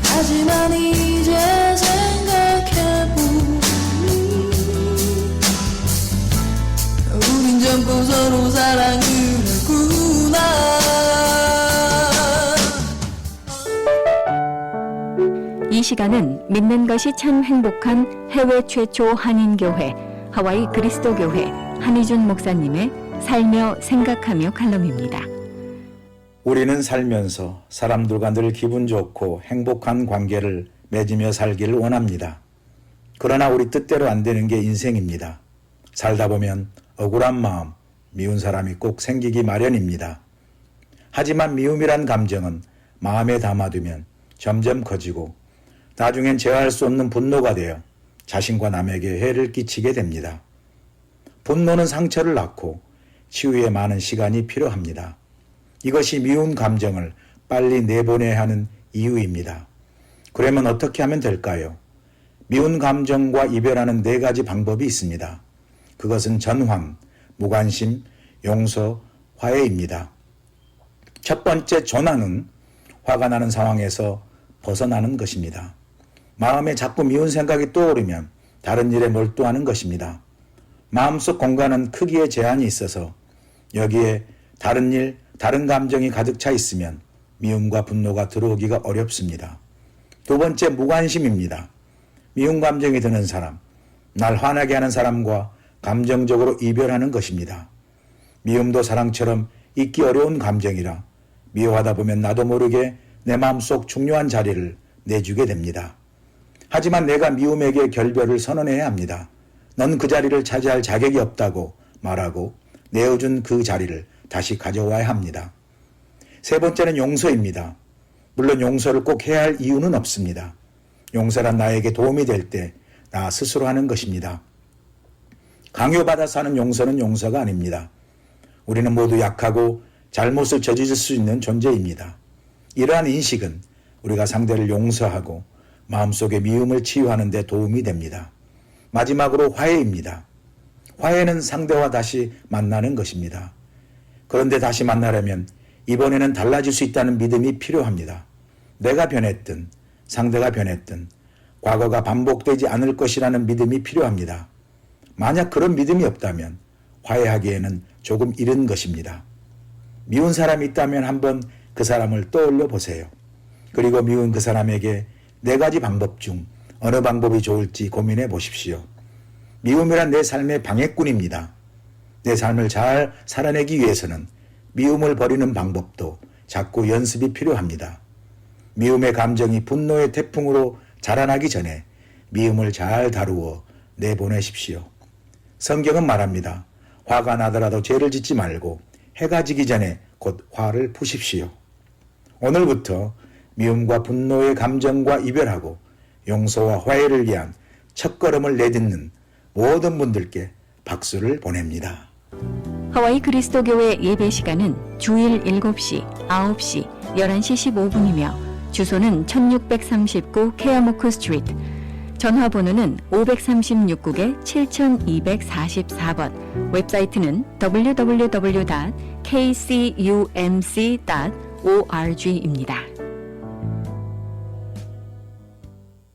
하지만 이제 생각해보니 우린 젊고 서로 사랑을 했구나. 이 시간은 믿는 것이 참 행복한 해외 최초 한인교회 하와이 그리스도교회 한희준 목사님의 살며 생각하며 칼럼입니다. 우리는 살면서 사람들과 늘 기분 좋고 행복한 관계를 맺으며 살기를 원합니다. 그러나 우리 뜻대로 안 되는 게 인생입니다. 살다 보면 억울한 마음, 미운 사람이 꼭 생기기 마련입니다. 하지만 미움이란 감정은 마음에 담아두면 점점 커지고 나중엔 제어할 수 없는 분노가 되어 자신과 남에게 해를 끼치게 됩니다. 분노는 상처를 낳고 치유에 많은 시간이 필요합니다. 이것이 미운 감정을 빨리 내보내야 하는 이유입니다. 그러면 어떻게 하면 될까요? 미운 감정과 이별하는 4가지 방법이 있습니다. 그것은 전환, 무관심, 용서, 화해입니다. 첫 번째 전환은 화가 나는 상황에서 벗어나는 것입니다. 마음에 자꾸 미운 생각이 떠오르면 다른 일에 몰두하는 것입니다. 마음속 공간은 크기에 제한이 있어서 여기에 다른 일, 다른 감정이 가득 차 있으면 미움과 분노가 들어오기가 어렵습니다. 두 번째, 무관심입니다. 미운 감정이 드는 사람, 날 화나게 하는 사람과 감정적으로 이별하는 것입니다. 미움도 사랑처럼 잊기 어려운 감정이라 미워하다 보면 나도 모르게 내 마음속 중요한 자리를 내주게 됩니다. 하지만 내가 미움에게 결별을 선언해야 합니다. 넌 그 자리를 차지할 자격이 없다고 말하고 내어준 그 자리를 다시 가져와야 합니다. 세 번째는 용서입니다. 물론 용서를 꼭 해야 할 이유는 없습니다. 용서란 나에게 도움이 될 때 나 스스로 하는 것입니다. 강요받아서 하는 용서는 용서가 아닙니다. 우리는 모두 약하고 잘못을 저지를 수 있는 존재입니다. 이러한 인식은 우리가 상대를 용서하고 마음속의 미움을 치유하는 데 도움이 됩니다. 마지막으로 화해입니다. 화해는 상대와 다시 만나는 것입니다. 그런데 다시 만나려면 이번에는 달라질 수 있다는 믿음이 필요합니다. 내가 변했든 상대가 변했든 과거가 반복되지 않을 것이라는 믿음이 필요합니다. 만약 그런 믿음이 없다면 화해하기에는 조금 이른 것입니다. 미운 사람이 있다면 한번 그 사람을 떠올려 보세요. 그리고 미운 그 사람에게 4가지 방법 중 어느 방법이 좋을지 고민해 보십시오. 미움이란 내 삶의 방해꾼입니다. 내 삶을 잘 살아내기 위해서는 미움을 버리는 방법도 자꾸 연습이 필요합니다. 미움의 감정이 분노의 태풍으로 자라나기 전에 미움을 잘 다루어 내보내십시오. 성경은 말합니다. 화가 나더라도 죄를 짓지 말고 해가 지기 전에 곧 화를 푸십시오. 오늘부터 미움과 분노의 감정과 이별하고 용서와 화해를 위한 첫걸음을 내딛는 모든 분들께 박수를 보냅니다. 하와이 그리스도교회 예배 시간은 주일 7시, 9시, 11시 15분이며 주소는 1639 케아모크 스트리트, 전화번호는 536국에 7244번, 웹사이트는 www.kcumc.org입니다.